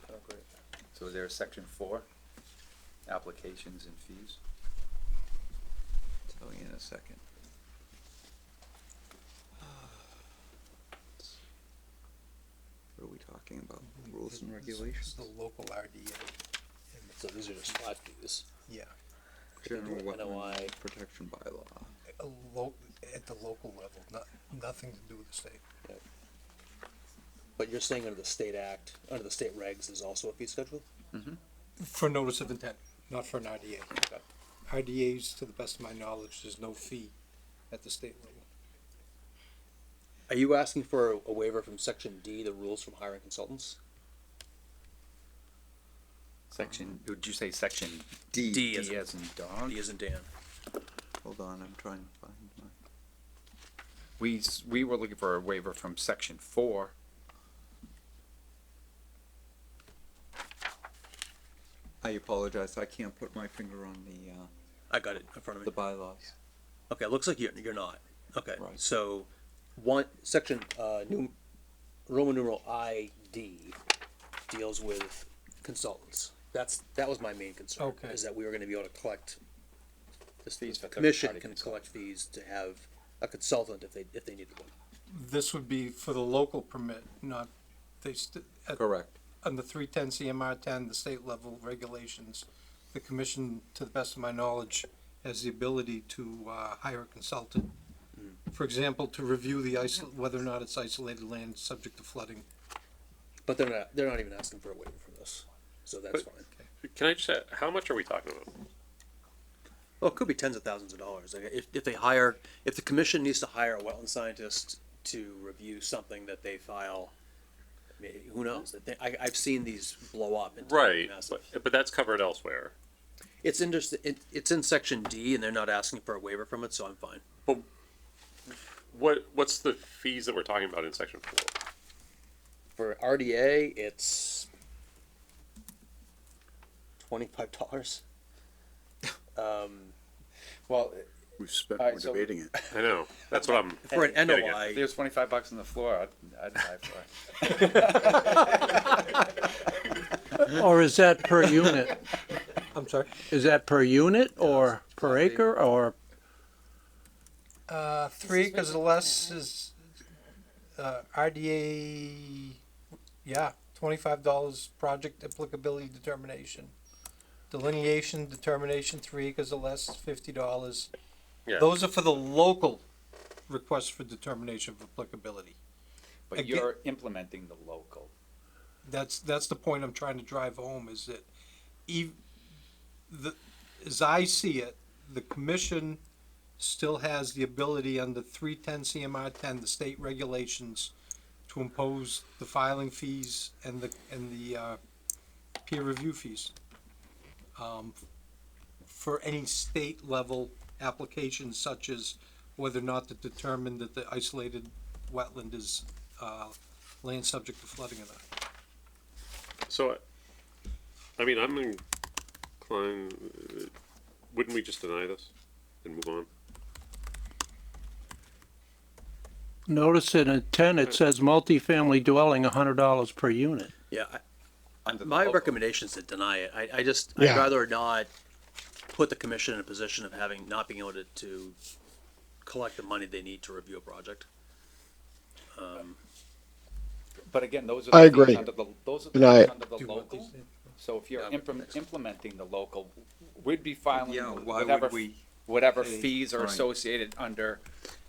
Oh, great. So there's section 4, applications and fees. Tell you in a second. What are we talking about? Rules and regulations? The local RDA, So these are just flat fees. yeah. General NOI. Wetland Protection Bylaw. At the local level, nothing to do with the state. But you're saying under the state act, under the state regs, there's also a fee schedule? For notice of intent, not for an RDA. RDAs, to the best of my knowledge, there's no fee at the state level. Are you asking for a waiver from section D, the rules from hiring consultants? Section, would you say section D. D as D as in dog? D isn't Dan. Hold on, I'm trying to find my. We were looking for a waiver from section 4. I apologize, I can't put my finger on I got it in front of the me. bylaws. Okay, it looks like you're not. Okay, Right. so section, Roman numeral ID deals with consultants. That was my main concern. Okay. Is that we were gonna be able to collect, Fees the for commission third-party can consultants. collect fees to have a consultant if they needed one. This would be for the local permit, not, Correct. under 310 CMR 10, the state level regulations, the commission, to the best of my knowledge, has the ability to hire a consultant. For example, to review whether or not it's isolated land subject to flooding. But they're not even asking for a waiver for this, so that's But- fine. Can I just add, how much are we talking about? Well, it could be tens of thousands of dollars. Like if the commission needs to hire a wetland scientist to review something that they file, I mean, who knows? I've seen these blow up. Into Right, massive. but that's covered elsewhere. It's it's in section D, and they're not asking for a waiver from it, so I'm fine. What's the fees that we're talking about in section 4? For RDA, it's $25. Well, We've spent, Alright, we're so- debating it. I know, that's what I'm. For an getting at. NOI, if there's $25 on the floor, I'd buy for it. or is that per unit? I'm sorry? Is that per unit or per acre or? 3 acres or less is, RDA, yeah, $25 project applicability determination. Delineation determination, 3 acres or less, $50. Yeah. Those are for the local request for determination of applicability. But Again- you're implementing the local. That's the point I'm trying to drive home, is that as I see it, the commission still has the ability under 310 CMR 10, the state regulations, to impose the filing fees and the peer review fees for any state level applications, such as whether or not to determine that the isolated wetland is land subject to flooding or not. So, I mean, I'm inclined, wouldn't we just deny this and move on? Notice in intent, it says multifamily dwelling, $100 per unit. Yeah, Under the my local. recommendation is to deny it. I'd Yeah. rather not put the commission in a position of not being able to collect the money they need to review a project. But again, those are I the fees agree. under the, those are the Deny fees it. under the Do you want local. these? So if you're Yeah. implementing the local, we'd be filing Yeah, why whatever, would we whatever pay- fees are right. associated under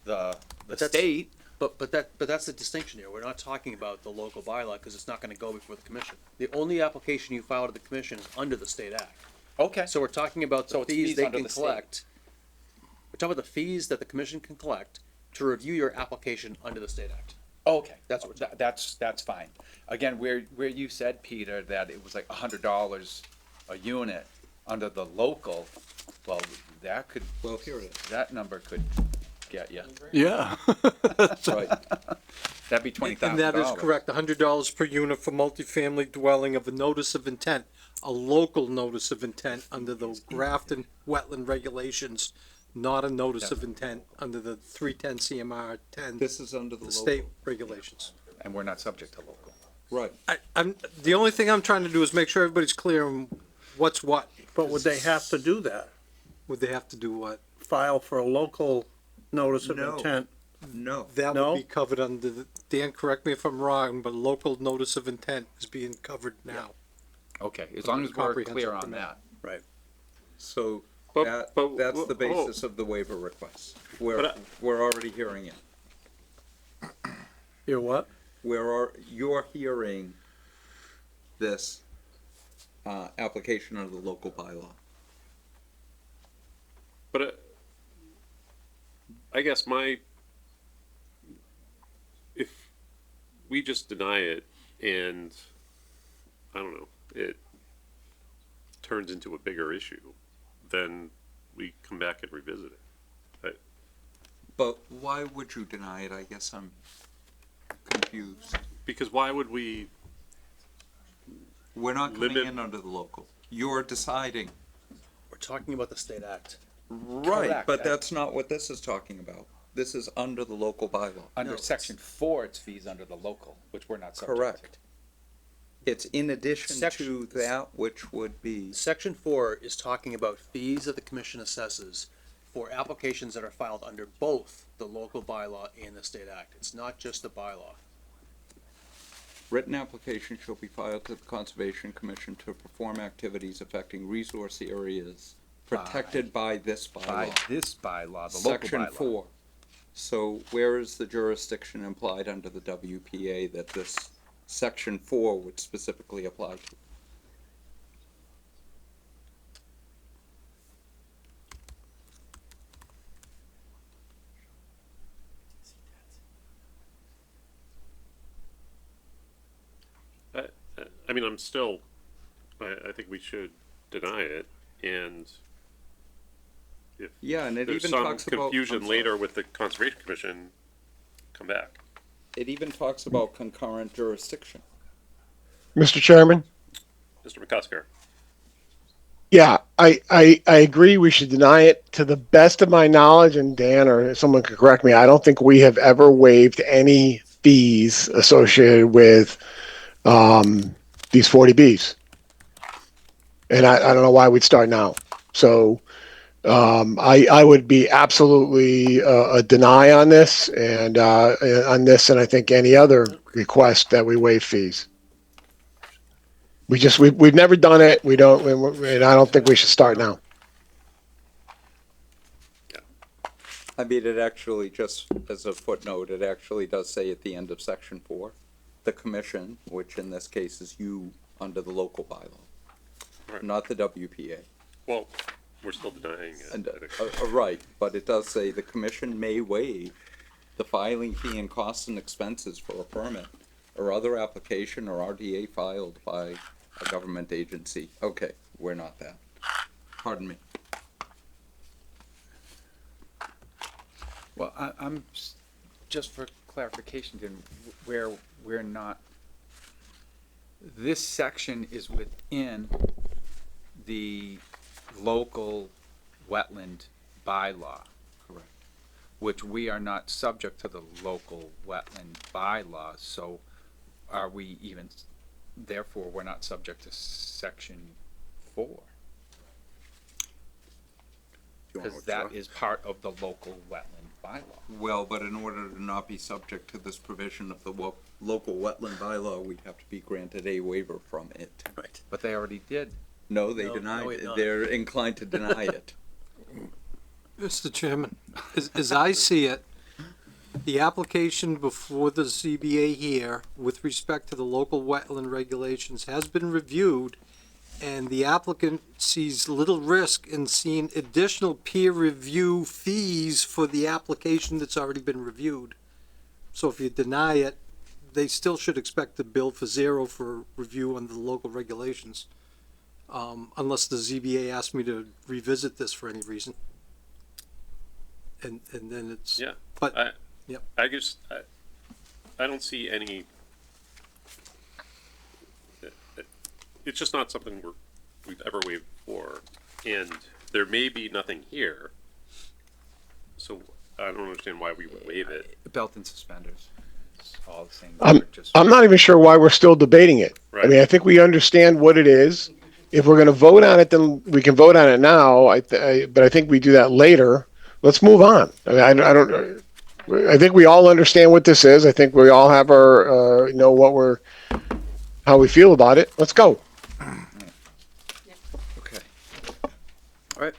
the But that's- state. But that's the distinction here. We're not talking about the local bylaw because it's not gonna go before the commission. The only application you file to the commission is under the state act. Okay. So we're talking about So the it's fees fees they under can the state. collect. We're talking about the fees that the commission can collect to review your application under the state act. Okay, That's what we're that's fine. Again, where you said, Peter, that it was like $100 a unit under the local, well, that could, Well, here it that number could get you. Yeah. is. Right. That'd be $20,000. And that is correct, $100 per unit for multifamily dwelling of a notice of intent, a local notice of intent under the Grafton wetland regulations, not a notice of intent under the 310 CMR 10, This is under the the local. state regulations. And we're not subject to local. Right. The only thing I'm trying to do is make sure everybody's clear on what's what. But would they have to do that? Would they have to do what? File for a local notice of No. intent? No. That No? would be covered under, Dan, correct me if I'm wrong, but local notice of intent is being covered now. Okay, as long as we're Comprehensive clear on permit. that. Right. So But- but- that's the oh. basis of the waiver request. We're, But we're already hearing it. You're what? You're hearing this, application under the local bylaw. But I guess if we just deny it and, I don't know, it turns into a bigger issue, then we come back and revisit it. But why would you deny it? I guess I'm confused. Because why would we, We're not coming Limit- in under the local. You're deciding. We're talking about the state act. Right, Correct. but that's not what this is talking about. This is under the local bylaw. Under No, section 4, it's fees under the local, which we're not subject to. Correct. It's in addition Section- to that which would be, Section 4 is talking about fees that the commission assesses for applications that are filed under both the local bylaw and the state act. It's not just the bylaw. written application shall be filed to the Conservation Commission to perform activities affecting resource areas protected by this By bylaw. this bylaw, the local Section bylaw. 4. So where is the jurisdiction implied under the WPA that this section 4 would specifically apply to? I mean, I'm still, I think we should deny it, and if Yeah, and it there's even some talks about. confusion I'm sorry. later with the Conservation Commission, come back. It even talks about concurrent jurisdiction. Mr. Chairman? Mr. McCusker. Yeah, I agree we should deny it. To the best of my knowledge, and Dan or someone could correct me, I don't think we have ever waived any fees associated with these 40Bs. And I don't know why we'd start now. So I would be absolutely a deny on this and and I think any other request that we waive fees. We've never done it. We don't, and I don't think we should start now. I mean, it actually, just as a footnote, it actually does say at the end of section 4, the commission, which in this case is you under the local bylaw, Right. not the WPA. Well, we're still denying it. And, right, but it does say the commission may waive the filing fee and costs and expenses for a permit or other application or RDA filed by a government agency. Okay, we're not that. Pardon me. Well, just for clarification, then, where we're not, this section is within the local wetland bylaw. Correct. Which we are not subject to the local wetland bylaw, so are we even, therefore, we're not subject to section 4. You wanna Because that withdraw? is part of the local wetland bylaw. Well, but in order to not be subject to this provision of the local wetland bylaw, we'd have to be granted a waiver from it. Right. But they already did. No, they No, denied no, we've it. not. They're inclined to deny it. Mr. Chairman, as I see it, the application before the ZBA here with respect to the local wetland regulations has been reviewed, and the applicant sees little risk in seeing additional peer review fees for the application that's already been reviewed. So if you deny it, they still should expect to bill for zero for review under the local regulations. Unless the ZBA asks me to revisit this for any reason. And then it's. Yeah. But, I, yep. I just, I don't see any, it's just not something we've ever waived before, and there may be nothing here, so I don't understand why we would waive it. Belt and suspenders, it's all the same. I'm not even sure why we're still debating it. I Right. mean, I think we understand what it is. If we're going to vote on it, then we can vote on it now. But I think we do that later. Let's move on. I mean, I don't. I think we all understand what this is. I think we all have our know how we feel about it. Let's go. Okay. All right.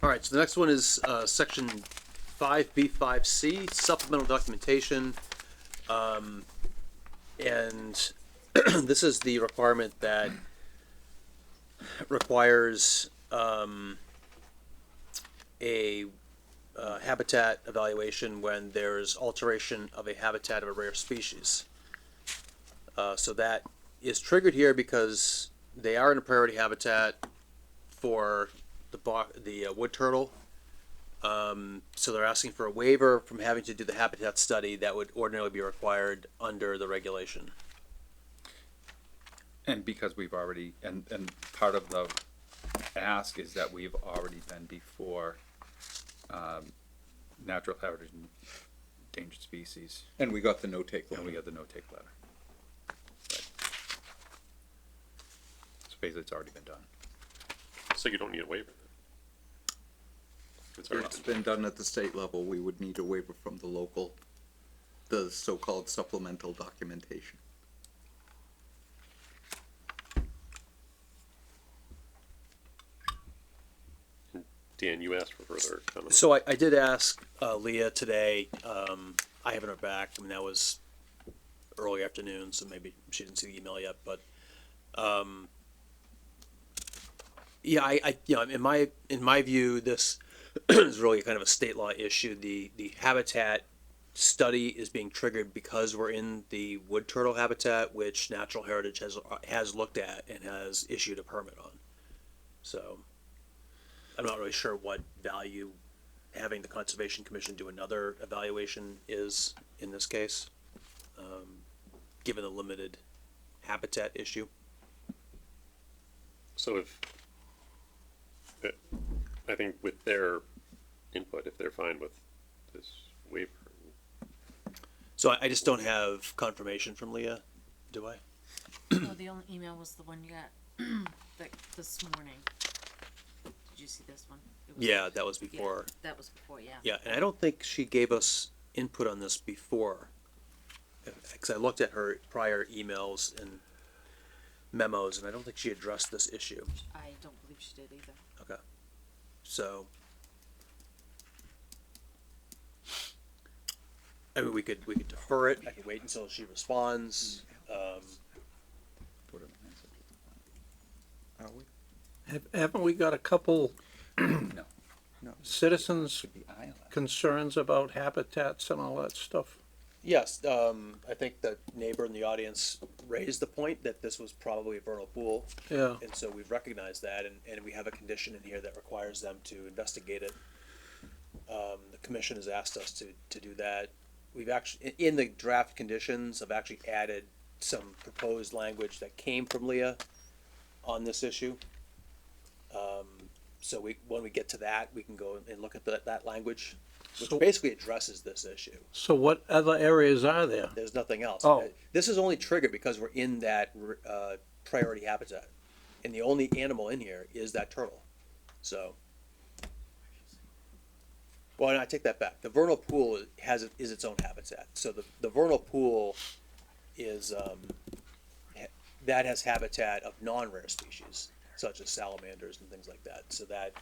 All right, so the next one is section 5B5C, supplemental documentation. And this is the requirement that requires a habitat evaluation when there's alteration of a habitat of a rare species. So that is triggered here because they are in a priority habitat for the wood turtle. So they're asking for a waiver from having to do the habitat study that would ordinarily be required under the regulation. And because we've already, and part of the ask is that we've already been before, natural heritage and endangered species, And we got the no-take and we letter. got the no-take letter. Right. So basically, it's already been done. So you don't need a waiver then? It's already It's been done at the state level. We would need a waiver from the local, the so-called supplemental documentation. Dan, you asked for further comment. So I did ask Leah today. I haven't heard back. I mean, that was early afternoon, so maybe she didn't see the email yet. But yeah, I in my view, this is really kind of a state law issue. The habitat study is being triggered because we're in the wood turtle habitat, which Natural Heritage has looked at and has issued a permit on. So I'm not really sure what value having the Conservation Commission do another evaluation is in this case, given the limited habitat issue. So I think with their input, if they're fine with this waiver. So I just don't have confirmation from Leah, do I? No, the only email was the one you got this morning. Did you see this one? It was- Yeah, that was before. That was before, yeah. Yeah, and I don't think she gave us input on this before. Because I looked at her prior emails and memos, and I don't think she addressed this issue. I don't believe she did either. Okay. So I mean, we could defer it, I could wait until she responds, Haven't we got a couple No. citizens' The island. concerns about habitats and all that stuff? yes, I think the neighbor in the audience raised the point that this was probably a vernal pool. Yeah, And so we've recognized that, and we have a condition in here that requires them to investigate it. The commission has asked us to do that. We've actually, in the draft conditions, I've actually added some proposed language that came from Leah on this issue. So when we get to that, we can go and look at that language, which So- basically addresses this issue. so what other areas are there? There's nothing else. Oh. This is only triggered because we're in that, priority habitat. And the only animal in here is that turtle. So. Well, and I take that back. The vernal pool is its own habitat. So the vernal pool is, that has habitat of non-rare species, such as salamanders and things like that. So that,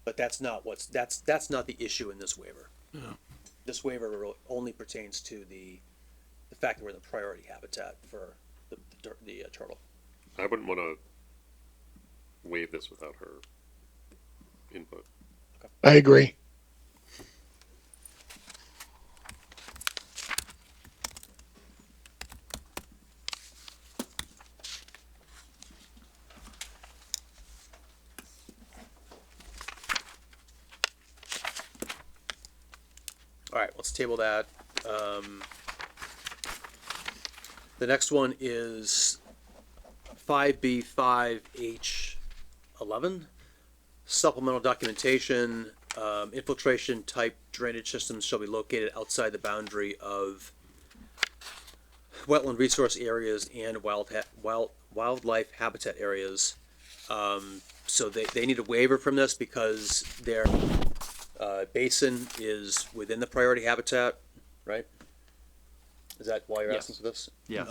but that's not that's not the issue in this waiver. Yeah. This waiver only pertains to the fact that we're in the priority habitat for the turtle. I wouldn't want to waive this without her input. I agree. All right, let's table that. The next one is 5B5H11. Supplemental documentation, infiltration type drainage systems shall be located outside the boundary of wetland resource areas and wildlife habitat areas. So they need a waiver from this because their basin is within the priority habitat, right? Is that why you're asking Yes. for this? Yeah.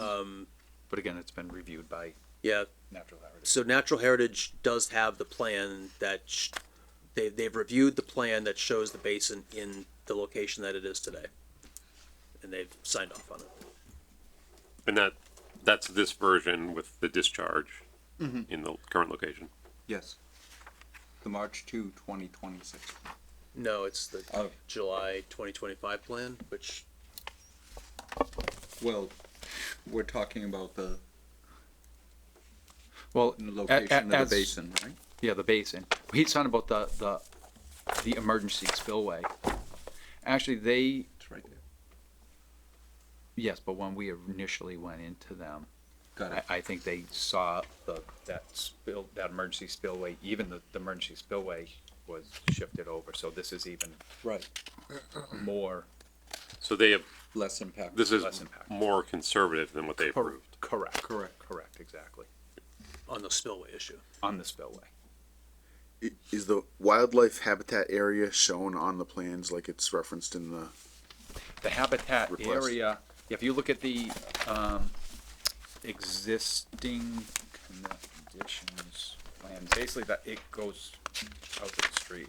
But again, it's been reviewed by Yeah, Natural Heritage. so Natural Heritage does have the plan that they've reviewed the plan that shows the basin in the location that it is today. And they've signed off on it. And that's this version with the discharge in the current location. Yes. The March 2, 2026. No, it's the Oh. July 2025 plan, which, Well, we're talking about the Well, location of the as- basin, right? Yeah, the basin. He's talking about the emergency spillway. Actually, It's right there. yes, but when we initially went into them, Got it. I think they saw that emergency spillway, even the emergency spillway was shifted over, so this is even right, more. So they have, Less impact. this is Less impact. more conservative than what they approved. Correct. Correct. Correct, exactly, on the spillway issue. on the spillway. Is the wildlife habitat area shown on the plans like it's referenced in the? The habitat Request. area, if you look at the, existing conditions plan, basically that it goes out to the street.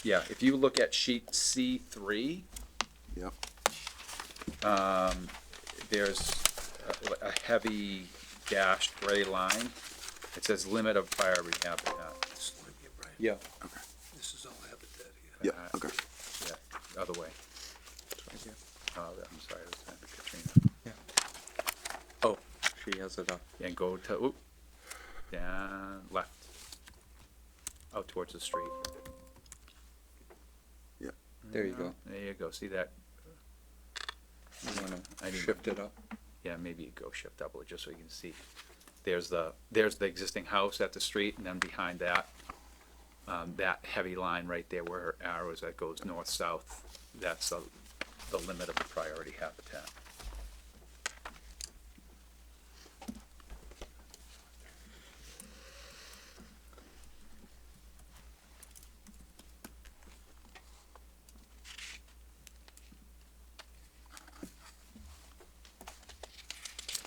Yeah, if you look at sheet C3, Yep. there's a heavy dashed gray line. It says limit of priority habitat. Yeah. This is all habitat here. Yep. Okay. Yeah, other way. Oh, I'm sorry, that's not Katrina. Oh, she has it up. And go to, oop, down, left. Out towards the street. There you go. There you go, see that? You wanna I didn't- shift it up? Yeah, maybe you go shift double it just so you can see. There's the existing house at the street, and then behind that, that heavy line right there where her arrow is, that goes north-south, that's the limit of the priority habitat.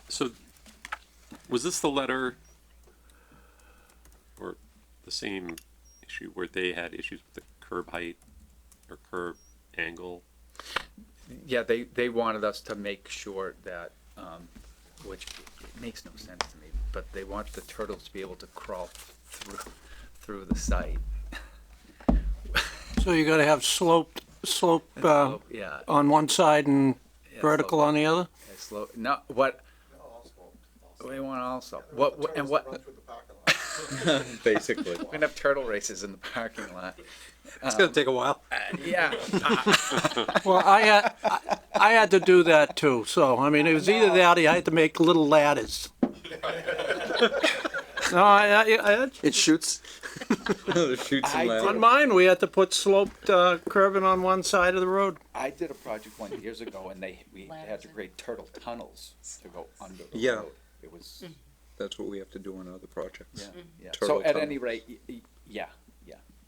So, was this the letter or the same issue where they had issues with the curb height curb angle? Yeah, they wanted us to make sure that, which makes no sense to me, but they want the turtles to be able to crawl through the site. So you gotta have slope, Yeah. on one side and yeah, vertical on the other? Yeah, slow, no, what? We want also, and what? Basically. We're gonna have turtle races in the parking lot. It's gonna take a while. Yeah. Well, I had to do that too, so, I mean, it was either that or I had to make little ladders. No, It shoots. Shoots on mine, we had to put sloped, curbing on one side of the road. I did a project 1 years ago and we had to create turtle tunnels to go under the Yeah. road. It was, That's what we have to do on other projects. yeah. Turtle So at tunnel. any rate, yeah.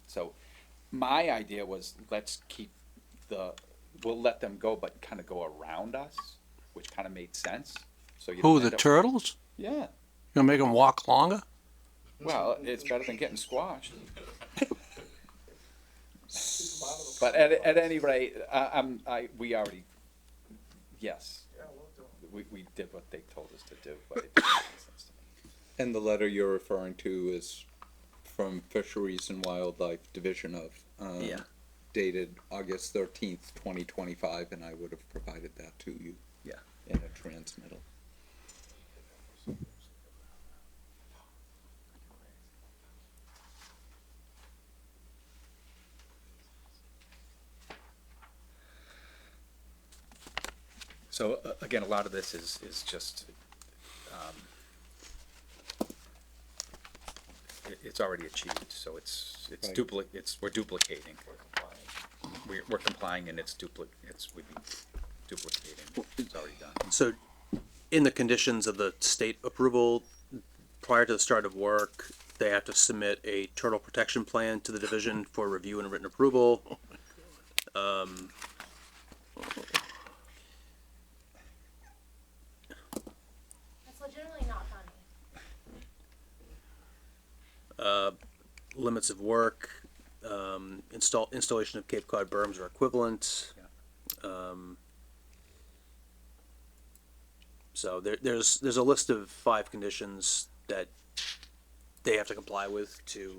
So my idea was let's keep we'll let them go, but kind of go around us, which kind of made sense. So you Who, don't the end up- turtles? Yeah. You gonna make them walk longer? Well, it's better than getting squashed. But at any rate, we already, yes. We did what they told us to do, but it didn't make sense to me. And the letter you're referring to is from Fisheries and Wildlife Division of, Yeah. dated August 13th, 2025, and I would have provided that to you. Yeah. In a transmittal. So again, a lot of this is just, it's already achieved, so it's Right. we're duplicating. We're complying and we'd be duplicating, it's already done. So, in the conditions of the state approval, prior to the start of work, they have to submit a turtle protection plan to the division for review and written approval. That's legitimately not funny. Limits of work, installation of Cape Cod berms or equivalent. So there's a list of 5 conditions that they have to comply with to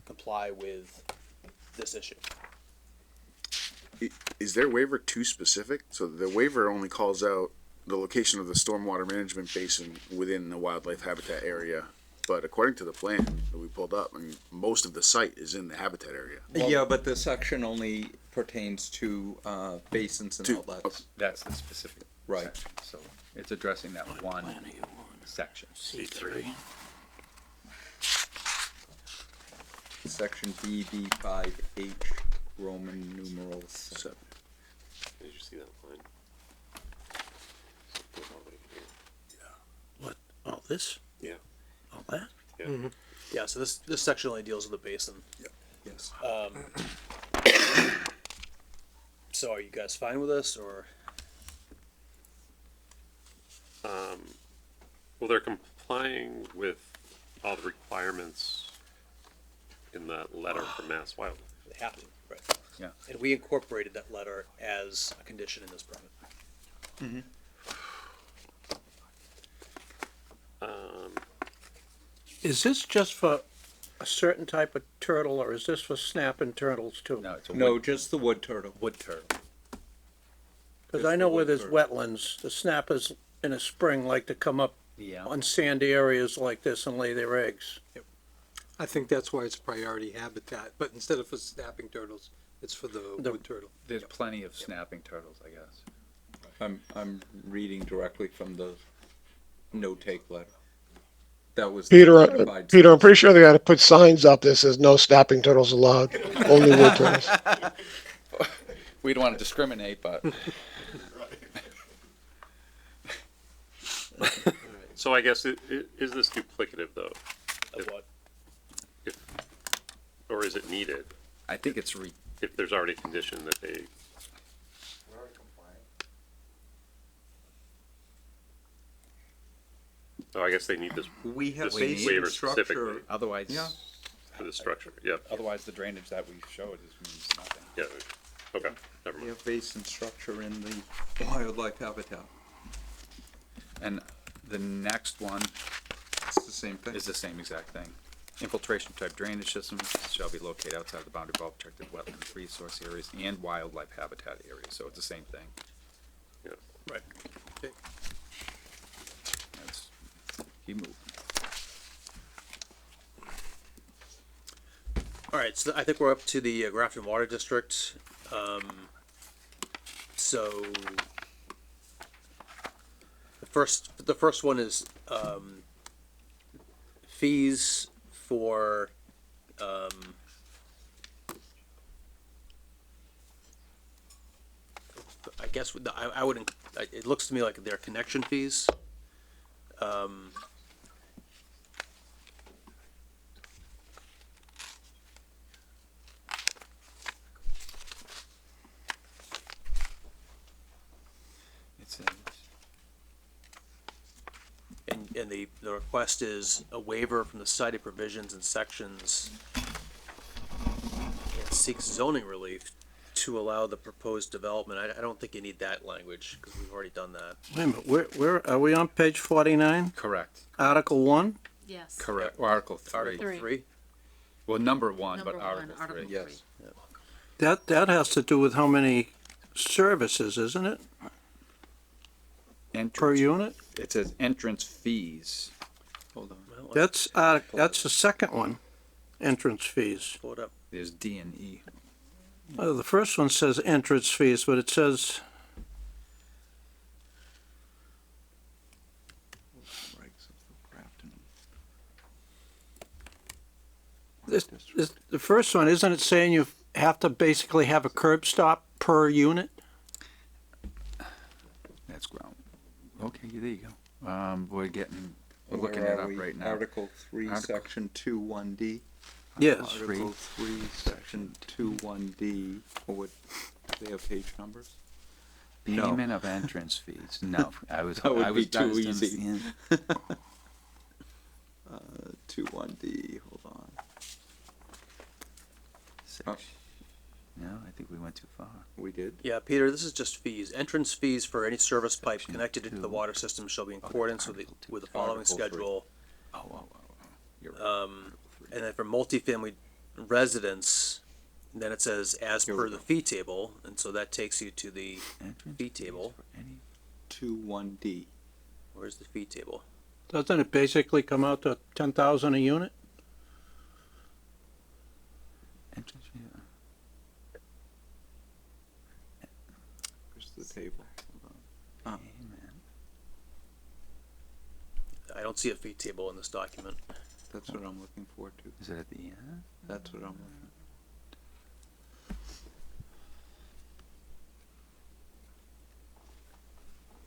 comply with this issue. Is their waiver too specific? So the waiver only calls out the location of the stormwater management basin within the wildlife habitat area. But according to the plan that we pulled up, I mean, most of the site is in the habitat area. Yeah, but the section only pertains to, basins and To- outlets. That's the specific Right. section, so it's addressing that one section. C3. Section BB5H, Roman numeral 7. Did you see that line? What, all this? Yeah. All that? Yeah, so this section only deals with the basin. Yes. So are you guys fine with this, or? Well, they're complying with all the requirements in that letter from Mass Wildlife. They have to, right? Yeah. And we incorporated that letter as a condition in this permit. Is this just for a certain type of turtle, or is this for snapping turtles too? No, it's a No, just the wood turtle. wood turtle. Because I know where there's wetlands, the snappers in a spring like to come up Yeah. on sandy areas like this and lay their eggs. I think that's why it's priority habitat, but instead of for snapping turtles, it's for the wood turtle. There's plenty of snapping turtles, I guess. I'm reading directly from the no-take letter. That was. Peter, certified- Peter, I'm pretty sure they gotta put signs up that says no snapping turtles allowed, only wood turtles. We don't want to discriminate, but So I guess is this duplicative though? Of what? Or is it needed I think it's if there's already a condition that they? So I guess they need this We have this basic waiver structure. specifically otherwise, Yeah. for the structure. Yep. otherwise the drainage that we showed means nothing. Yeah. Okay, never We mind. have basin structure in the wildlife habitat. And the next one It's the same thing. is the same exact thing. Infiltration type drainage systems shall be located outside the boundary of all protected wetland resource areas and wildlife habitat areas, so it's the same thing. Yeah. Right. Okay. Let's keep moving. All right, so I think we're up to the Grafton Water District. So the first one is fees for I guess I wouldn't. It looks to me like they're connection fees. It says, And the request is a waiver from the cited provisions and sections and seeks zoning relief to allow the proposed development. I don't think you need that language because we've already done that. Wait a minute, where, are we on page 49? correct, Article 1? Yes. correct, or Article three. Article three. Well, number one, Number but one, Article Article three. Yes. That has to do with how many services, isn't it, per Entrance, unit? it says entrance fees. Hold on. Well, That's the second one, entrance fees. pull it up. There's D and E. Well, the first one says entrance fees, but it says, the first one, isn't it saying you have to basically have a curb stop per unit? That's ground. Okay, there you go. We're looking Where it are up we? right now. Article three, Article- section 2(1)D. Yes. Article three, section 2(1)D. Or what, do they have page numbers? No. Payment of entrance fees. No, I was. That would I was be too was easy. understand. 2(1)D, hold on. Section- No, I think we went too far. We did? Yeah, Peter, this is just fees. Entrance fees for any service pipe Section connected into the two. water system shall be in accordance with the following Article three. schedule. Oh. You're right. And then for multifamily residence, then it says as Here per we the go. fee table, and so that takes you to the Entrance fee fees table. for any 2(1)D. Where's the fee table? Doesn't it basically come out to 10,000 a unit? entrance fee. Where's the table? Hold on. Payment. I don't see a fee table in this document. That's what I'm looking for too. Is it at the end? That's what I'm looking.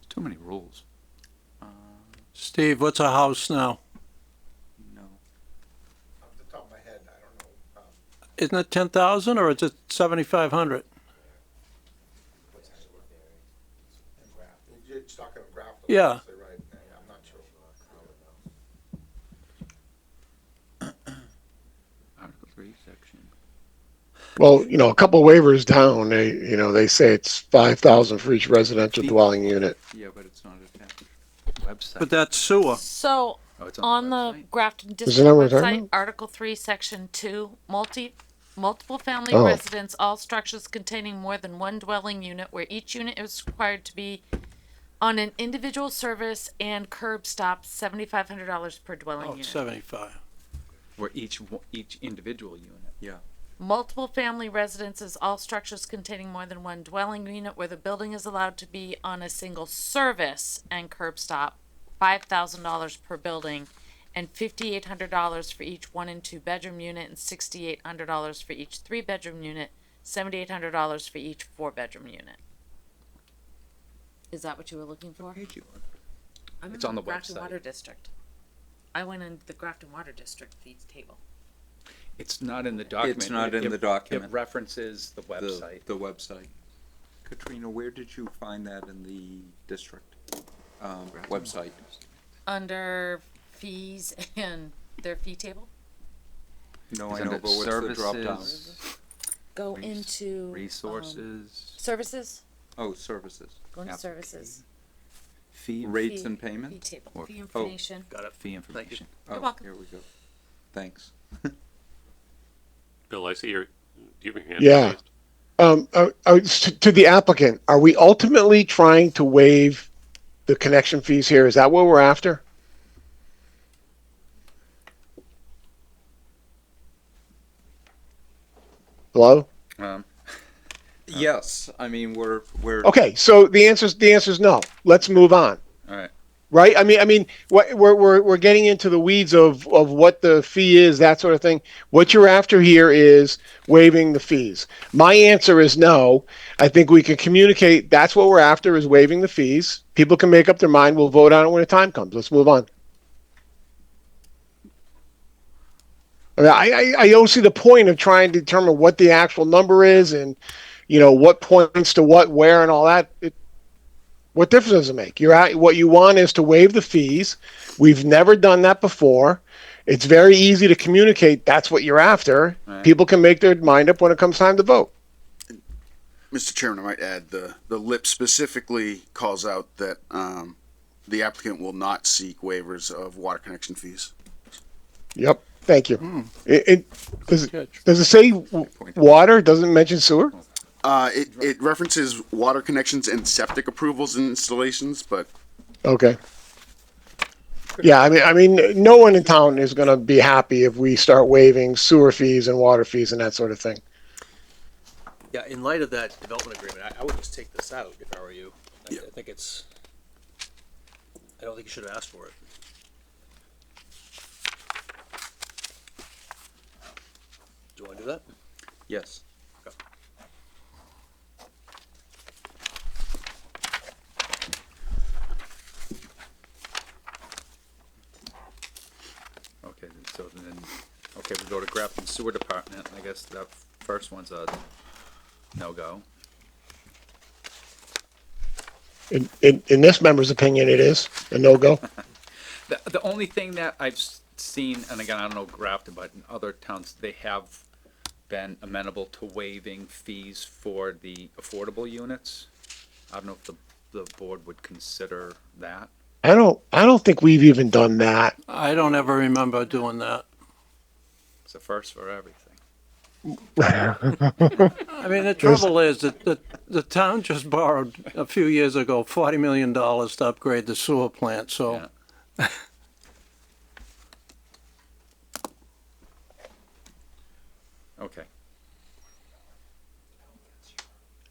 Too many rules. Steve, what's a house now? No. Off the top of my head, I don't know. Isn't it 10,000 or is it 7,500? You're talking Grafton. Yeah. Right. I'm not sure. Article three, section. Well, a couple waivers down, they say it's 5,000 for each residential dwelling unit. Yeah, but it's not attached. Website. But that's sewer. So, Oh, it's on the website. Grafton that District what we're talking website, about? Article 3, Section 2, multiple family Oh. residence, all structures containing more than one dwelling unit where each unit is required to be on an individual service and curb stop, $7,500 per dwelling Oh, unit. 75. Where each individual unit. Yeah. Multiple family residences, all structures containing more than one dwelling unit where the building is allowed to be on a single service and curb stop, $5,000 per building, and $5,800 for each 1 and 2 bedroom unit, and $6,800 for each 3 bedroom unit, $7,800 for each 4 bedroom unit. Is that what you were looking for? Page you on? I'm It's in on the Grafton website. Water District. I went in the Grafton Water District fees table. It's not in the document. It's not in It- the document. It references the website. The website. Katrina, where did you find that in the district, website? Under fees and their fee table? No, It's I know, under but what's the drop down? services. go into. Resources, Services, oh, services. go into Application. services. Fee, Rates Fee- and payment? Fee table, Or- fee oh. information. got it. fee information. Oh, You're welcome. Here we go. Thanks. Bill, I see your, you have your hand Yeah. raised. To the applicant, are we ultimately trying to waive the connection fees here? Is that what we're after? Hello? Yes, I mean, we're, Okay, so the answer's no. Let's move on. all right. Right? I mean, what we're getting into the weeds of what the fee is, that sort of thing. What you're after here is waiving the fees. My answer is no. I think we can communicate. That's what we're after is waiving the fees. People can make up their mind. We'll vote on it when the time comes. Let's move on. I mean, I don't see the point of trying to determine what the actual number is and, what points to what, where, and all that. What difference does it make? What you want is to waive the fees. We've never done that before. It's very easy to communicate. That's what you're after. Right. People can make their mind up when it comes time to vote. Mr. Chairman, I might add the LIP specifically calls out that the applicant will not seek waivers of water connection fees. Yep. Thank you. Does catch. it say water? Doesn't it mention sewer? It references water connections and septic approvals and installations, but Okay. Yeah, I mean, no one in town is going to be happy if we start waiving sewer fees and water fees and that sort of thing. Yeah, in light of that development agreement, I would just take this out if I were you. I think I don't think you should have asked for it. Do you wanna do that? Yes. Okay, so then, okay, we go to Grafton Sewer Department. I guess that first one's a no-go. In this member's opinion, it is a no-go. The only thing that I've seen, and again, I don't know Grafton, but in other towns, they have been amenable to waiving fees for the affordable units. I don't know if the board would consider that. I don't think we've even done that. I don't ever remember doing that. It's a first for everything. I mean, the trouble is that the town just borrowed a few years ago, $40 million to upgrade the sewer plant, so. Yeah. Okay.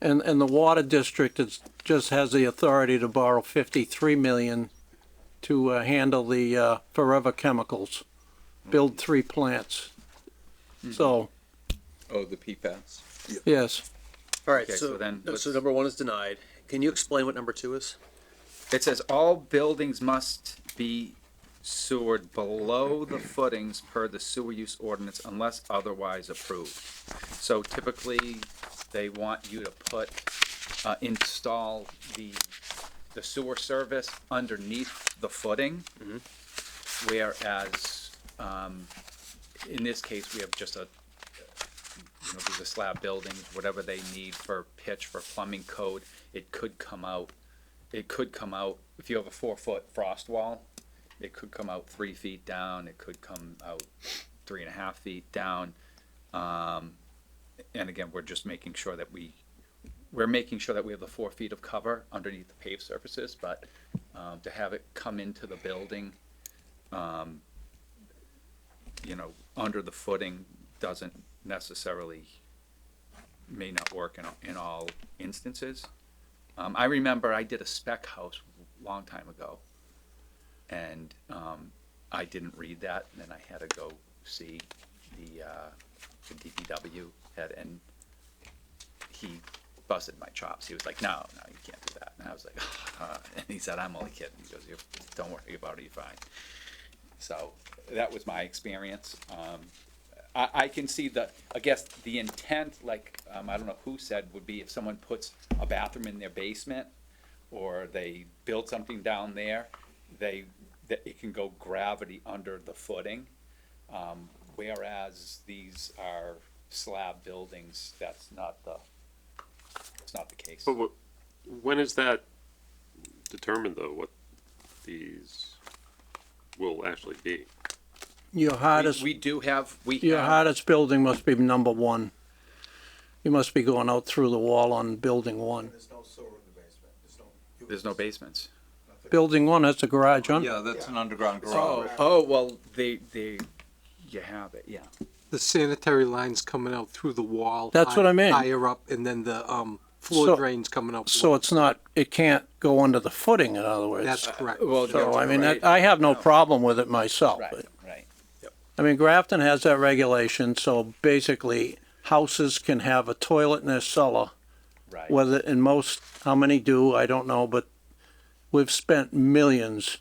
And the water district just has the authority to borrow 53 million to handle the forever chemicals, build 3 plants. So, Oh, the PFAS. yes, Alright, Okay, so so then so let's- number one is denied. Can you explain what number two is? It says all buildings must be sewered below the footings per the sewer use ordinance unless otherwise approved. So typically, they want you to install the sewer service underneath the footing. Whereas, in this case, we have just these are slab buildings, whatever they need for pitch, for plumbing code, it could come out, if you have a 4-foot frost wall, it could come out 3 feet down, it could come out 3.5 feet down. And again, we're just making sure that we're making sure that we have the 4 feet of cover underneath the paved surfaces, but, to have it come into the building, under the footing doesn't necessarily, may not work in all instances. I remember I did a spec house a long time ago, and I didn't read that, and then I had to go see the DPW head, and he busted my chops. He was like, no, you can't do that. And I was like, and he said, I'm only kidding. He goes, don't worry about it, you're fine. So that was my experience. I can see I guess the intent, like, I don't know who said, would be if someone puts a bathroom in their basement or they build something down there, that it can go gravity under the footing. Whereas these are slab buildings, it's not the case. But when is that determined though, what these will actually be? Your hardest, We do have, your hardest building must be number one. You must be going out through the wall on building one. there's no basements. Building one has a garage on? Yeah, that's an underground garage. Well, you have it, yeah. The sanitary lines coming out through the wall. That's what I mean. Higher up, and then the, floor So- drains coming out. So it's not, it can't go under the footing, in other words. That's correct. Well, So, I mean, I have no problem with it myself. Right, but- right. I mean, Grafton has that regulation, so basically, houses can have a toilet in their cellar. Right. Whether, in most, how many do, I don't know, but we've spent millions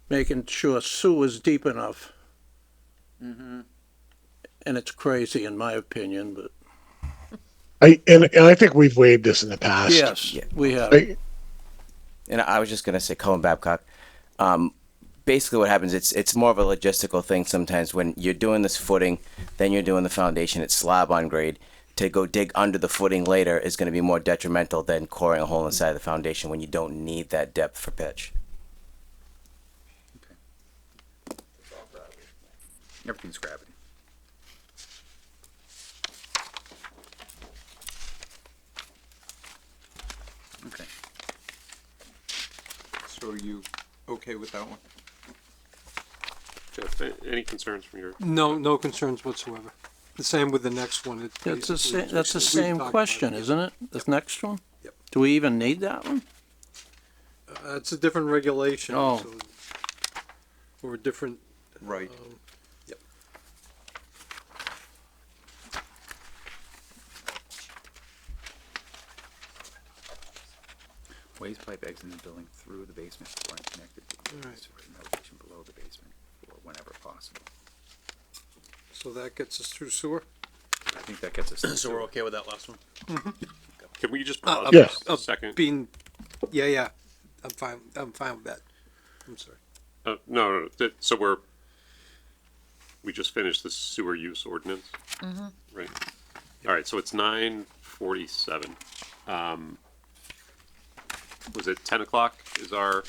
making sure sewer's deep enough. Mm-hmm. And it's crazy, in my opinion, but And I think we've waived this in the past. yes, Yeah. we have. And I was just gonna say, Cullen Babcock. Basically, what happens? It's more of a logistical thing sometimes when you're doing this footing, then you're doing the foundation. It's slab on grade. To go dig under the footing later is going to be more detrimental than coring a hole inside the foundation when you don't need that depth for pitch. Everything's gravity. Okay. So are you okay with that one? Jeff, any concerns from your? No concerns whatsoever. The same with the next one. That's the basically same, is that's the we've same talked about question, it. isn't it? This next one? Yep. Do we even need that one? It's a different regulation. Oh. so- Or a different, Right. yep. Waste pipe exiting the building through the basement before connected to the Alright. sewer elevation below the basement or whenever possible. So that gets us through sewer? I think that gets us. to So we're sewer. okay with that last one? Can we just pause Yeah. for a second? Being, yeah, I'm fine with that. I'm sorry. No, so we just finished the sewer use ordinance? Right. All right, so it's 9:47. Was it 10 o'clock is our,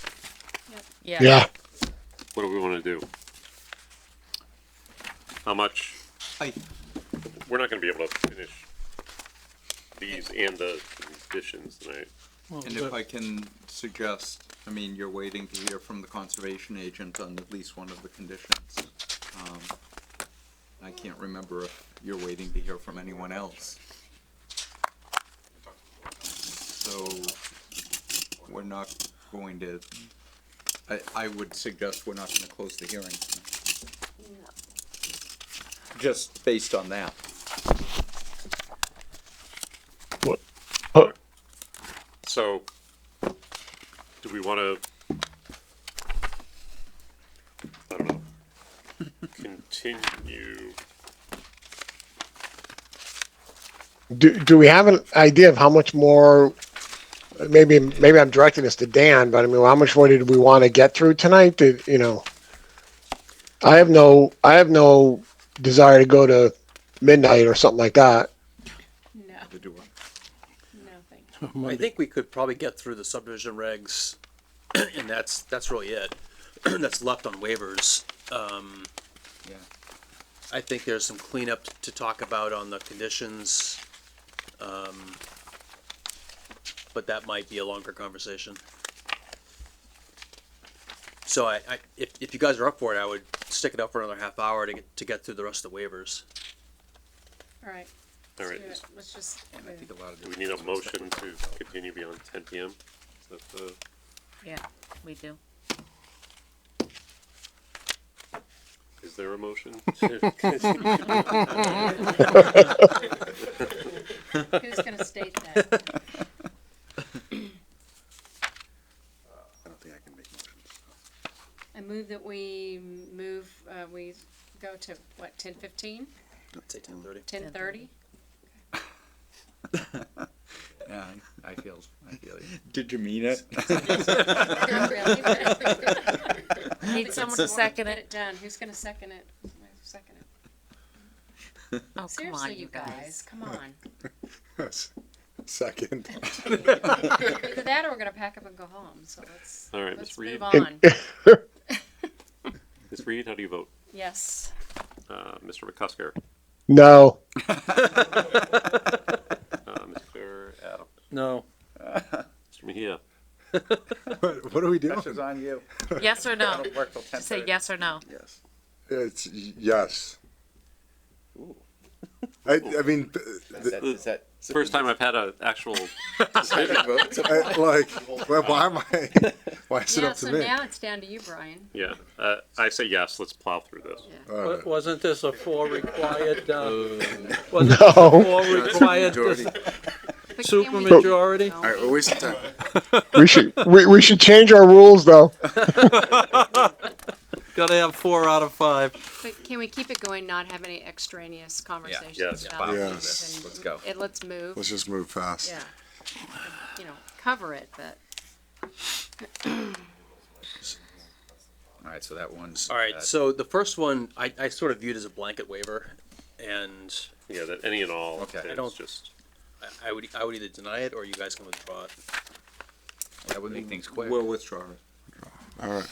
Yeah. what do we want to do? How much? We're not going to be able to finish these and the conditions tonight. And if I can suggest, I mean, you're waiting to hear from the conservation agent on at least one of the conditions. I can't remember if you're waiting to hear from anyone else. So, we're not going to, I would suggest we're not gonna close the hearing. Just based on that. So, do we want to, I don't know, continue? Do we have an idea of how much more? Maybe I'm directing this to Dan, but I mean, how much more did we want to get through tonight? I have no desire to go to midnight or something like that. No, To do it. no, thank you. I think we could probably get through the subdivision regs, and that's really it. That's left on waivers. Yeah. I think there's some cleanup to talk about on the conditions. But that might be a longer conversation. So if you guys are up for it, I would stick it up for another half hour to get through the rest of the waivers. All right. All right, Let's just. And I think a lot of. do we need a motion to continue beyond 10 PM? Is that the? Yeah, we do. Is there a motion? Who's gonna state that? I don't think I can make motions. I move that we we go to what, 10:15, I'd say 10:30. 10:30? Yeah, I feel you. Did you mean it? Need someone to second Get it. it done. Who's gonna second it? Second it. Oh, come Seriously, on, you guys, come on. Second. Either that or we're gonna pack up and go home, so let's, All right, let's Ms. Reed. move on. Ms. Reed, how do you vote? Yes. Mr. McCusker, No. Mr. Adam, No. Mr. Mejia, What are we doing? Pressure's on you. Yes or no? Don't work till Just say 10:30. yes or no. Yes. It's yes. I mean, Is that First time I've had an actual, like, why am I? Why is it Yeah, up to so me? now it's down to you, Brian. yeah, I say yes, let's plow through this. Wasn't this a four required, No. wasn't this a four required But can we- supermajority? All right, we're wasting time. We should change our rules though. Gotta have 4 out of 5. But can we keep it going, not have any extraneous conversations yes, about yeah. things and Let's go. let's move. Let's just move fast. Yeah. You know, cover it, but All right, so that one's. All right, so the first one, I sort of viewed as a blanket waiver, and Yeah, that any and all. Okay. it's I don't- just, I would either deny it or you guys can withdraw it. That would make things quick. We'll withdraw it. All right.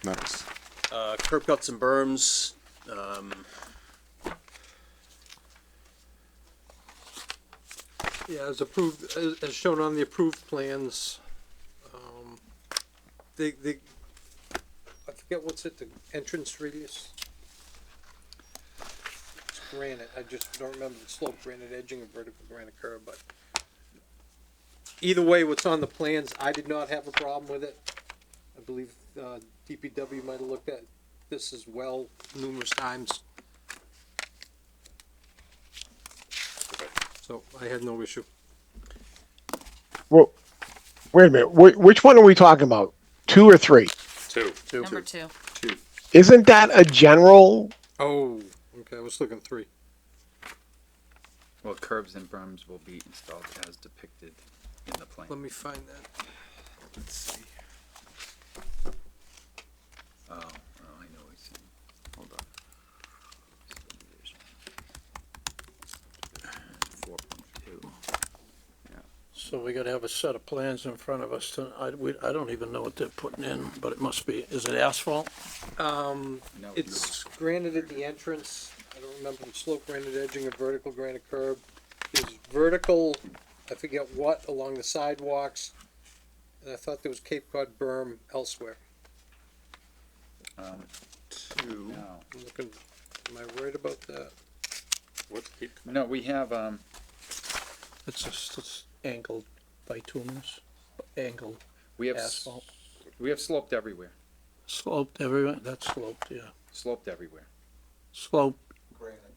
Nice. Curb cuts and berms, Yeah, as approved, as shown on the approved plans, they, I forget what's it, the entrance radius? It's granite, I just don't remember the slope granite edging and vertical granite curb, but either way, what's on the plans, I did not have a problem with it. I believe, DPW might have looked at this as well numerous times. So I had no issue. Well, wait a minute. Which one are we talking about? 2 or 3? two. Number 2. Isn't that a general? Oh, okay, I was looking 3. Well, curbs and berms will be installed as depicted in the plan. Let me find that. Let's see. Oh, I know what he's saying. Hold on. 4.2. So we gotta have a set of plans in front of us to, I don't even know what they're putting in, but it must be, is it asphalt? No, It's granite at the entrance, I don't remember the slope granite edging and vertical granite curb. There's vertical, I forget what, along the sidewalks, and I thought there was Cape Cod berm elsewhere. Two. No. I'm looking, am I right about that? What's keep? No, we have, It's just angled bituminous, angled we have, asphalt, we have sloped everywhere. sloped everywhere, that's sloped, yeah. Sloped everywhere. Slope,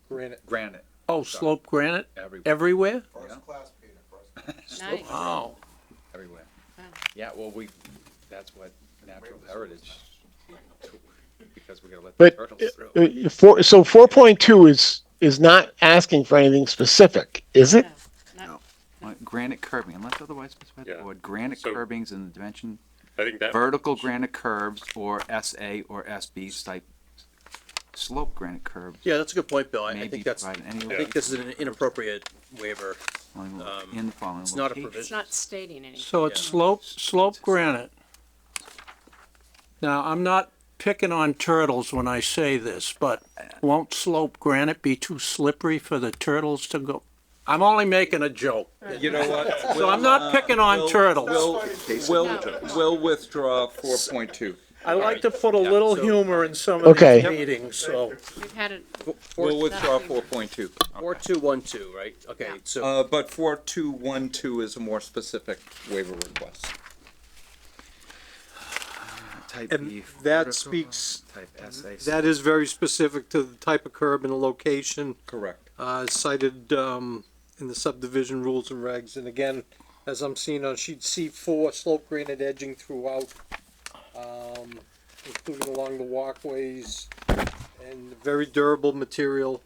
Granite. Granite oh, slope granite everywhere. everywhere? Yeah. nice. Wow. Everywhere. Wow. Yeah, well, that's what natural heritage, because we gotta let the But turtles through. so 4.2 is not asking for anything specific, is it? No. Granite curbing, unless otherwise specified, Yeah. or granite So- curbings in the dimension, I think that. vertical granite curbs or SA or SB type slope granite curbs. Yeah, that's a good point, Bill. I may be think that's, provided I anywhere think this is an inappropriate waiver. in the following It's not a locations. It's provision. not stating anything. So it's Yeah. slope granite. Now, I'm not picking on turtles when I say this, but won't slope granite be too slippery for the turtles to go? I'm only making a joke. You know what? So I'm not picking on turtles. We'll withdraw 4.2. I like to put a little humor in some of Okay. these meetings, so. We've had it. We'll withdraw Nothing. 4.2. 4212, right? Okay, Yeah. so But 4212 is a more specific waiver request. Type And B, that vertical, speaks, type SA. that is very specific to the type of curb and the location, Correct. cited, in the subdivision rules and regs, and again, as I'm seeing on sheet C4, slope granite edging throughout, including along the walkways, and very durable material.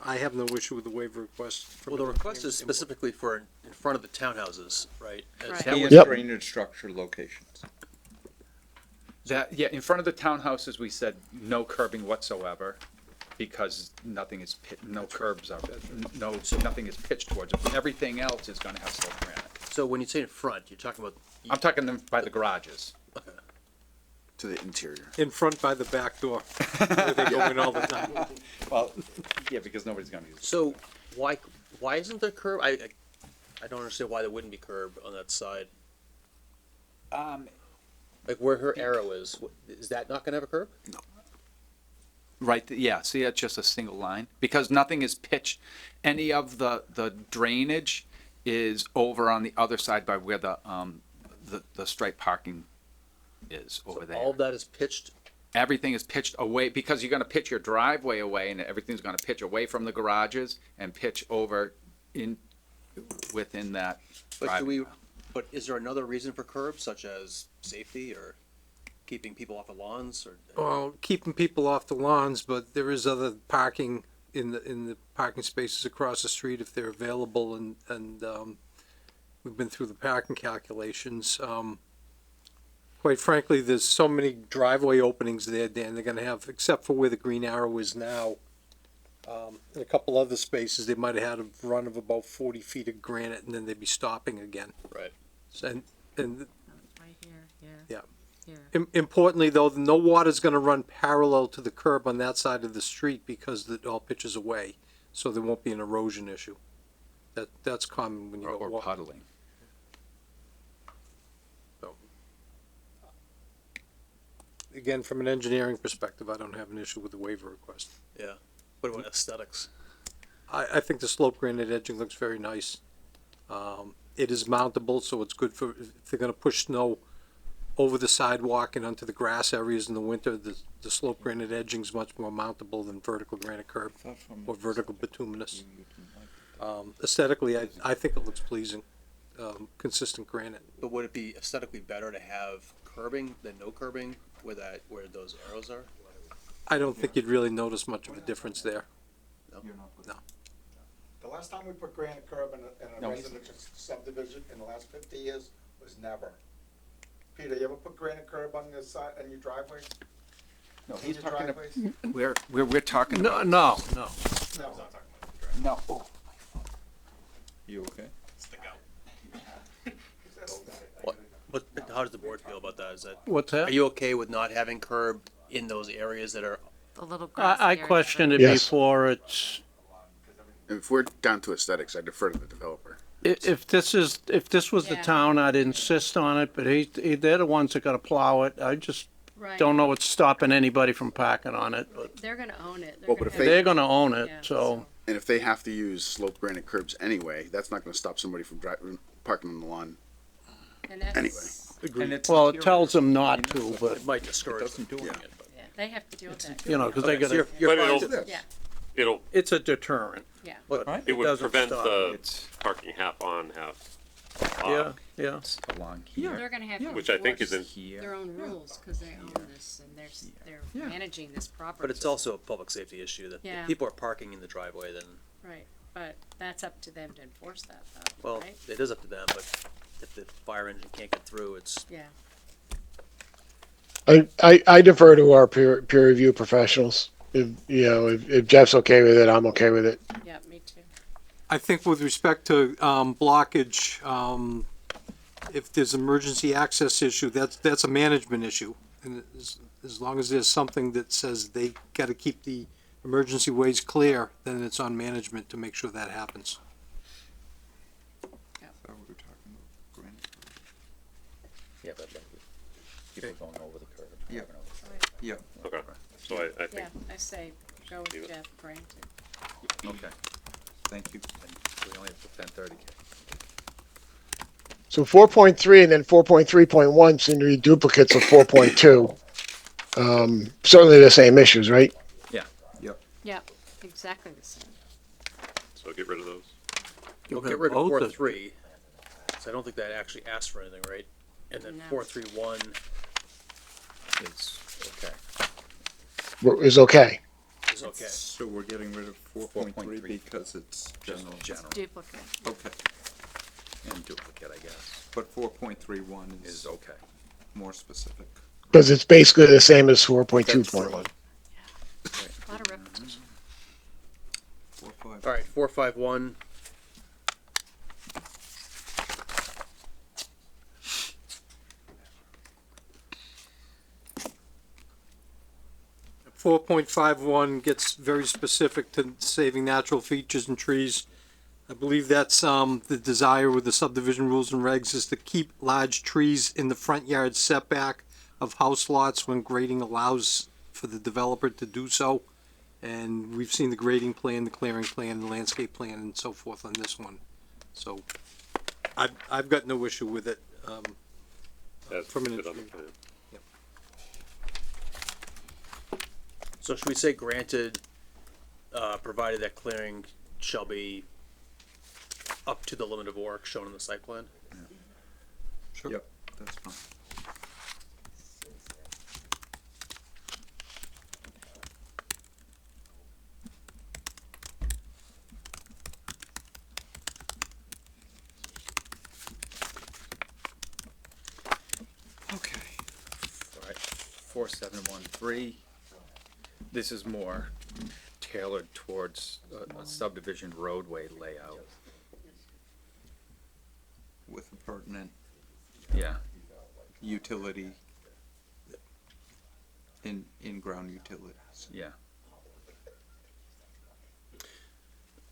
I have no issue with the waiver request. from well, the the request is planning board. specifically for in front of the townhouses, right? As- Right. That was And Yep. drainage structure locations. That, yeah, in front of the townhouses, we said no curbing whatsoever, because nothing is no curbs are, nothing is pitched towards it. Everything else is gonna have slope granite. So when you say in front, you're talking about. I'm talking them by the garages. To the interior. In front by the back door, where they go in all the time. Well, yeah, because nobody's gonna use it. So why isn't there curb? I don't understand why there wouldn't be curb on that side. Like where her arrow is that not gonna have a curb? No. Right, yeah, see, that's just a single line, because nothing is pitched. Any of the drainage is over on the other side by where the striped parking is over there. All of that is pitched. Everything is pitched away, because you're gonna pitch your driveway away, and everything's gonna pitch away from the garages and pitch over in, within that But driveway. But is there another reason for curbs, such as safety or keeping people off of lawns or? Well, keeping people off the lawns, but there is other parking in the parking spaces across the street if they're available, and we've been through the parking calculations. Quite frankly, there's so many driveway openings there, Dan, they're gonna have, except for where the green arrow is now, in a couple other spaces, they might have had a run of about 40 feet of granite, and then they'd be stopping again. Right. And Right here, here, Yeah. here. Importantly, though, no water's gonna run parallel to the curb on that side of the street because it all pitches away, so there won't be an erosion issue. That's common when you go Or walk. puddling. Again, from an engineering perspective, I don't have an issue with the waiver request. Yeah. What about aesthetics? I think the slope granite edging looks very nice. It is mountable, so it's good for, if they're gonna push snow over the sidewalk and onto the grass areas in the winter, the slope granite edging's much more mountable than vertical granite curb or vertical bituminous. Aesthetically, I think it looks pleasing, consistent granite. But would it be aesthetically better to have curbing than no curbing where those arrows are? I don't think you'd really notice much of a difference there. No. The last time we put granite curb in a No, residential subdivision in the last 50 years was never. Peter, you ever put granite curb on the side, on your driveway? No, In he's your talking, driveways? we're talking No, about. no. No. No. Oh. You okay? What, how does the board feel about that? Is that, What's that? are you okay with not having curb in those areas that are? The little grass I area. questioned it Yes. before, it's, If we're down to aesthetics, I defer to the developer. if this was the Yeah. town, I'd insist on it, but they're the ones that gotta plow it. I just Right. don't know what's stopping anybody from parking on it, but They're gonna own it. Well, but if they're gonna own it, Yeah, so. And if they have to use slope granite curbs anyway, that's not gonna stop somebody from parking on the lawn. And that's, Anyway. And it's Well, it tells them not to, but, It might discourage them doing doing Yeah. it, but. yeah, they have to deal with that. you know, cause they So gotta, you're But fine it'll- with- Yeah, It'll, it's a deterrent. yeah. it would doesn't prevent stop. the It's parking half on, half Yeah, off, yeah. along here. They're gonna have to which I think is in, enforce Here. their own rules, cause they own this and they're Yeah. managing this property. But it's also a public safety issue that Yeah. if people are parking in the driveway, then, Right, but that's up to them to enforce that though, well, right? it is up to them, but if the fire engine can't get through, it's, Yeah, I defer to our peer review professionals. If Jeff's okay with it, I'm okay with it. yeah, me too. I think with respect to blockage, if there's emergency access issue, that's a management issue. And as long as there's something that says they gotta keep the emergency ways clear, then it's on management to make sure that happens. So we were talking about granite. Yeah, but people going over the curb. Yeah. Yeah. okay, so I Yeah, think, I say, go Leave with it. Jeff, granted. Okay, thank you. And we only have to 10:30. So 4.3 and then 4.3.1 seem to be duplicates of 4.2. Certainly the same issues, right? Yeah, exactly the same. so get rid of those. well, rid get of rid of both 4.3. So I don't think that actually asks for anything, right? And then No. 4.3.1 It's okay. Is okay. is okay. So we're getting rid of 4.3 because it's general. General. Duplicate. Okay, And duplicate, I guess, but 4.31 is is okay. more specific. because it's basically the same as 4.2.1. A lot of references. All right, 451. Four point five one gets very specific to saving natural features and trees. I believe that's, the desire with the subdivision rules and regs is to keep large trees in the front yard setback of house lots when grading allows for the developer to do so. And we've seen the grading plan, the clearing plan, the landscape plan and so forth on this one. So I've got no issue with it, That's from an good on the engineering. plan. So should we say granted, provided that clearing shall be up to the limit of work shown in the site plan? Sure. Yep, that's fine. Okay. All right, 4713. This is more tailored towards a subdivision roadway layout. With a pertinent Yeah. utility, in-ground utilities. Yeah.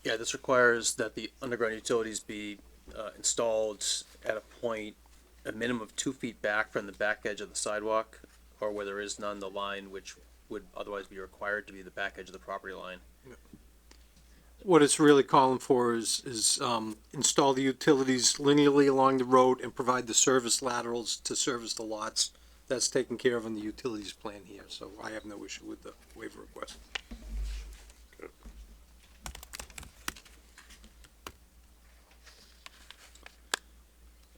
Yeah, this requires that the underground utilities be installed at a point, a minimum of 2 feet back from the back edge of the sidewalk, or where there is none, the line which would otherwise be required to be the back edge of the property line. What it's really calling for is install the utilities linearly along the road and provide the service laterals to service the lots. That's taken care of in the utilities plan here, so I have no issue with the waiver request.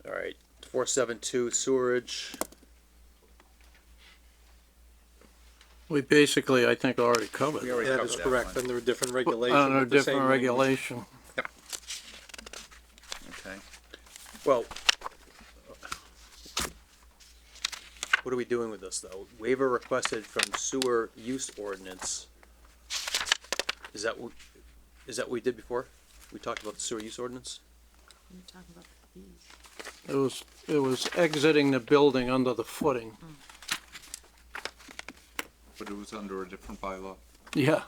All right, 472 sewerage. We basically, I think, already covered We it. already That covered is that correct, one. under a different regulation. Under a with the same different language. regulation. Okay. Well, what are we doing with this, though? Waiver requested from sewer use ordinance. Is that what we did before? We talked about the sewer use ordinance? It was exiting the building under the footing. But it was under a different bylaw. Yeah.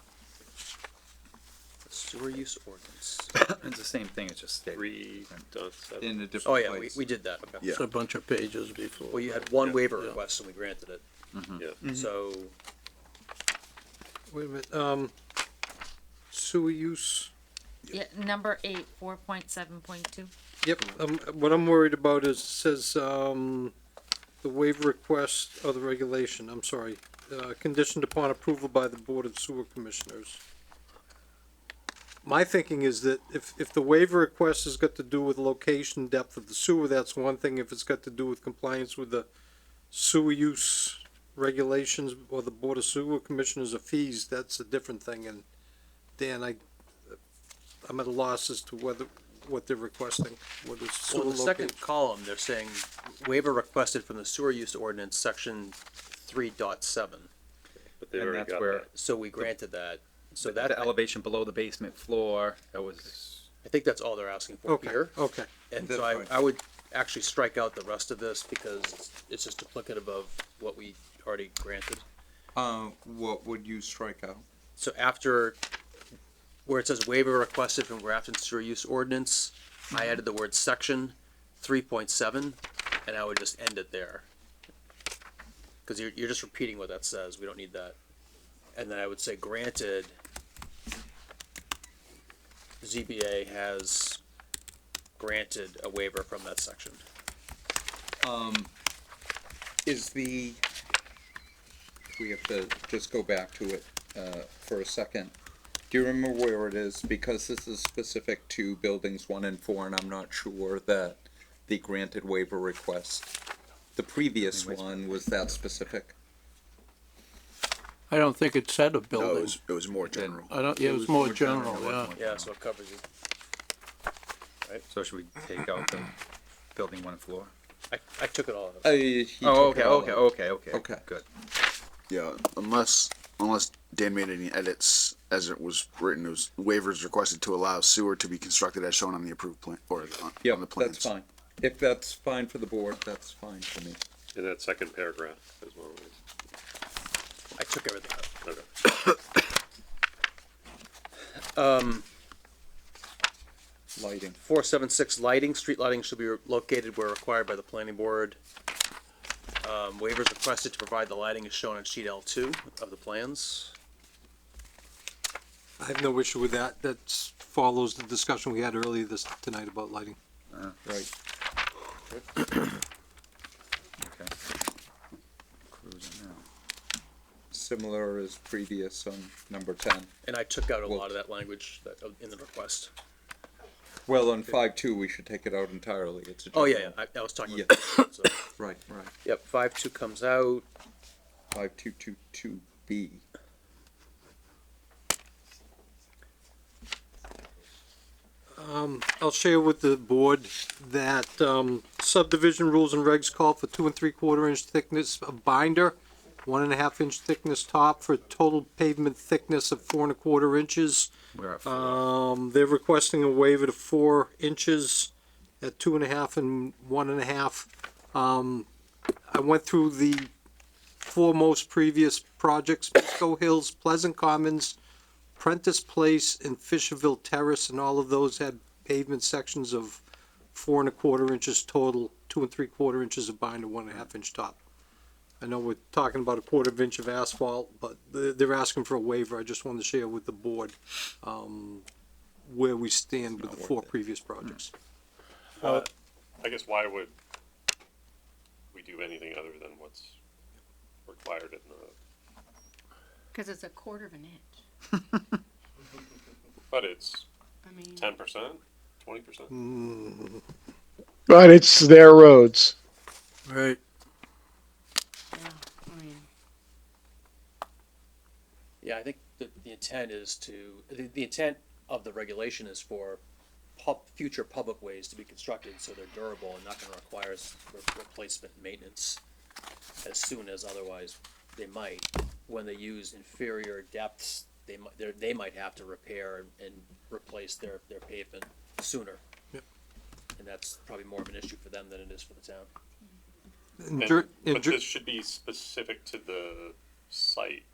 The sewer use ordinance. It's the same thing, it's just stated. 3.7. In a different Oh, yeah, place. we did that, okay. Yeah. It's a bunch of pages before. Well, you had one waiver Yeah. request and we granted it. Yeah. So, Wait a minute, sewer use, Yeah, number 8, 4.7.2. yep, what I'm worried about is, it says, the waiver request of the regulation, I'm sorry, conditioned upon approval by the Board of Sewer Commissioners. My thinking is that if the waiver request has got to do with location, depth of the sewer, that's one thing. If it's got to do with compliance with the sewer use regulations or the Board of Sewer Commissioners of fees, that's a different thing. And Dan, I'm at a loss as to what they're requesting, whether it's sewer well, in the location. second column, they're saying waiver requested from the sewer use ordinance, section 3.7. But they And already that's got where that. So we granted that. So the that, elevation below the basement floor, that was, I think that's all they're asking for Okay, here. okay. And That's so fine. I would actually strike out the rest of this because it's just duplicative of what we already granted. What would you strike out? So after, where it says waiver requested from Grafton Sewer Use Ordinance, I added the word section 3.7, and I would just end it there. Cause you're just repeating what that says, we don't need that. And then I would say granted, ZBA has granted a waiver from that section. Is the, we have to just go back to it, for a second. Do you remember where it is? Because this is specific to buildings 1 and 4, and I'm not sure that the granted waiver request, the previous one, was that specific. I don't think it said a No, building. it was more general. I don't, yeah, it was more general, yeah. Yeah, so it covers it. so should we take out the building 1 floor? I took it all out. Oh, okay, good. Yeah, unless Dan made any edits as it was written, it was waivers requested to allow sewer to be constructed as shown on the approved plan, or Yeah, on the plans. that's fine. If that's fine for the board, that's fine for me. In that second paragraph as well. I took everything out. Okay. Lighting. 476 lighting, street lighting should be located where required by the planning board. Waivers requested to provide the lighting is shown on sheet L2 of the plans. I have no issue with that. That follows the discussion we had earlier tonight about lighting. Right. Okay. Cruising now. Similar as previous on number 10. And I took out a lot of that language in the request. Well, on 5.2, we should take it out entirely. It's a Oh, yeah, general- I was talking Yeah. about so. Right. Yep, 5.2 comes out. 5222B. I'll share with the board that subdivision rules and regs call for 2 3/4 inch thickness of binder, 1.5 inch thickness top for a total pavement thickness of 4 1/4 inches. We're at 4. They're requesting a waiver to 4 inches at 2.5 and 1.5. I went through the four most previous projects: Pisco Hills, Pleasant Commons, Prentice Place, and Fisherville Terrace, and all of those had pavement sections of 4 1/4 inches total, 2 3/4 inches of binder, 1.5 inch top. I know we're talking about a 1/4 inch of asphalt, but they're asking for a waiver. I just wanted to share with the board where we stand with the four previous projects. I guess why would we do anything other than what's required in the, Cause it's a 1/4 inch. but it's I mean, 10%, 20%? But it's their roads. Right. yeah, I mean, Yeah, I think the intent is the intent of the regulation is for future public ways to be constructed so they're durable and not gonna require replacement maintenance as soon as otherwise they might. When they use inferior depths, they might have to repair and replace their pavement sooner. Yep. And that's probably more of an issue for them than it is for the town. But this should be specific to the site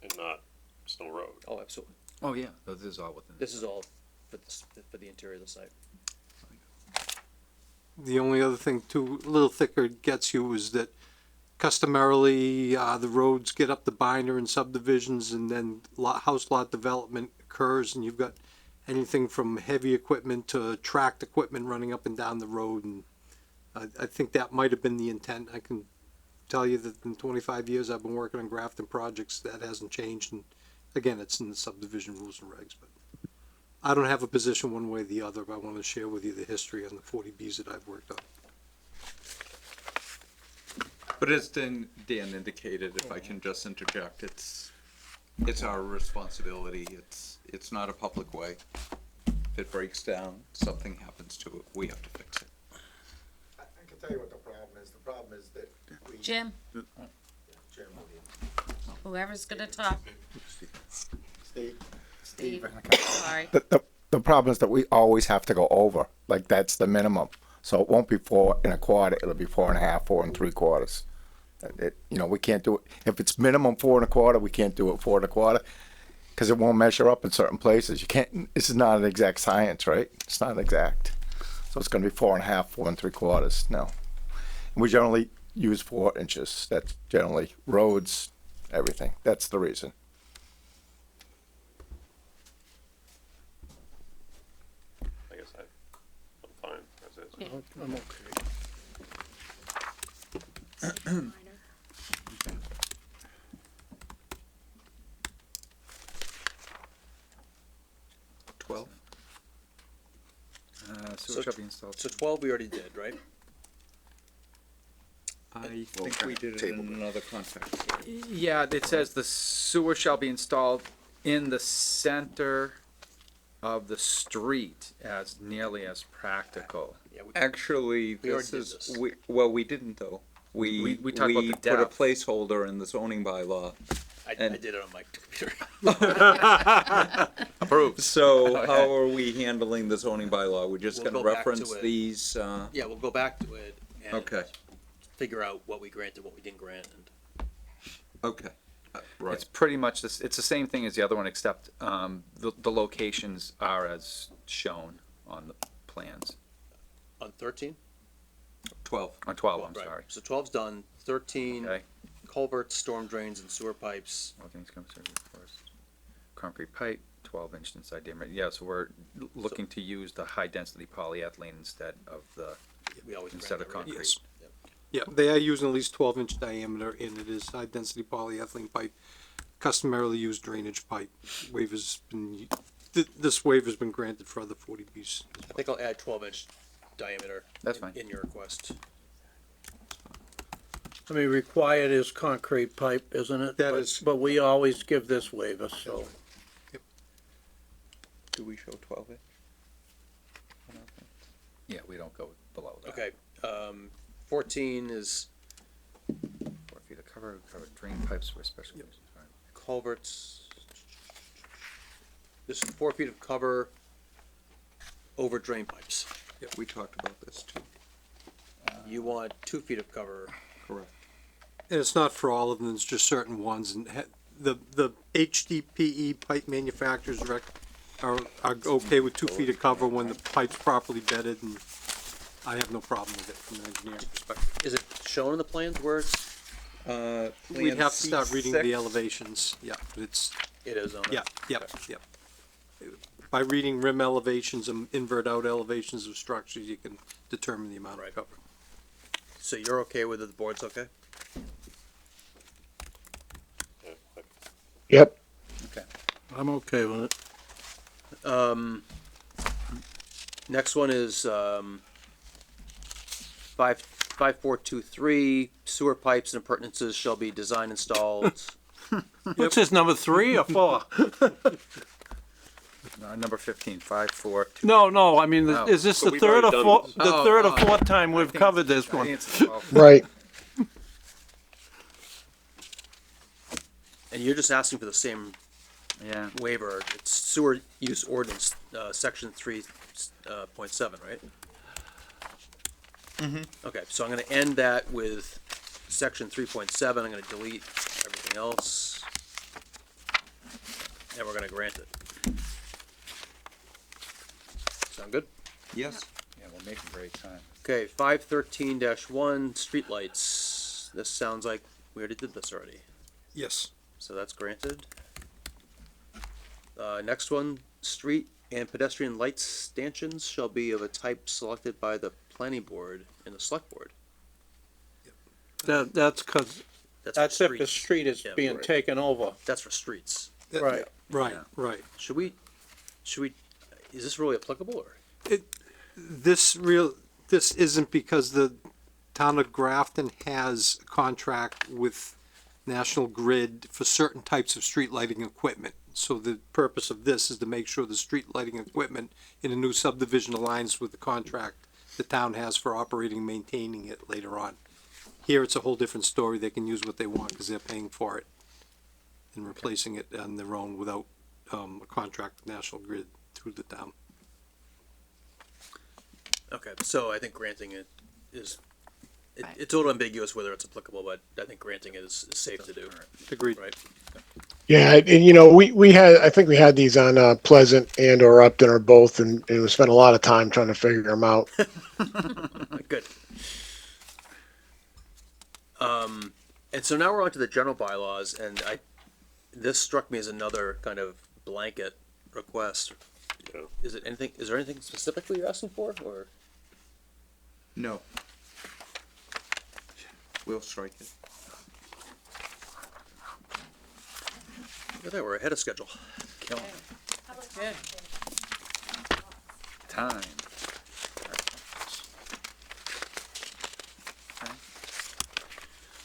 and not Snow Road. Oh, absolutely. Oh, yeah, this is all within. This is all for the interior of the site. The only other thing too, a little thicker gets you is that customarily, the roads get up the binder in subdivisions and then house lot development occurs and you've got anything from heavy equipment to tracked equipment running up and down the road, and I think that might have been the intent. I can tell you that in 25 years I've been working on Grafton projects, that hasn't changed, and again, it's in the subdivision rules and regs, but I don't have a position one way or the other, but I want to share with you the history on the 40Bs that I've worked on. But as Dan indicated, if I can just interject, it's our responsibility. It's not a public way. If it breaks down, something happens to it, we have to fix it. I can tell you what the problem is. The problem is that we. Jim, Jim, whoever's gonna talk, Steve. sorry. The problem is that we always have to go over. Like, that's the minimum. So it won't be 4 1/4. It'll be 4 1/2, 4 3/4. We can't do it. If it's minimum 4 1/4, we can't do it 4 1/4 because it won't measure up in certain places. You can't. This is not an exact science, right? It's not exact. So it's going to be 4 1/2, 4 3/4. No, we generally use 4 inches. That's generally roads, everything. That's the reason. I guess I'm fine as is. yeah. I'm okay. Minor. 12? Sewer shall be installed. So 12 we already did, right? I think we did it in another context. Yeah, it says the sewer shall be installed in the center of the street as nearly as practical. Yeah, Actually, We already this did is, this. we didn't though. We talked about the put a depth. placeholder in the zoning bylaw. I And- did it on my computer. Approved. So Okay. how are we handling the zoning bylaw? We're just We'll gonna go back to reference it. these, Yeah, we'll go back to it and okay, figure out what we granted, what we didn't grant, and okay. Right, It's pretty much this, it's the same thing as the other one, except, the locations are as shown on the plans. on 13? 12. On 12, I'm Right. sorry. So 12's done, 13, Okay. culverts, storm drains, and sewer pipes. All things come first. Concrete pipe, 12-inch inside diameter. Yeah, so we're looking to use the high-density polyethylene instead of the, We always instead of grant that, right? concrete. Yeah, they are using at least 12-inch diameter, and it is high-density polyethylene pipe, customarily used drainage pipe. Waiver's been, this waiver's been granted for other 40Bs. I think I'll add 12-inch diameter. That's fine. In your request. I mean, required is concrete pipe, isn't it? That But- is- But we always give this waiver, so. Do we show 12 inch? Yeah, we don't go below that. Okay, 14 is 4 feet of cover drain pipes for special uses. All right. culverts. This is 4 feet of cover over drain pipes. We talked about this too. You want 2 feet of cover. Correct. And it's not for all of them, it's just certain ones, and the HDPE pipe manufacturers are okay with 2 feet of cover when the pipe's properly bedded, and I have no problem with it from an engineering perspective. Is it shown in the plans where it's, We'd have to start reading the C6. elevations, yeah, but it's, it is on it? yeah, yeah. By reading rim elevations and invert out elevations of structures, you can determine the amount Right. of cover. So you're okay with it, the board's okay? Yep. I'm okay with it. Next one is, 5423, sewer pipes and appurtenances shall be designed, installed. What's this, number 3 or 4? Number 15, 5, 4, 2. No, I mean, No. is this But the we've third or already done fourth, this. the Oh, third or oh. fourth time we've covered this I one? think it's 12. Right. And you're just asking for the same Yeah. waiver. It's sewer use ordinance, section 3.7, right? Okay, so I'm gonna end that with section 3.7. I'm gonna delete everything else. And we're gonna grant it. Sound good? Yes. Yeah, we're making great time. Okay, 513-1, streetlights. This sounds like we already did this already. Yes. So that's granted. Next one, street and pedestrian light stanchions shall be of a type selected by the planning board and the select board. That's because, That's that's for if the streets. street is Yeah, being right. taken over. That's for streets. Right. Right, right. Should we, is this really applicable or? This isn't because the town of Grafton has a contract with National Grid for certain types of street lighting equipment. So the purpose of this is to make sure the street lighting equipment in a new subdivision aligns with the contract the town has for operating and maintaining it later on. Here, it's a whole different story. They can use what they want because they're paying for it and replacing it on their own without a contract with National Grid through the town. Okay, so I think granting it is, it's a little ambiguous whether it's applicable, but I think granting it is safe to do. Agreed. Right? Yeah, and I think we had these on Pleasant and or Upton or both, and we spent a lot of time trying to figure them out. Good. And so now we're on to the general bylaws, and this struck me as another kind of blanket request. Yeah. Is there anything specifically you're asking for, or? No. We'll strike it. Look at that, we're ahead of schedule. Killing it. Good. Time.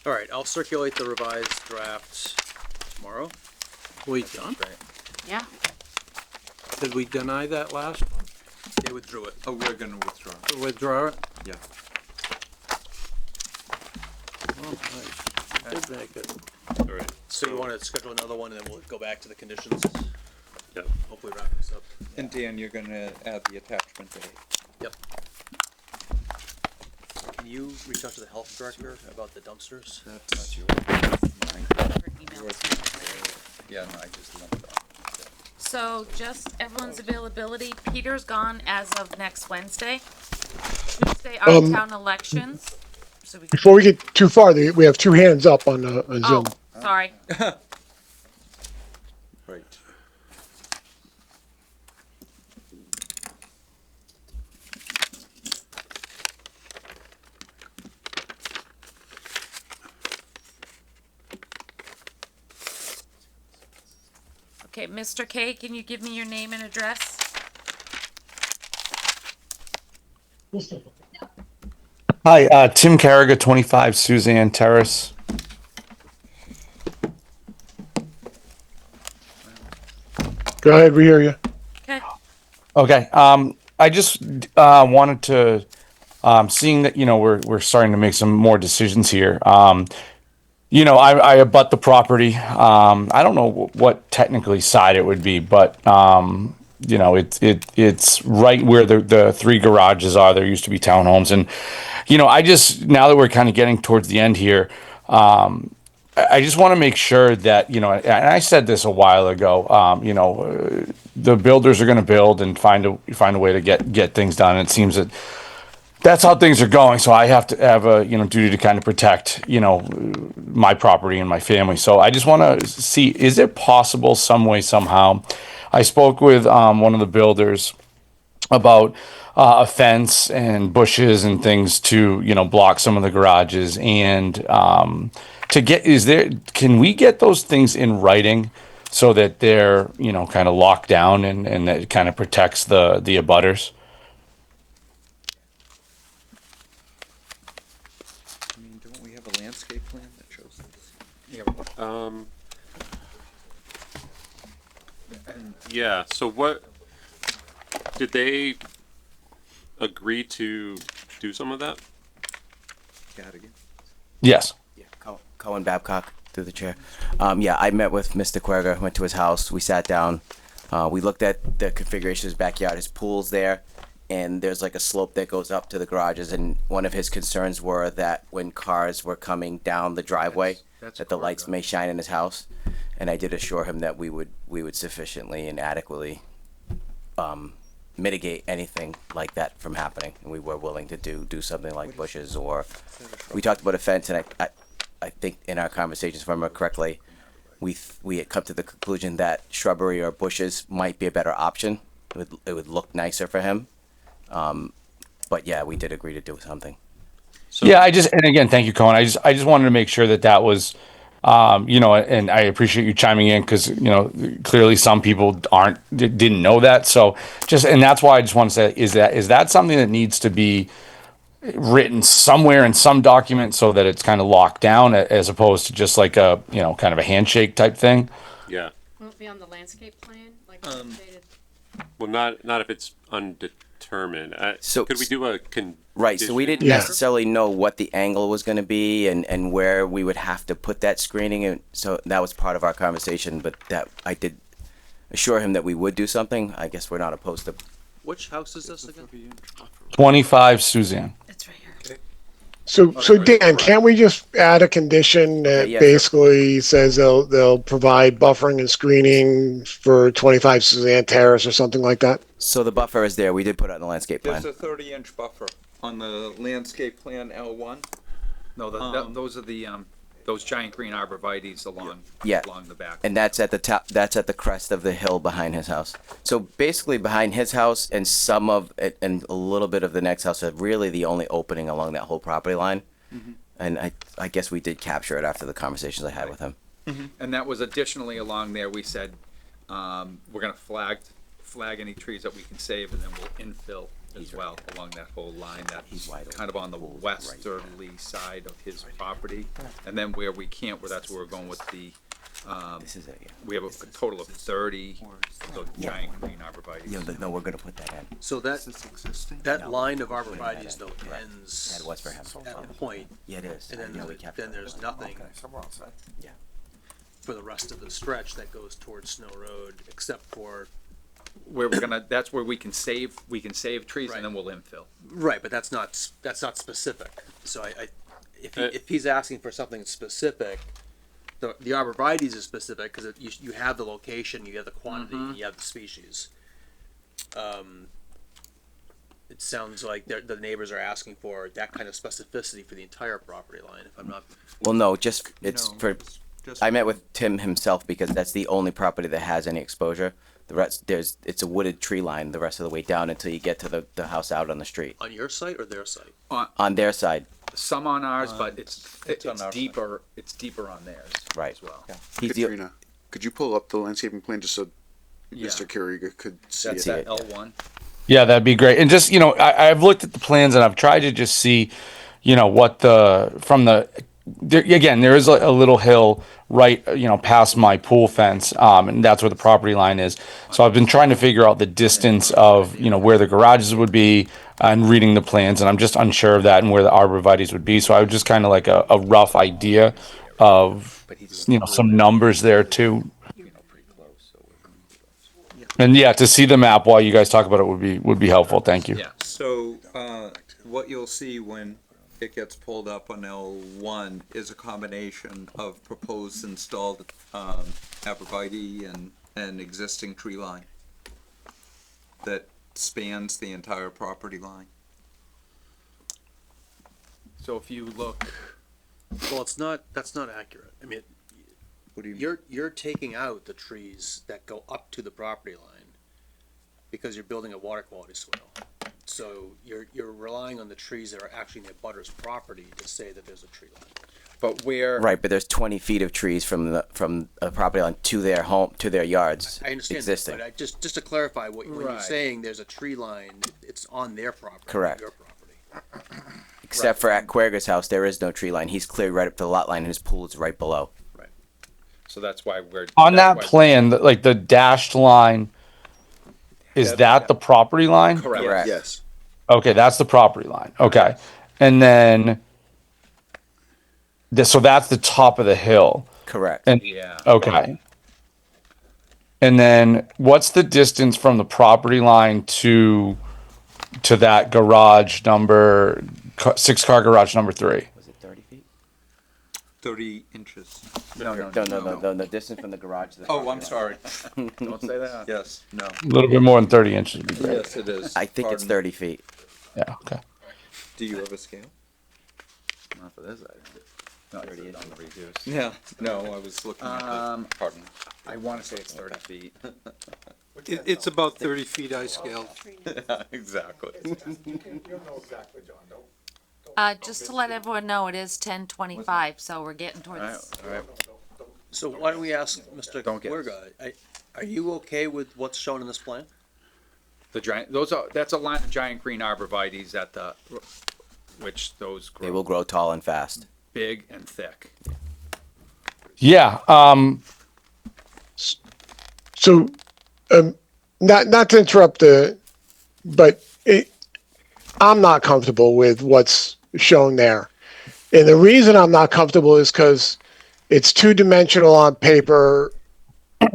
All right, I'll circulate the revised draft tomorrow. We done? Great. Yeah. Did we deny that last one? They withdrew it. Oh, we're gonna withdraw. Withdraw it? Yeah. Oh, nice. Did make it. All right. So you wanna schedule another one and then we'll go back to the conditions? Yeah. Hopefully wrap this up. And Dan, you're gonna add the attachment A. Yep. Can you reach out to the health director about the dumpsters? That's yours. Yeah, no, I just lumped that. So just everyone's availability, Peter's gone as of next Wednesday. Tuesday are town elections, so we. Before we get too far, we have two hands up on Zoom. Oh, sorry. Right. Okay, Mr. K, can you give me your name and address? Hi, Tim Carriga, 25 Suzanne Terrace. Go ahead, we hear you. Okay. Okay, I just wanted to, seeing that, you know, we're starting to make some more decisions here. You know, I abut the property. I don't know what technically side it would be, but you know, it's right where the three garages are. There used to be townhomes, and you know, I just, now that we're kind of getting towards the end here, I just want to make sure that, you know, and I said this a while ago, you know, the builders are going to build and find a way to get things done. And it seems that that's how things are going. So I have to have a, you know, duty to kind of protect, you know, my property and my family. So I just want to see, is it possible some way, somehow? I spoke with one of the builders about a fence and bushes and things to, you know, block some of the garages, and to get, can we get those things in writing so that they're, you know, kind of locked down, and that kind of protects the abutters? I mean, don't we have a landscape plan that shows this? Yeah, so what, did they agree to do some of that? Gadigan. Yes. Yeah, Cohen Babcock, through the chair. Yeah, I met with Mr. Querger, went to his house, we sat down, we looked at the configuration of his backyard, his pool's there, and there's like a slope that goes up to the garages, and one of his concerns were that when cars were coming down the driveway, That's that the lights correct. may shine in his house, and I did assure him that we would sufficiently and adequately mitigate anything like that from happening, and we were willing to do something like bushes, or we talked about a fence, and I think in our conversations, if I remember correctly, we had come to the conclusion that shrubbery or bushes might be a better option. It would look nicer for him, but yeah, we did agree to do something. So, Yeah, and again, thank you, Cohen. I just wanted to make sure that was, you know, and I appreciate you chiming in, because, you know, clearly some people didn't know that. So and that's why I just want to say, is that something that needs to be written somewhere in some document so that it's kind of locked down, as opposed to just like a, you know, kind of a handshake type thing? yeah, Will it be on the landscape plan, like updated? well, not if it's undetermined. So- could we do a condition? Right, so we didn't Yeah. necessarily know what the angle was going to be, and where we would have to put that screening, and so that was part of our conversation, but that I did assure him that we would do something. I guess we're not opposed to. Which house is this again? 25 Suzanne. It's right here. So Dan, can't we just add a condition that Yeah, basically says they'll provide buffering and screening for 25 Suzanne Terrace or something like that? So the buffer is there. We did put it on the landscape plan. There's a 30-inch buffer on the landscape plan L1. No, those are the, those giant green arborvitaes along the back. And that's at the top. That's at the crest of the hill behind his house. So basically, behind his house and some of it, and a little bit of the next house, are really the only opening along that whole property line. Mm-hmm. And I guess we did capture it after the conversations I had with him. And that was additionally along there, we said, we're gonna flag any trees that we can save, and then we'll infill as well along that whole line, that's kind of on the westerly side of his property. And then where we can't, that's where we're going with the, This is it. Yeah. we have a total of 30 of those giant green arborvitae. arborvitae. Yeah, no, we're gonna put that in. So that, that No, line of we're putting that arborvitae's in. though Correct. ends That was for him. at a point, Yeah, it is. and I then, know we kept then it. there's nothing Yeah. for the rest of the stretch that goes towards Snow Road, except for, Where we're gonna, that's where we can save trees Right. and then we'll infill. right, but that's not specific. So if Uh, if he's asking for something specific, the arborvitae's is specific, cause you have the location, you have the quantity, Mm-hmm. you have the species. It sounds like the neighbors are asking for that kind of specificity for the entire property line, if I'm not. Well, no, just, it's No, for, just I met with Tim himself because that's the only property that has any exposure. The rest, it's a wooded tree line the rest of the way down until you get to the house out on the street. On your site or their site? On their side, Some on ours, but it's on our deeper, it's deeper on theirs right. as well. He's the, Katrina, could you pull up the landscaping plan just so Yeah. Mr. Carriga could see That's it? it. that L1. Yeah, that'd be great. And just, I've looked at the plans and I've tried to just see, what again, there is a little hill right, past my pool fence. And that's where the property line is. So I've been trying to figure out the distance of, where the garages would be and reading the plans. And I'm just unsure of that and where the arborvitae's would be. So I would just kind of like a rough idea of, some numbers there too. And yeah, to see the map while you guys talk about it would be helpful. Thank you. Yeah. So, what you'll see when it gets pulled up on L1 is a combination of proposed installed, arborvitae and existing tree line that spans the entire property line. So if you look, Well, that's not accurate. I mean, What do you? you're taking out the trees that go up to the property line because you're building a water quality swale. So you're relying on the trees that are actually in the butter's property to say that there's a tree line. but where, right, but there's 20 feet of trees from a property line to their home, to their yards. I understand existing. that, but just to clarify, when you're Right. saying there's a tree line, it's on their property, not Correct. your property. Except for at Querger's house, there is no tree line. He's clear right up to the lot line and his pool is right below. so that's why we're. On that's that why- plan, like the dashed line, is that the property line? Correct. Yes. Okay, that's the property line. Okay. And then, so that's the top of the hill. Correct. And, Yeah. okay. And then what's the distance from the property line to that garage number, 6-car garage number 3? Was it 30 feet? 30 inches. No, the distance from the garage to the Oh, property I'm line. sorry. Don't say that. Yes, no. A little bit more than 30 inches would be great. Yes, it is. I think it's Pardon. 30 feet. Yeah, okay. Do you have a scale? Not for this, not 30 inches. on the reduce. Yeah. No, I was looking at the, pardon. I want to say it's 30 feet. It's about 30 feet I scaled. Exactly. Just to let everyone know, it is 10:25, so we're getting towards. All right. So why don't we ask Mr. Don't get- Querga, are you okay with what's shown in this plan? The giant, that's a line of giant green arborvitae's which those They grow will grow tall and fast. big and thick. Yeah. So, not to interrupt but I'm not comfortable with what's shown there. And the reason I'm not comfortable is because it's two-dimensional on paper,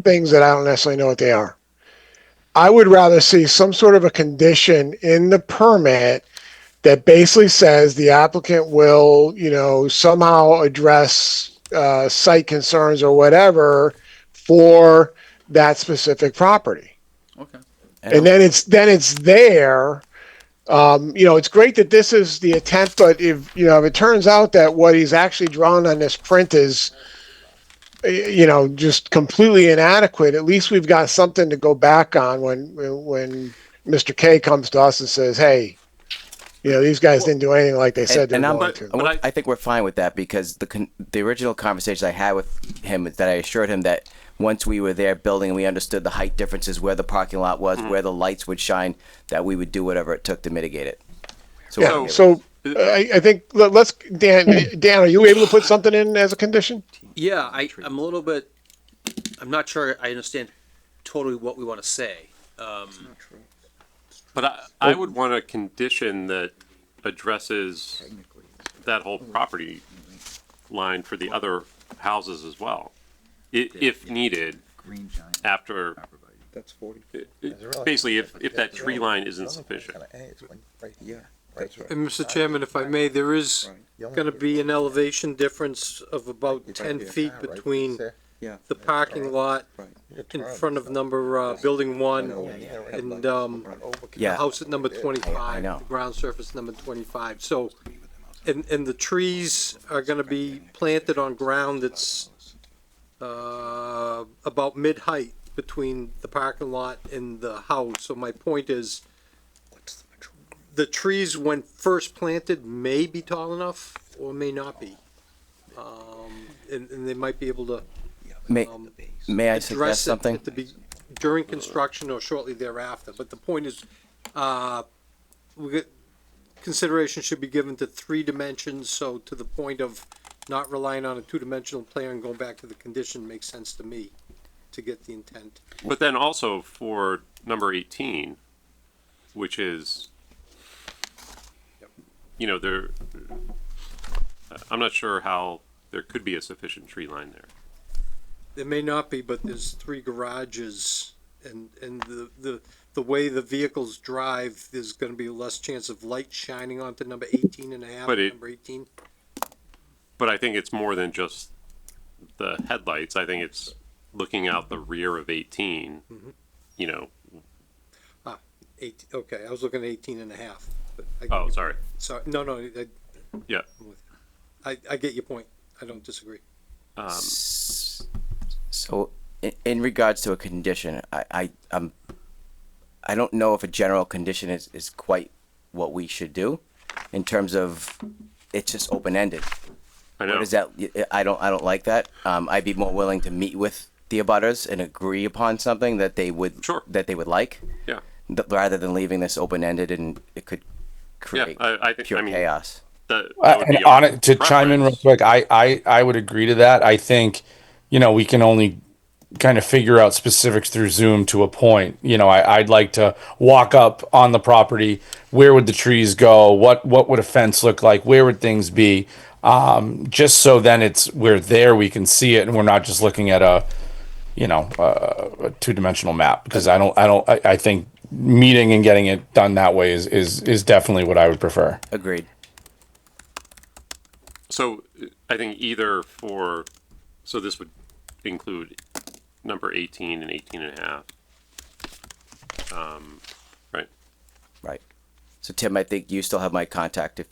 things that I don't necessarily know what they are. I would rather see some sort of a condition in the permit that basically says the applicant will, somehow address site concerns or whatever for that specific property. Okay. And then it's there. It's great that this is the attempt, but if it turns out that what he's actually drawn on this print is, just completely inadequate, at least we've got something to go back on when Mr. K comes to us and says, hey, these guys didn't do anything like they said they're going to. I think we're fine with that because the original conversation I had with him is that I assured him that once we were there building and we understood the height differences, where the parking lot was, where the lights would shine, that we would do whatever it took to mitigate it. So, Yeah, so I think let's, Dan, are you able to put something in as a condition? Yeah, I'm a little bit, I'm not sure I understand totally what we want to say. But I would want a condition that addresses that whole property line for the other houses as well. If needed, after, That's 40. basically, if that tree line isn't sufficient. Yeah, that's right. And Mr. Chairman, if I may, there is gonna be an elevation difference of about 10 feet between Yeah. the parking lot in front of building one and, the Yeah. house at number 25, know. the ground surface number 25. So, and the trees are gonna be planted on ground that's, about mid-height between the parking lot and the house. So my point is, the trees, when first planted, may be tall enough or may not be. And they might be able to May, may I address suggest it something? at during construction or shortly thereafter. But the point is, consideration should be given to 3 dimensions, so to the point of not relying on a 2-dimensional plan and going back to the condition makes sense to me to get the intent. But then also for number 18, which is, I'm not sure how there could be a sufficient tree line there. There may not be, but there's 3 garages and the way the vehicles drive, there's gonna be less chance of light shining onto number 18 and a half, But number 18. But I think it's more than just the headlights. I think it's looking out the rear of 18, you know. 18, okay, I was looking at 18 and a half. But Oh, sorry. Sorry, no, Yeah. I get your point. I don't disagree. So, in regards to a condition, I don't know if a general condition is quite what we should do in terms of it's just open ended. I know. What is that? I don't like that. I'd be more willing to meet with the abutters and agree upon something that they would like. Yeah. Rather than leaving this open ended and it could create I think, pure chaos. That would And be on our it, to chime in real quick, I would agree to that. I think, we can only kind of figure out specifics through Zoom to a point. I'd like to walk up on the property. Where would the trees go? What would a fence look like? Where would things be? Just so then we're there, we can see it, and we're not just looking at a 2-dimensional map. Because I think meeting and getting it done that way is definitely what I would prefer. Agreed. So I think so this would include number 18 and 18 and a half. Right. Right. So Tim, I think you still have my contact if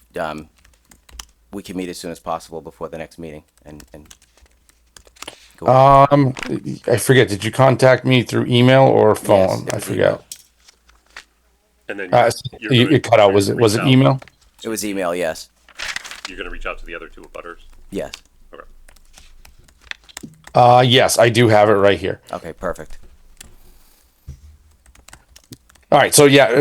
we can meet as soon as possible before the next meeting and go. I forget, did you contact me through email or phone? Yes, I forget. And then You cut out. Was it email? It was email, yes. You're going to reach out to the other 2 abutters? Yes. Okay. Yes, I do have it right here. Okay, perfect. All right, so yeah,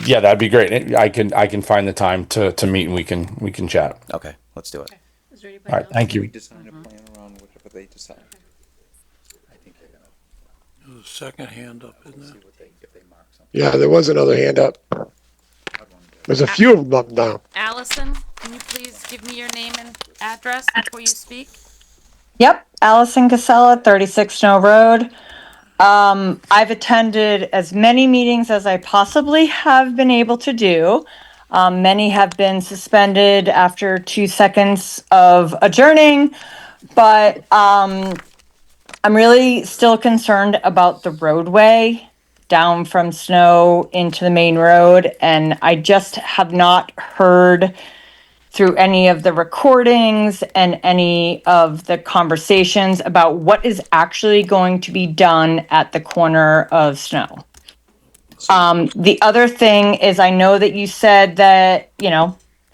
that'd be great. I can find the time to meet and we can chat. Okay, let's do it. Is there All anybody right, thank you. We design a plan around whatever they decide. There's a second hand up, isn't there? Yeah, there was another hand up. There's a few of them up now. Allison, can you please give me your name and address before you speak? Yep, Allison Casella, 36 Snow Road. I've attended as many meetings as I possibly have been able to do. Many have been suspended after 2 seconds of adjourning, but I'm really still concerned about the roadway down from Snow into the main road, and I just have not heard through any of the recordings and any of the conversations about what is actually going to be done at the corner of Snow. The other thing is, I know that you said that,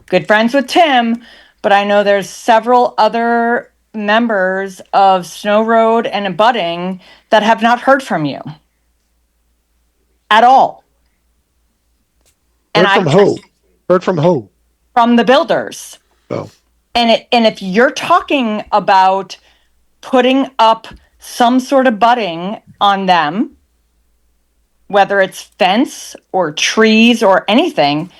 good friends with Tim, but I know there's several other members of Snow Road and abutting that have not heard from you at all. Heard from who? Heard from who? From the builders. Oh. And if you're talking about putting up some sort of budding on them, whether it's fence or trees or anything,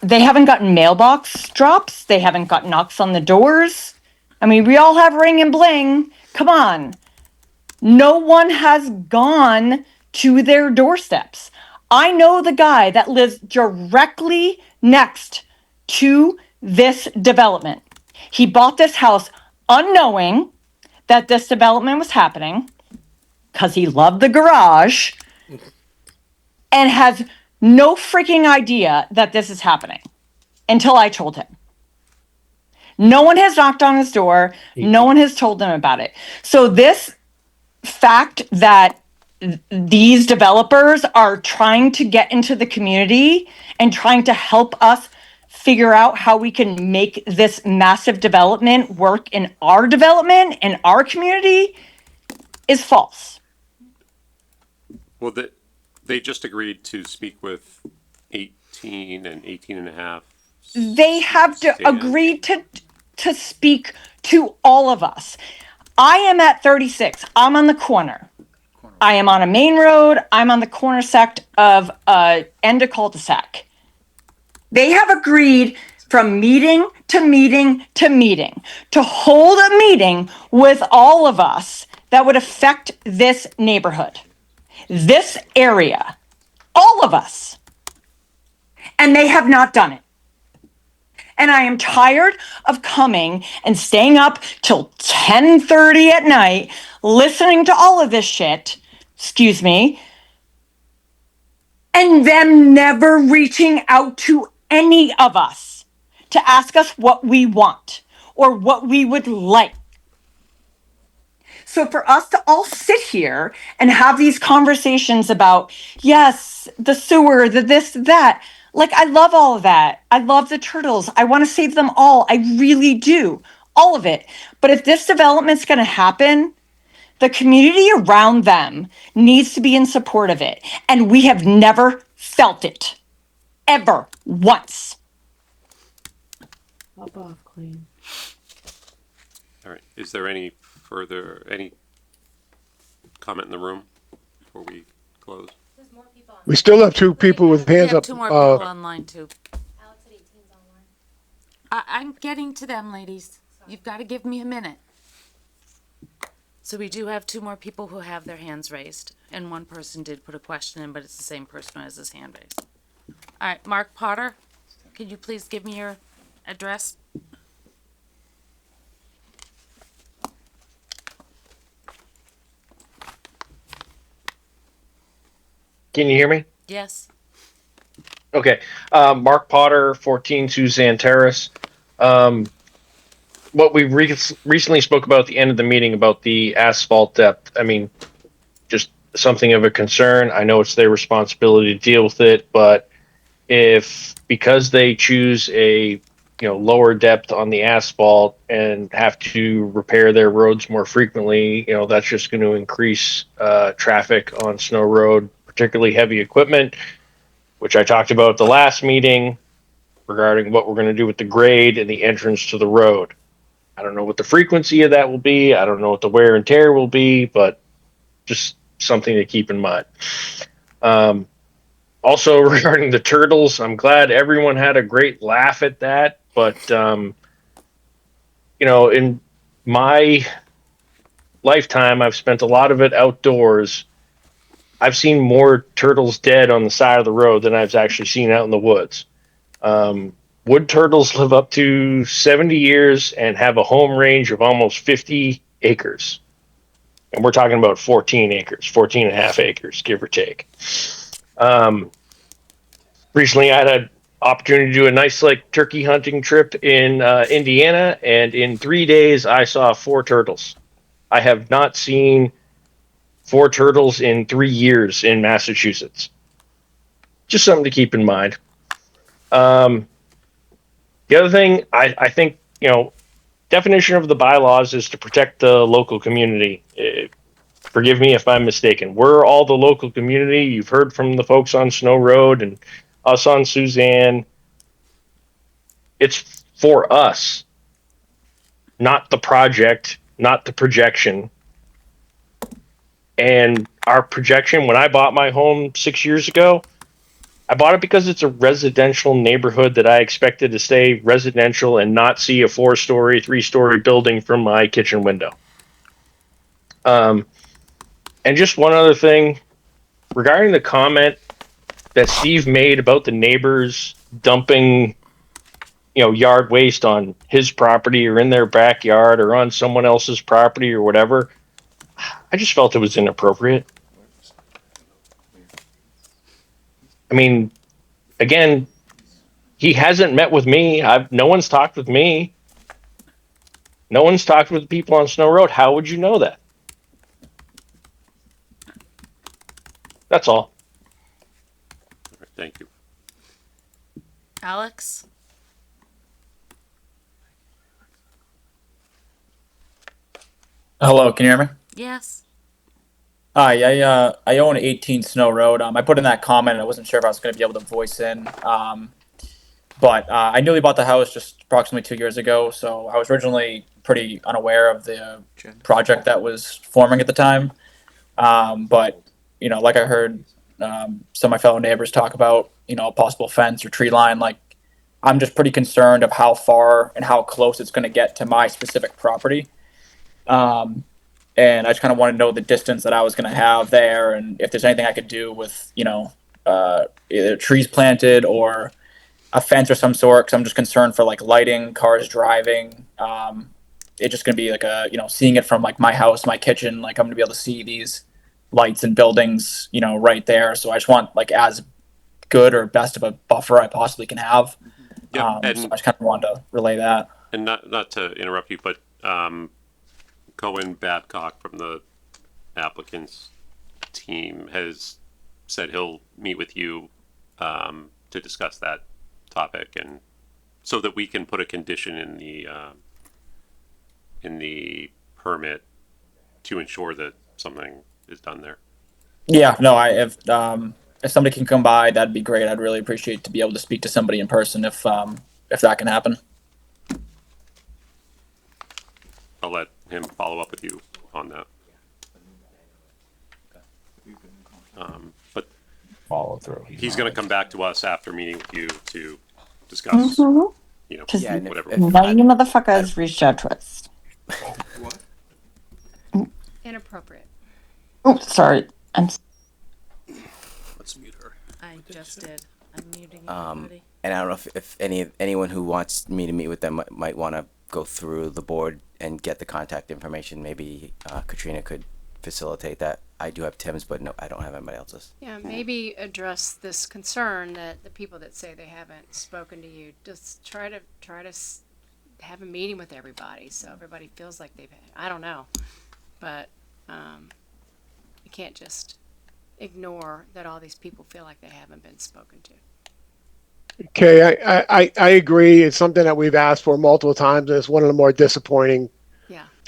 they haven't gotten mailbox drops. They haven't got knocks on the doors. I mean, we all have ring and bling. Come on. No one has gone to their doorsteps. I know the guy that lives directly next to this development. He bought this house unknowing that this development was happening because he loved the garage and has no freaking idea that this is happening until I told him. No one has knocked on his door. No one has told him about it. So this fact that these developers are trying to get into the community and trying to help us figure out how we can make this massive development work in our development, in our community, is false. Well, they just agreed to speak with 18 and 18 and a half. They have to Stan. agree to speak to all of us. I am at 36. I'm on the corner. I am on a main road. I'm on the corner sect of end of cul-de-sac. They have agreed from meeting to meeting to meeting to hold a meeting with all of us that would affect this neighborhood, this area, all of us. And they have not done it. And I am tired of coming and staying up till 10:30 at night, listening to all of this shit, excuse me, and them never reaching out to any of us to ask us what we want or what we would like. So for us to all sit here and have these conversations about, yes, the sewer, the this, that, like, I love all of that. I love the turtles. I want to save them all. I really do. All of it. But if this development's going to happen, the community around them needs to be in support of it. And we have never felt it. Ever. Once. Up off, Clean. All right. Is there any comment in the room before we close? We still have two people with We hands have up. two more people online too. I'm getting to them, ladies. You've got to give me a minute. So we do have two more people who have their hands raised, and one person did put a question in, but it's the same person who has his hand raised. All right, Mark Potter, could you please give me your address? Can you hear me? Yes. Okay. Mark Potter, 14 Suzanne Terrace. What we recently spoke about at the end of the meeting about the asphalt depth, I mean, just something of a concern. I know it's their responsibility to deal with it, but if because they choose a lower depth on the asphalt and have to repair their roads more frequently, that's just going to increase traffic on Snow Road, particularly heavy equipment, which I talked about at the last meeting regarding what we're going to do with the grade and the entrance to the road. I don't know what the frequency of that will be. I don't know what the wear and tear will be, but just something to keep in mind. Also, regarding the turtles, I'm glad everyone had a great laugh at that. But, in my lifetime, I've spent a lot of it outdoors. I've seen more turtles dead on the side of the road than I've actually seen out in the woods. Wood turtles live up to 70 years and have a home range of almost 50 acres. And we're talking about 14 and a half acres, give or take. Recently, I had an opportunity to do a nice turkey hunting trip in Indiana, and in 3 days, I saw 4 turtles. I have not seen 4 turtles in 3 years in Massachusetts. Just something to keep in mind. The other thing, I think, definition of the bylaws is to protect the local community. Forgive me if I'm mistaken. We're all the local community. You've heard from the folks on Snow Road and us on Suzanne. It's for us, not the project, not the projection. And our projection when I bought my home 6 years ago, I bought it because it's a residential neighborhood that I expected to stay residential and not see a 4-story, 3-story building from my kitchen window. And just one other thing regarding the comment that Steve made about the neighbors dumping, yard waste on his property or in their backyard or on someone else's property or whatever. I just felt it was inappropriate. I mean, again, he hasn't met with me. No one's talked with me. No one's talked with people on Snow Road. How would you know that? That's all. Thank you. Alex? Hello, can you hear me? Yes. Hi, I own 18 Snow Road. I put in that comment. I wasn't sure if I was going to be able to voice in. But I newly bought the house just approximately 2 years ago, so I was originally pretty unaware of the project that was forming at the time. But like I heard some of my fellow neighbors talk about, a possible fence or tree line. Like, I'm just pretty concerned of how far and how close it's going to get to my specific property. And I just kind of want to know the distance that I was going to have there, and if there's anything I could do with, either trees planted or a fence or some sort. Because I'm just concerned for like lighting, cars driving. It's just going to be like seeing it from like my house, my kitchen. Like I'm going to be able to see these lights and buildings, right there. So I just want like as good or best of a buffer I possibly can have. Yeah, So I just kind of wanted to relay that. And not to interrupt you, but Cohen Babcock from the applicant's team has said he'll meet with you to discuss that topic, and so that we can put a condition in the permit to ensure that something is done there. Yeah, no, if somebody can come by, that'd be great. I'd really appreciate to be able to speak to somebody in person if that can happen. I'll let him follow up with you on that. But follow through. He's going to come back to us after meeting with you to discuss, Because whatever. none of you motherfuckers reached out to us. Inappropriate. Oh, sorry. Let's mute her. I just did. I'm muting And everybody. I don't know if anyone who wants me to meet with them might want to go through the board and get the contact information. Maybe Katrina could facilitate that. I do have Tim's, but no, I don't have anybody else's. Yeah, maybe address this concern that the people that say they haven't spoken to you, just try to have a meeting with everybody so everybody feels like they've, I don't know, but you can't just ignore that all these people feel like they haven't been spoken to. Okay, I agree. It's something that we've asked for multiple times, and it's one of the more disappointing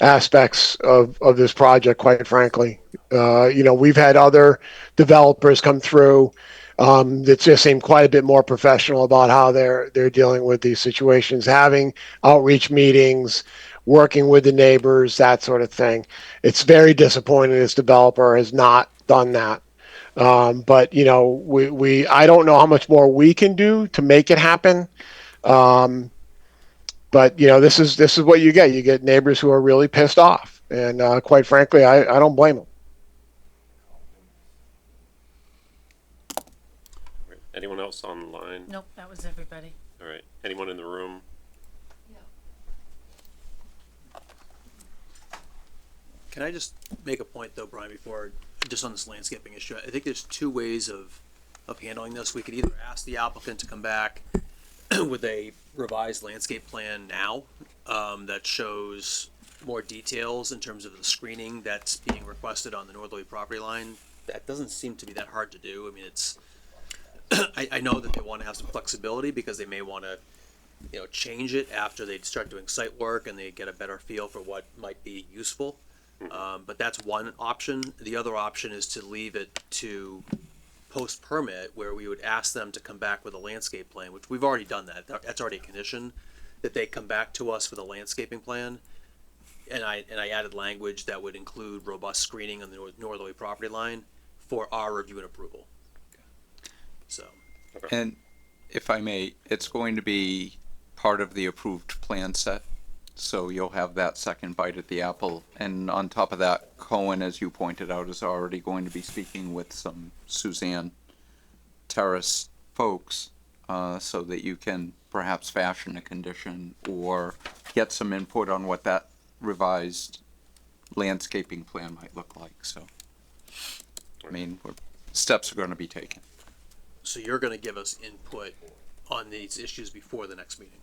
aspects of this project, quite frankly. We've had other developers come through that just seem quite a bit more professional about how they're dealing with these situations, having outreach meetings, working with the neighbors, that sort of thing. It's very disappointing this developer has not done that. But I don't know how much more we can do to make it happen. But this is what you get. You get neighbors who are really pissed off, and quite frankly, I don't blame them. Anyone else online? Nope, that was everybody. All right. Anyone in the room? Can I just make a point though, Brian, before, just on this landscaping issue? I think there's two ways of handling this. We could either ask the applicant to come back with a revised landscape plan now that shows more details in terms of the screening that's being requested on the northerly property line. That doesn't seem to be that hard to do. I mean, it's I know that they want to have some flexibility because they may want to change it after they start doing site work and they get a better feel for what might be useful. But that's one option. The other option is to leave it to post permit, where we would ask them to come back with a landscape plan, which we've already done that. That's already a condition, that they come back to us with a landscaping plan. and I added language that would include robust screening on the northerly property line for our review and approval. So, And if I may, it's going to be part of the approved plan set. So you'll have that second bite at the apple. And on top of that, Cohen, as you pointed out, is already going to be speaking with some Suzanne Terrace folks, so that you can perhaps fashion a condition or get some input on what that revised landscaping plan might look like. So, I mean, steps are going to be taken. so you're gonna give us input on these issues before the next meeting?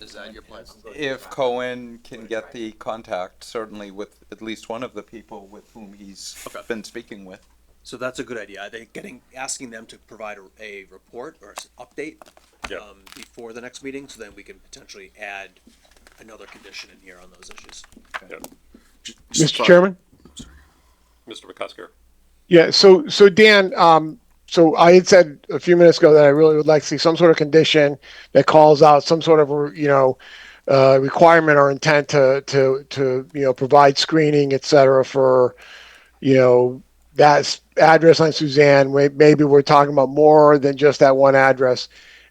Is that your plan? If Cohen can get the contact, certainly with at least one of the people with whom he's been speaking with. So that's a good idea. I think asking them to provide a report or update before the next meeting, so then we can potentially add another condition in here on those issues. Mr. Chairman? Mr. McCusker. Yeah, so Dan, so I had said a few minutes ago that I really would like to see some sort of condition that calls out some sort of, requirement or intent to provide screening, et cetera, for, that address on Suzanne. Maybe we're talking about more than just that one address.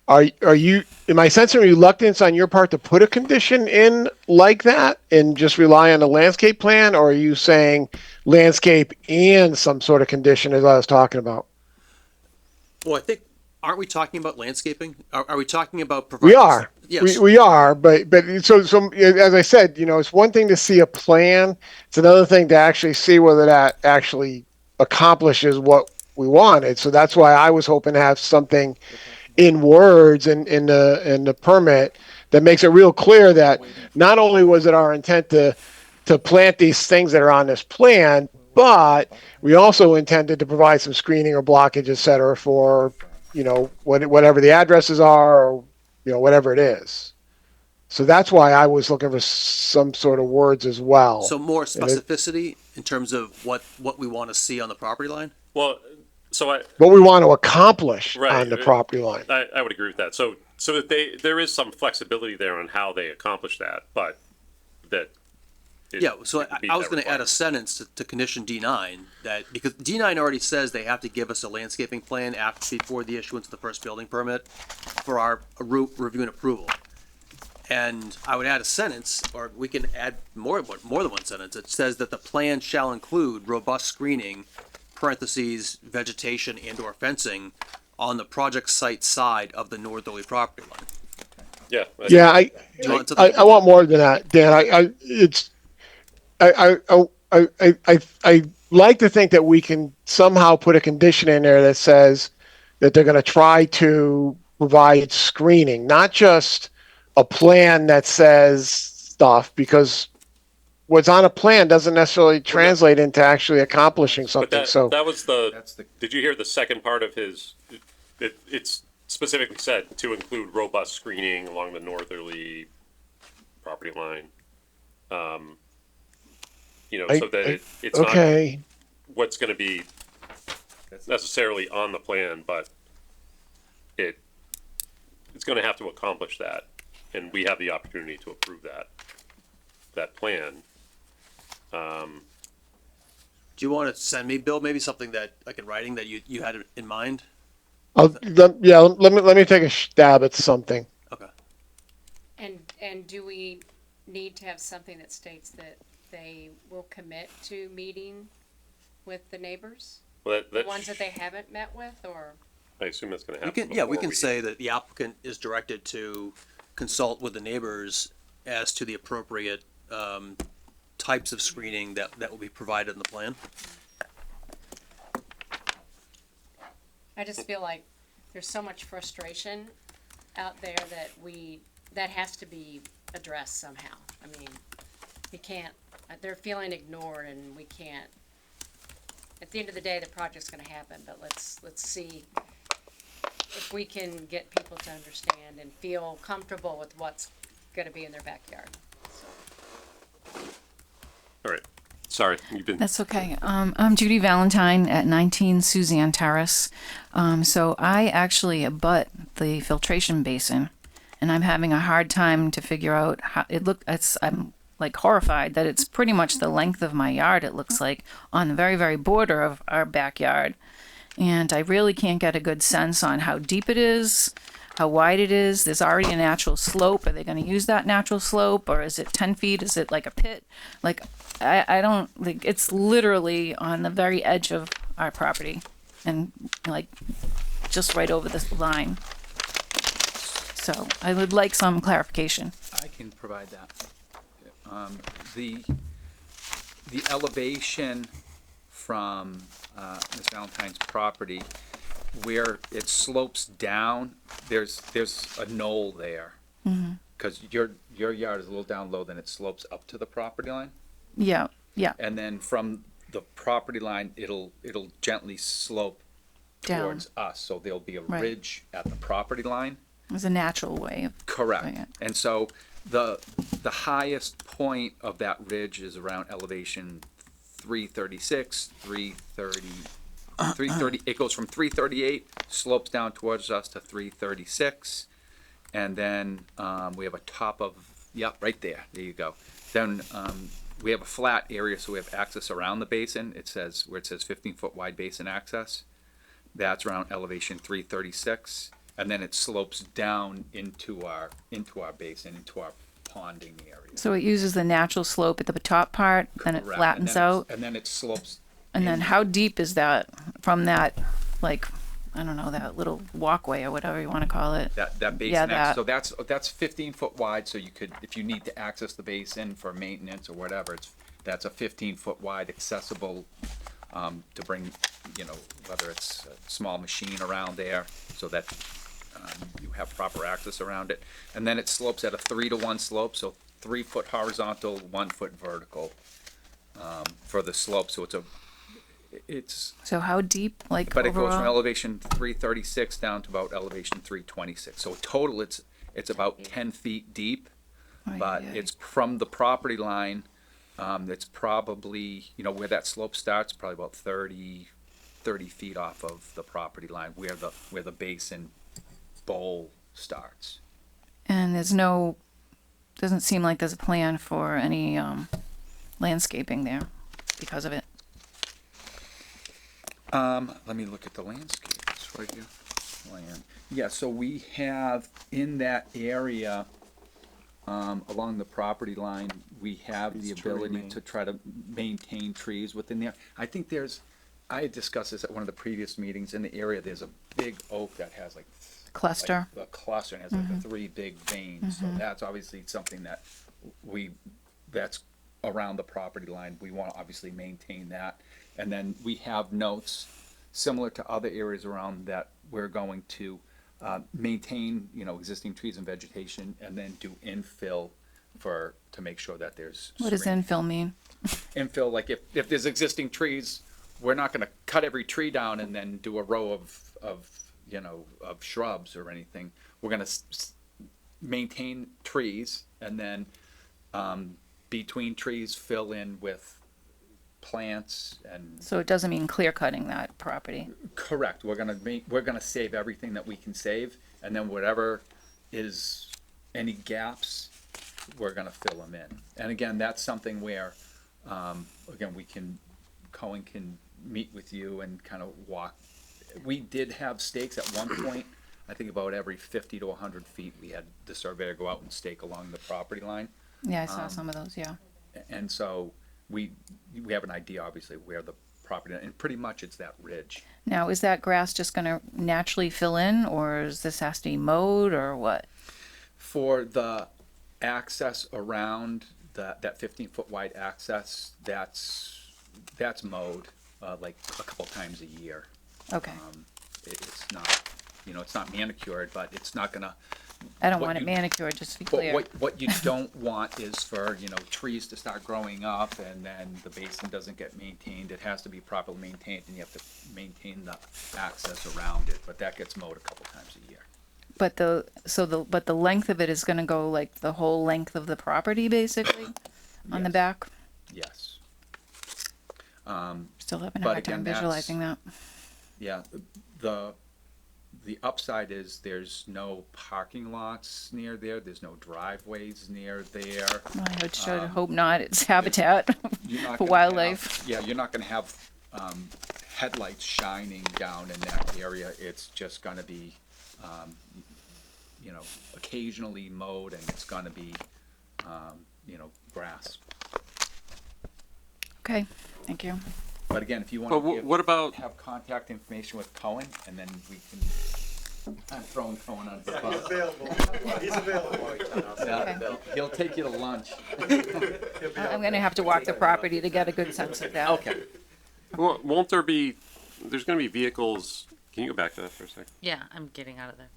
Am I sensing reluctance on your part to put a condition in like that and just rely on the landscape plan? Or are you saying landscape and some sort of condition as I was talking about? Well, I think, aren't we talking about landscaping? Are we talking about We are. Yes. We are, but so as I said, it's one thing to see a plan. It's another thing to actually see whether that actually accomplishes what we wanted. So that's why I was hoping to have something in words in the permit that makes it real clear that not only was it our intent to plant these things that are on this plan, but we also intended to provide some screening or blockage, et cetera, for, whatever the addresses are, or, whatever it is. So that's why I was looking for some sort of words as well. So more specificity in terms of what we want to see on the property line? Well, what we want to accomplish Right. on the property line. I would agree with that. So that there is some flexibility there on how they accomplish that, but that. I was going to add a sentence to condition D9 that, because D9 already says they have to give us a landscaping plan before the issuance of the first building permit for our review and approval. And I would add a sentence, or we can add more than one sentence. It says that the plan shall include robust screening, parentheses, vegetation and or fencing on the project site side of the northerly property line. Yeah. Yeah, I want more than that, Dan. I like to think that we can somehow put a condition in there that says that they're going to try to provide screening, not just a plan that says stuff, because what's on a plan doesn't necessarily translate into actually accomplishing something. That was did you hear the second part of his, it's specifically said to include robust screening along the northerly property line. So that it's okay. Not what's going to be necessarily on the plan, but it's going to have to accomplish that, and we have the opportunity to approve that plan. Do you want to send me, Bill, maybe something that, like in writing, that you had in mind? Let me take a stab at something. Okay. And do we need to have something that states that they will commit to meeting with the neighbors? Well, the ones that they haven't met with, or? I assume that's going to happen. We can say that the applicant is directed to consult with the neighbors as to the appropriate types of screening that will be provided in the plan. I just feel like there's so much frustration out there that has to be addressed somehow. I mean, you can't, they're feeling ignored, and we can't, at the end of the day, the project's gonna happen, but let's see if we can get people to understand and feel comfortable with what's gonna be in their backyard. All right. Sorry, That's okay. I'm Judy Valentine at 19 Suzanne Terrace. So I actually abut the filtration basin, and I'm having a hard time to figure out how it look. I'm like horrified that it's pretty much the length of my yard, it looks like, on the very, very border of our backyard. And I really can't get a good sense on how deep it is, how wide it is. There's already a natural slope. Are they going to use that natural slope, or is it 10 feet? Is it like a pit? Like, I don't, like, it's literally on the very edge of our property and like just right over this line. So I would like some clarification. I can provide that. The elevation from Ms. Valentine's property, where it slopes down, there's a knoll there. Because your yard is a little down low, then it slopes up to the property line. Yeah, yeah. And then from the property line, it'll gently slope Down. towards us. So there'll be a Right. ridge at the property line. There's a natural way of Correct. doing it. And so the highest point of that ridge is around elevation 336, 330, it goes from 338, slopes down towards us to 336. And then we have a top of, right there you go. Then we have a flat area, so we have access around the basin. It says, where it says 15-foot wide basin access, that's around elevation 336. And then it slopes down into our basin, into our ponding area. So it uses the natural slope at the top part, then it Correct. flattens out. And then it slopes. And then how deep is that from that, like, I don't know, that little walkway or whatever you want to call it? That basin, Yeah, that. so that's 15 foot wide, so you could, if you need to access the basin for maintenance or whatever, that's a 15-foot wide accessible, to bring, whether it's a small machine around there, so that you have proper access around it. And then it slopes at a 3-to-1 slope, so 3 foot horizontal, 1 foot vertical, for the slope, so it's So how deep, like, but it goes from overall? elevation 336 down to about elevation 326. So total, it's about 10 feet deep, but it's from the property line. It's probably, where that slope starts, probably about 30 feet off of the property line, where the basin bowl starts. And doesn't seem like there's a plan for any landscaping there because of it. Let me look at the landscape. It's right here. Land. Yeah, so we have in that area, along the property line, we have the ability to try to maintain trees within there. I think I had discussed this at one of the previous meetings. In the area, there's a big oak that has like Cluster. a cluster, and has like 3 big veins. So that's obviously something that that's around the property line. We want to obviously maintain that. And then we have notes similar to other areas around that we're going to maintain, existing trees and vegetation, and then do infill to make sure that there's. What does infill mean? Infill, like if there's existing trees, we're not going to cut every tree down and then do a row of shrubs or anything. We're going to maintain trees, and then between trees fill in with plants. And So it doesn't mean clear cutting that property. correct, we're gonna save everything that we can save, and then whatever is any gaps, we're gonna fill them in. And again, that's something where Cohen can meet with you and kind of walk. We did have stakes at one point. I think about every 50 to 100 feet, we had the surveyor go out and stake along the property line. Yeah, I saw some of those, yeah. And so we have an idea, obviously, where the property, and pretty much it's that ridge. Now, is that grass just gonna naturally fill in, or is this has to be mowed, or what? For the access around that 15-foot wide access, that's mowed like a couple times a year. Okay. It's not, it's not manicured, but it's not gonna. I don't want it manicured, just to be clear. But what you don't want is for, trees to start growing up and then the basin doesn't get maintained. It has to be properly maintained, and you have to maintain the access around it, but that gets mowed a couple times a year. But the length of it is gonna go like the whole length of the property, basically, on the back? Yes. Still having a but hard time again, that's- visualizing that. Yeah, the upside is there's no parking lots near there, there's no driveways near there. I would sure hope not. It's habitat You're not for gonna wildlife. have- Yeah, you're not gonna have, headlights shining down in that area. It's just gonna be, you know, occasionally mowed, and it's gonna be, you know, grass. Okay, thank you. But again, if you But want what about, have contact information with Cohen, and then we can, I'm throwing Cohen on the bus. He's available. Yeah, he'll take you to lunch. I'm gonna have to walk the property to get a good sense of that. Okay. won't there be, there's gonna be vehicles, can you go back to that for a second? Yeah, I'm getting out of there.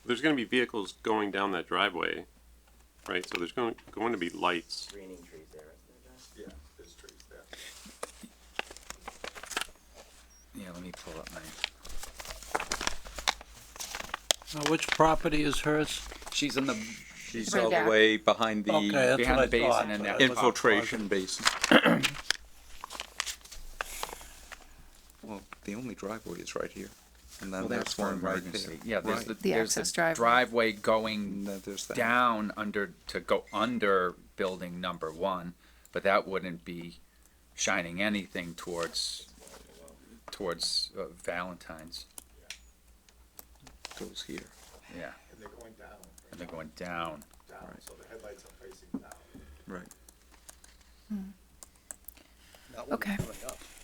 There's gonna be vehicles going down that driveway, right? So there's going to be lights. Yeah, there's trees there. Yeah, let me pull up my, Which property is hers? she's in the, She's Right all the back. way behind Okay, the that's behind what the I thought. basin and that infiltration basin. Well, the only driveway is right here. And then well, there's that's for one right emergency. there. Yeah, there's Right. the, The there's access the driveway. driveway going There's that. down under, to go under building number 1, but that wouldn't be shining anything towards Valentine's. Goes here. Yeah, And they're going down. and they're going down. Down, so the headlights are facing down. Right. Okay.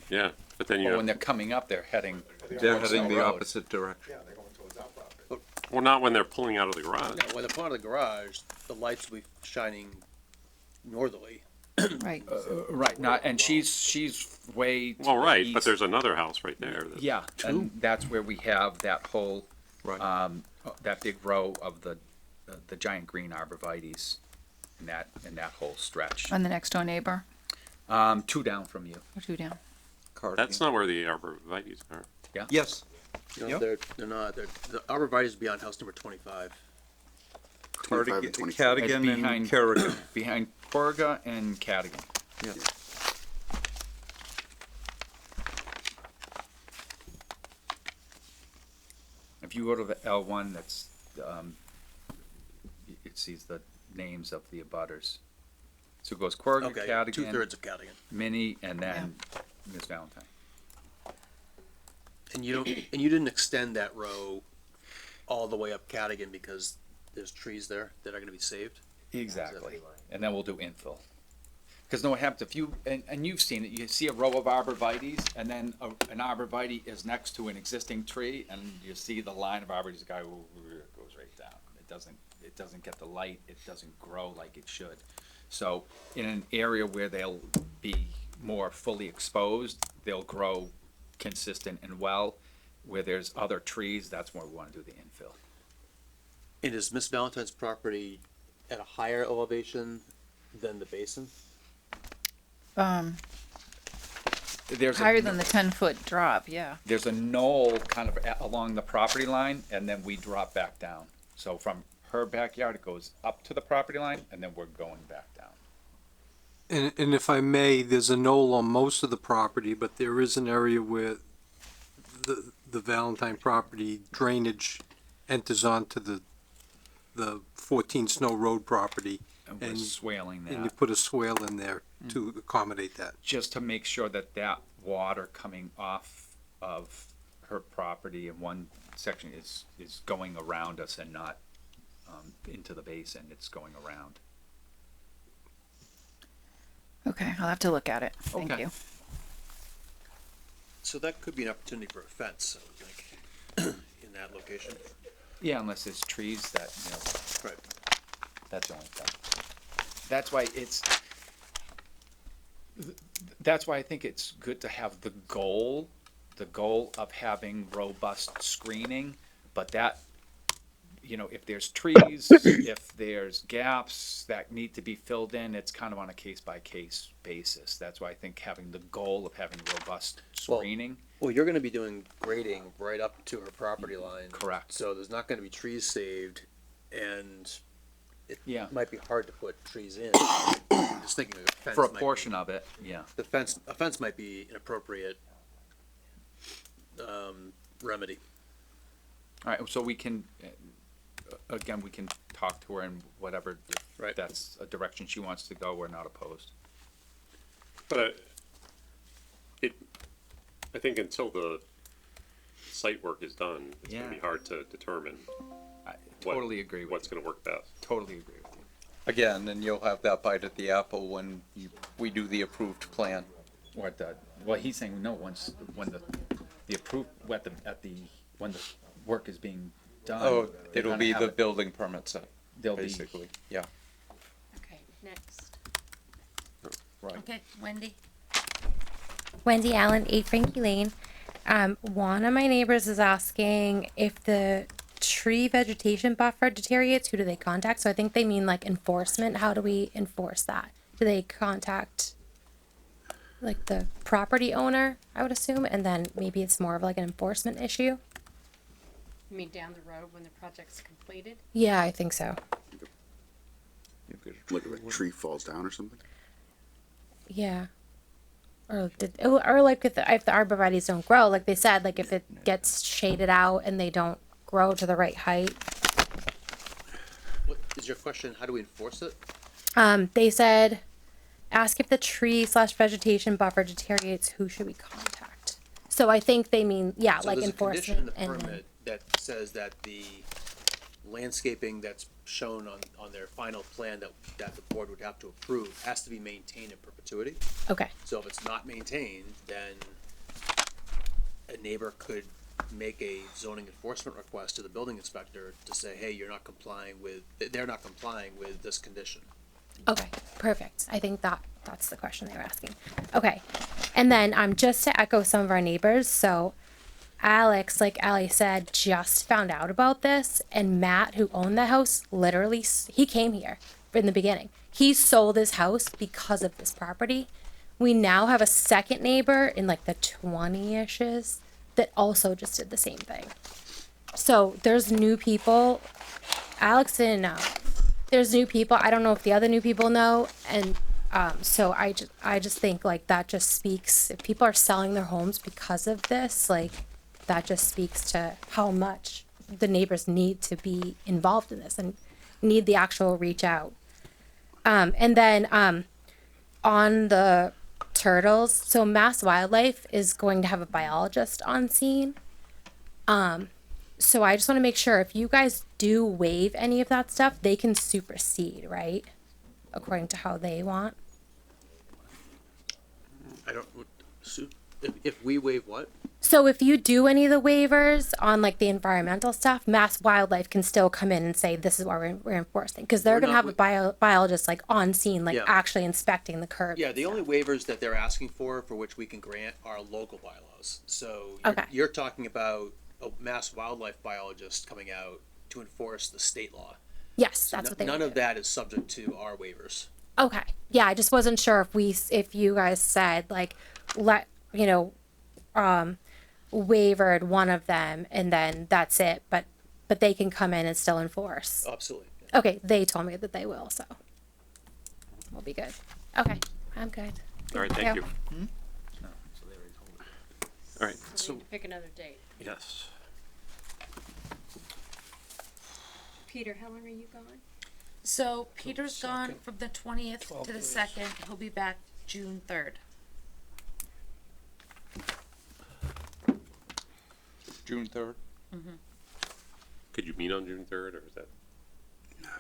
Yeah, but then you But have, when they're coming up, they're heading. They're towards heading the road. opposite direction. Yeah, they're going towards our property. well, not when they're pulling out of the garage. No, when they're part of the garage, the lights will be shining northerly. Right. Right, not, and she's way to Well, the right, but east. there's another house right there. Yeah, and that's where we have that whole, Right. that big row of the giant green arborvitaes in that whole stretch. On the next door neighbor, 2 down from you. or 2 down. That's not where the arborvitaes are. Yes. No, Yep. they're not. The arborvitae is beyond house number 25. 25 and 24. Cadigan It's and Kerrigan. Behind Corrigan and Cadigan. Yeah. If you go to the L1, that's, it sees the names of the abutters. So it goes Corrigan, Okay, Cadigan, 2/3 of Cadigan. Minnie, and then Miss Valentine. And you didn't extend that row all the way up Cadigan because there's trees there that are gonna be saved? Exactly. And then we'll do infill. Because no, what happens if you, and you've seen it, you see a row of arborvitaes, and then an arborvitae is next to an existing tree, and you see the line of arborvitaes go, goes right down. It doesn't get the light, it doesn't grow like it should. So in an area where they'll be more fully exposed, they'll grow consistent and well. Where there's other trees, that's where we wanna do the infill. And is Miss Valentine's property at a higher elevation than the basin? There's Higher than the 10-foot drop, yeah. There's a knoll kind of along the property line, and then we drop back down. So from her backyard, it goes up to the property line, and then we're going back down. And if I may, there's a knoll on most of the property, but there is an area where the Valentine property drainage enters onto the 14 Snow Road property. And we're swaling And you that, put a swale in there to accommodate that. just to make sure that that water coming off of her property in one section is going around us and not, into the basin, it's going around. Okay, I'll have to look at it. Thank Okay. you. So that could be an opportunity for a fence, I would think, in that location. Yeah, unless there's trees that, you know, Right. that's the only thing. That's why that's why I think it's good to have the goal of having robust screening, but that, you know, if there's trees, if there's gaps that need to be filled in, it's kind of on a case-by-case basis. That's why I think having the goal of having robust screening. Well, you're gonna be doing grading right up to her property line. Correct. So there's not gonna be trees saved, and it Yeah. might be hard to put trees in. Just thinking of a fence. For a might portion be- of it, yeah. a fence might be inappropriate, remedy. All right, so we can, again, we can talk to her and whatever, if Right. that's a direction she wants to go, we're not opposed. But I think until the site work is done, it's gonna be Yeah. hard to determine I totally agree with what's gonna work best. Totally agree with you. Again, and you'll have that bite at the apple when we do the approved plan. Or the, well, he's saying no, when the approved, when the work is being done. Oh, they're it'll gonna be have the it- building permit set, They'll be, basically, yeah. Okay, next. Right. Okay, Wendy? Wendy Allen, 8 Frankie Lane. One of my neighbors is asking if the tree vegetation buffer deteriorates, who do they contact? So I think they mean like enforcement. How do we enforce that? Do they contact like the property owner, I would assume, and then maybe it's more of like an enforcement issue? You mean down the road when the project's completed? Yeah, I think so. Like if a tree falls down or something? Yeah. Or like if the arborvitaes don't grow, like they said, like if it gets shaded out and they don't grow to the right height. What is your question? How do we enforce it? They said, ask if the tree/vegetation buffer deteriorates, who should we contact? So I think they mean, yeah, So like there's a condition in enforcement the and then, permit that says that the landscaping that's shown on their final plan that the board would have to approve has to be maintained in perpetuity. okay, So if it's not maintained, then a neighbor could make a zoning enforcement request to the building inspector to say, hey, they're not complying with this condition. okay, perfect. I think that's the question they were asking. Okay, and then just to echo some of our neighbors, so Alex, like Ali said, just found out about this, and Matt, who owned the house, literally, he came here in the beginning. He sold his house because of this property. We now have a second neighbor in like the 20-ishes that also just did the same thing. So there's new people. Alex didn't know. There's new people. I don't know if the other new people know, and so I just think like that just speaks. If people are selling their homes because of this, like that just speaks to how much the neighbors need to be involved in this and need the actual reach out. And then on the turtles, so Mass Wildlife is going to have a biologist on scene. So I just want to make sure if you guys do waive any of that stuff, they can supersede, right? According to how they want. I don't, if we waive what? So if you do any of the waivers on like the environmental stuff, Mass Wildlife can still come in and say, this is what we're enforcing. Because they're We're going to not- have a biologist like on scene, like Yeah. actually inspecting the curb. Yeah, the only waivers that they're asking for which we can grant, are local bylaws. So Okay. you're talking about a mass wildlife biologist coming out to enforce the state law. Yes, So that's what they none would of do. that is subject to our waivers. Okay. Yeah, I just wasn't sure if you guys said like waivered one of them and then that's it, but they can come in and still enforce. Absolutely. Okay, they told me that they will, so we'll be good. Okay, I'm good. All right, thank you. All right, So we need to pick another date. yes. Peter, how long are you gone? So Peter's gone from the 20th to the 2nd. He'll be back June 3rd. June 3rd? Could you meet on June 3rd, or is that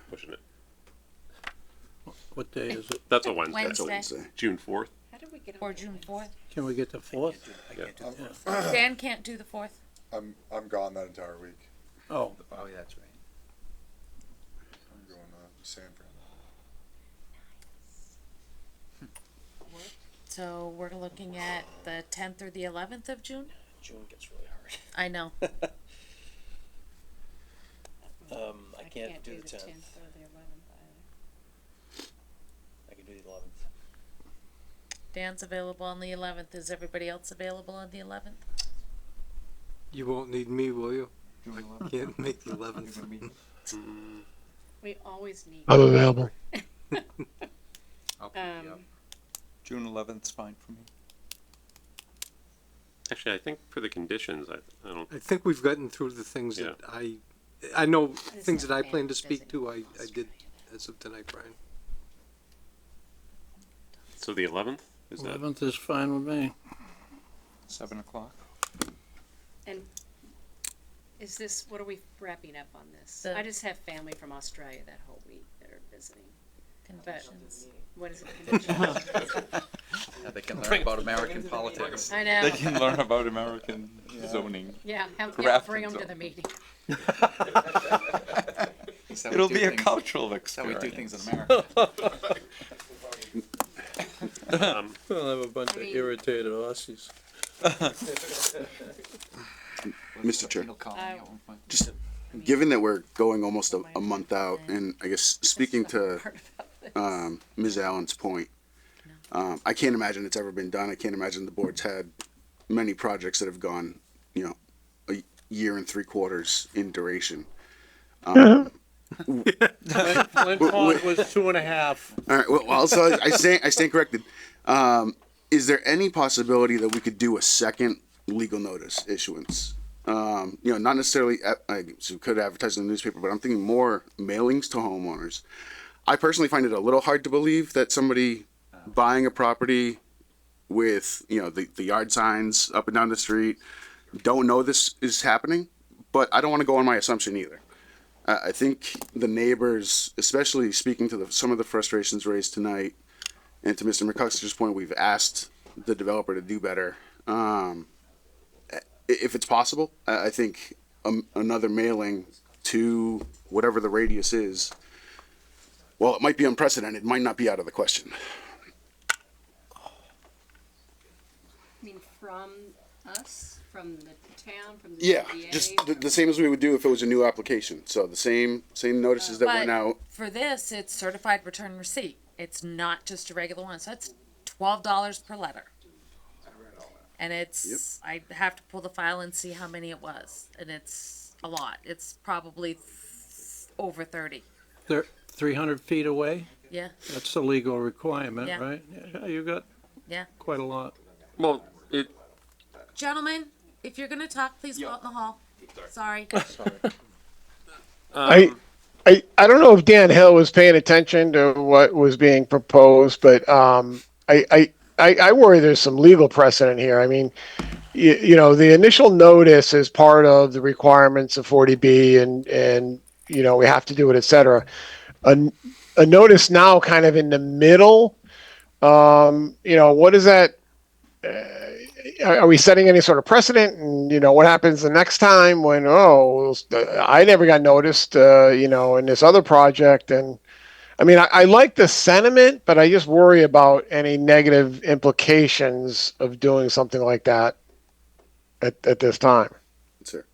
pushing it? What day is it? That's a Wednesday. Wednesday. June 4th? How did we get Or June 4th. Can we get the 4th? Yeah. Dan can't do the 4th. I'm gone that entire week. Oh, Oh, yeah, that's right. I'm going to San Fran. So we're looking at the 10th or the 11th of June? June gets really hard. I know. I can't do the 10th. or the 11th either. I can do the 11th. Dan's available on the 11th. Is everybody else available on the 11th? You won't need me, will you? I can't make the 11th. We always need. I'm available. I'll pick you up. June 11th's fine for me. Actually, I think for the conditions, I don't, I think we've gotten through the things that I know things that I plan to speak to, I did as of tonight, Brian. so the 11th? Is that? 11th is fine with me. 7 o'clock. And is this, what are we wrapping up on this? The- I just have family from Australia that whole week that are visiting. But what is it? Yeah, they can learn about American politics. I know. They can learn about American zoning. Yeah, bring them to the meeting. It'll be a cultural experience. How we do things in America. We'll have a bunch of irritated Aussies. Mr. Chair, just given that we're going almost a month out, and I guess speaking to Ms. Allen's point, I can't imagine it's ever been done. I can't imagine the board's had many projects that have gone, a year and 3/4 in duration. Flint Pond was 2.5. All right. Well, so I stand corrected. Is there any possibility that we could do a second legal notice issuance? Not necessarily. So we could advertise in the newspaper, but I'm thinking more mailings to homeowners. I personally find it a little hard to believe that somebody buying a property with the yard signs up and down the street don't know this is happening. But I don't want to go on my assumption either. I think the neighbors, especially speaking to some of the frustrations raised tonight, and to Mr. McCuster's point, we've asked the developer to do better. If it's possible, I think another mailing to whatever the radius is, well, it might be unprecedented, might not be out of the question. I mean, from us, from the town, from the Yeah, ZBA? just the same as we would do if it was a new application. So the same notices that But went out. for this, it's certified return receipt. It's not just a regular one, so it's $12 per letter. And it's, I have to pull the file and see how many it was, and it's a lot. It's probably over 30. 300 feet away? Yeah, That's the legal requirement, Yeah. right? Yeah, you got yeah. quite a lot. Well, Gentlemen, if you're gonna talk, please go out in the hall. Sorry. I don't know if Dan Hill was paying attention to what was being proposed, but I worry there's some legal precedent here. I mean, the initial notice is part of the requirements of 40B, and we have to do it, et cetera. A notice now, kind of in the middle. What is that? Are we setting any sort of precedent? And what happens the next time when I never got noticed, in this other project? And I mean, I like the sentiment, but I just worry about any negative implications of doing something like that at this time. Sir.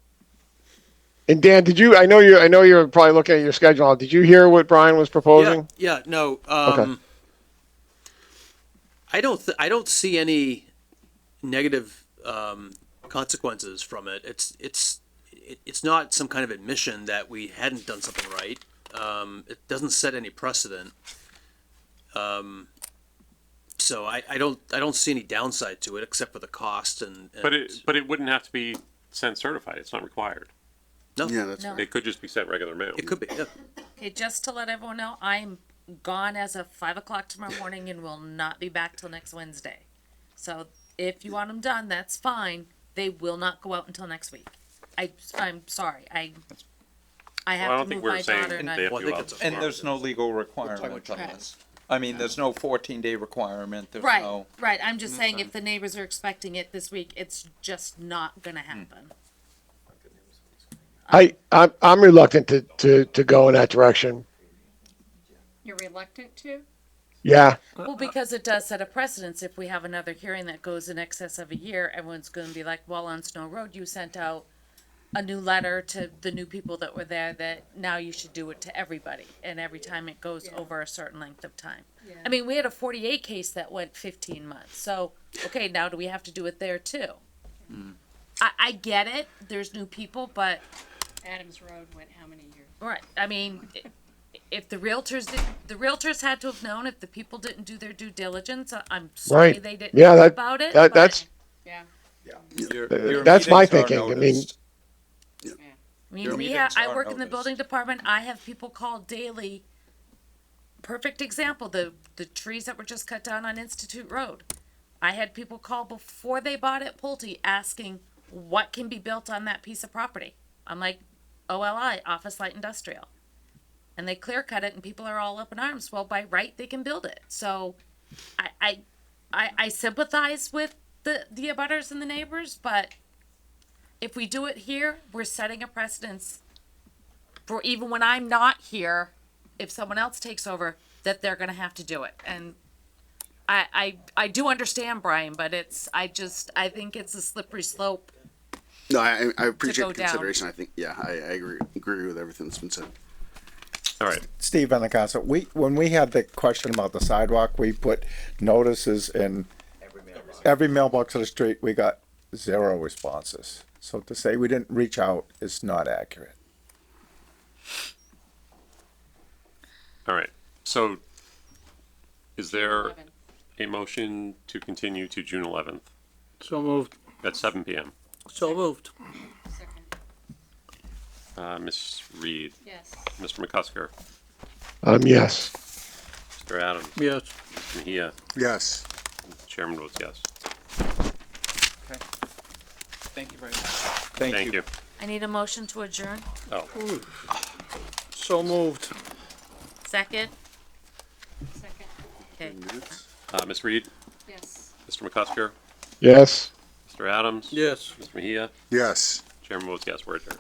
And Dan, did you? I know you're probably looking at your schedule. Did you hear what Brian was proposing? Yeah, no. Okay. I don't see any negative consequences from it. It's not some kind of admission that we hadn't done something right. It doesn't set any precedent. So I don't see any downside to it except for the cost and but it wouldn't have to be sent certified. It's not required. no. Yeah, that's No. It could just be sent regular mail. It could be. Yeah. Okay, just to let everyone know, I'm gone as of 5 o'clock tomorrow morning and will not be back till next Wednesday. So if you want them done, that's fine. They will not go out until next week. I'm sorry. I I have don't to think move we're my saying daughter and they I. have to go out. And there's no legal requirement on this. I mean, there's no 14-day requirement. There's Right, no. right. I'm just saying if the neighbors are expecting it this week, it's just not gonna happen. I'm reluctant to go in that direction. You're reluctant to? Yeah. Well, because it does set a precedence. If we have another hearing that goes in excess of a year, everyone's gonna be like, well, on Snow Road, you sent out a new letter to the new people that were there that now you should do it to everybody. And every time it goes over a certain length of time. Yeah. I mean, we had a 48 case that went 15 months. So, okay, now do we have to do it there too? I get it. There's new people, but Adams Road went how many years? right. I mean, if the realtors had to have known. If the people didn't do their due diligence, I'm sorry Right. they didn't Yeah, know that- about it. that- but that's- Yeah. That's my thinking. I mean, I Your mean, meetings I are work in the noticed. building department. I have people call daily. Perfect example, the trees that were just cut down on Institute Road. I had people call before they bought it Pulte asking what can be built on that piece of property. I'm like, OLI, Office Light Industrial. And they clear cut it and people are all up in arms. Well, by right, they can build it. So I sympathize with the abutters and the neighbors, but if we do it here, we're setting a precedence for even when I'm not here, if someone else takes over, that they're gonna have to do it. And I do understand, Brian, but I think it's a slippery slope. No, I go appreciate the down. consideration. I think, yeah, I agree with everything that's been said. All right. Steve Benincasa, when we had the question about the sidewalk, we put notices in every mailbox on the street, we got 0 responses. So to say we didn't reach out is not accurate. All right. So is there a motion to continue to June 11th So moved. at 7 p.m.? So moved. Ms. Reed, Yes. Mr. McCusker, yes. Mr. Adams, Yes. Mr. Mejia, Yes. Chairman votes yes. Okay. Thank you very much. Thank you. I need a motion to adjourn. Oh, So moved. Second? Second. Okay. Ms. Reed, Yes. Mr. McCusker, Yes. Mr. Adams, Yes. Mr. Mejia, Yes. Chairman votes yes. We're adjourned.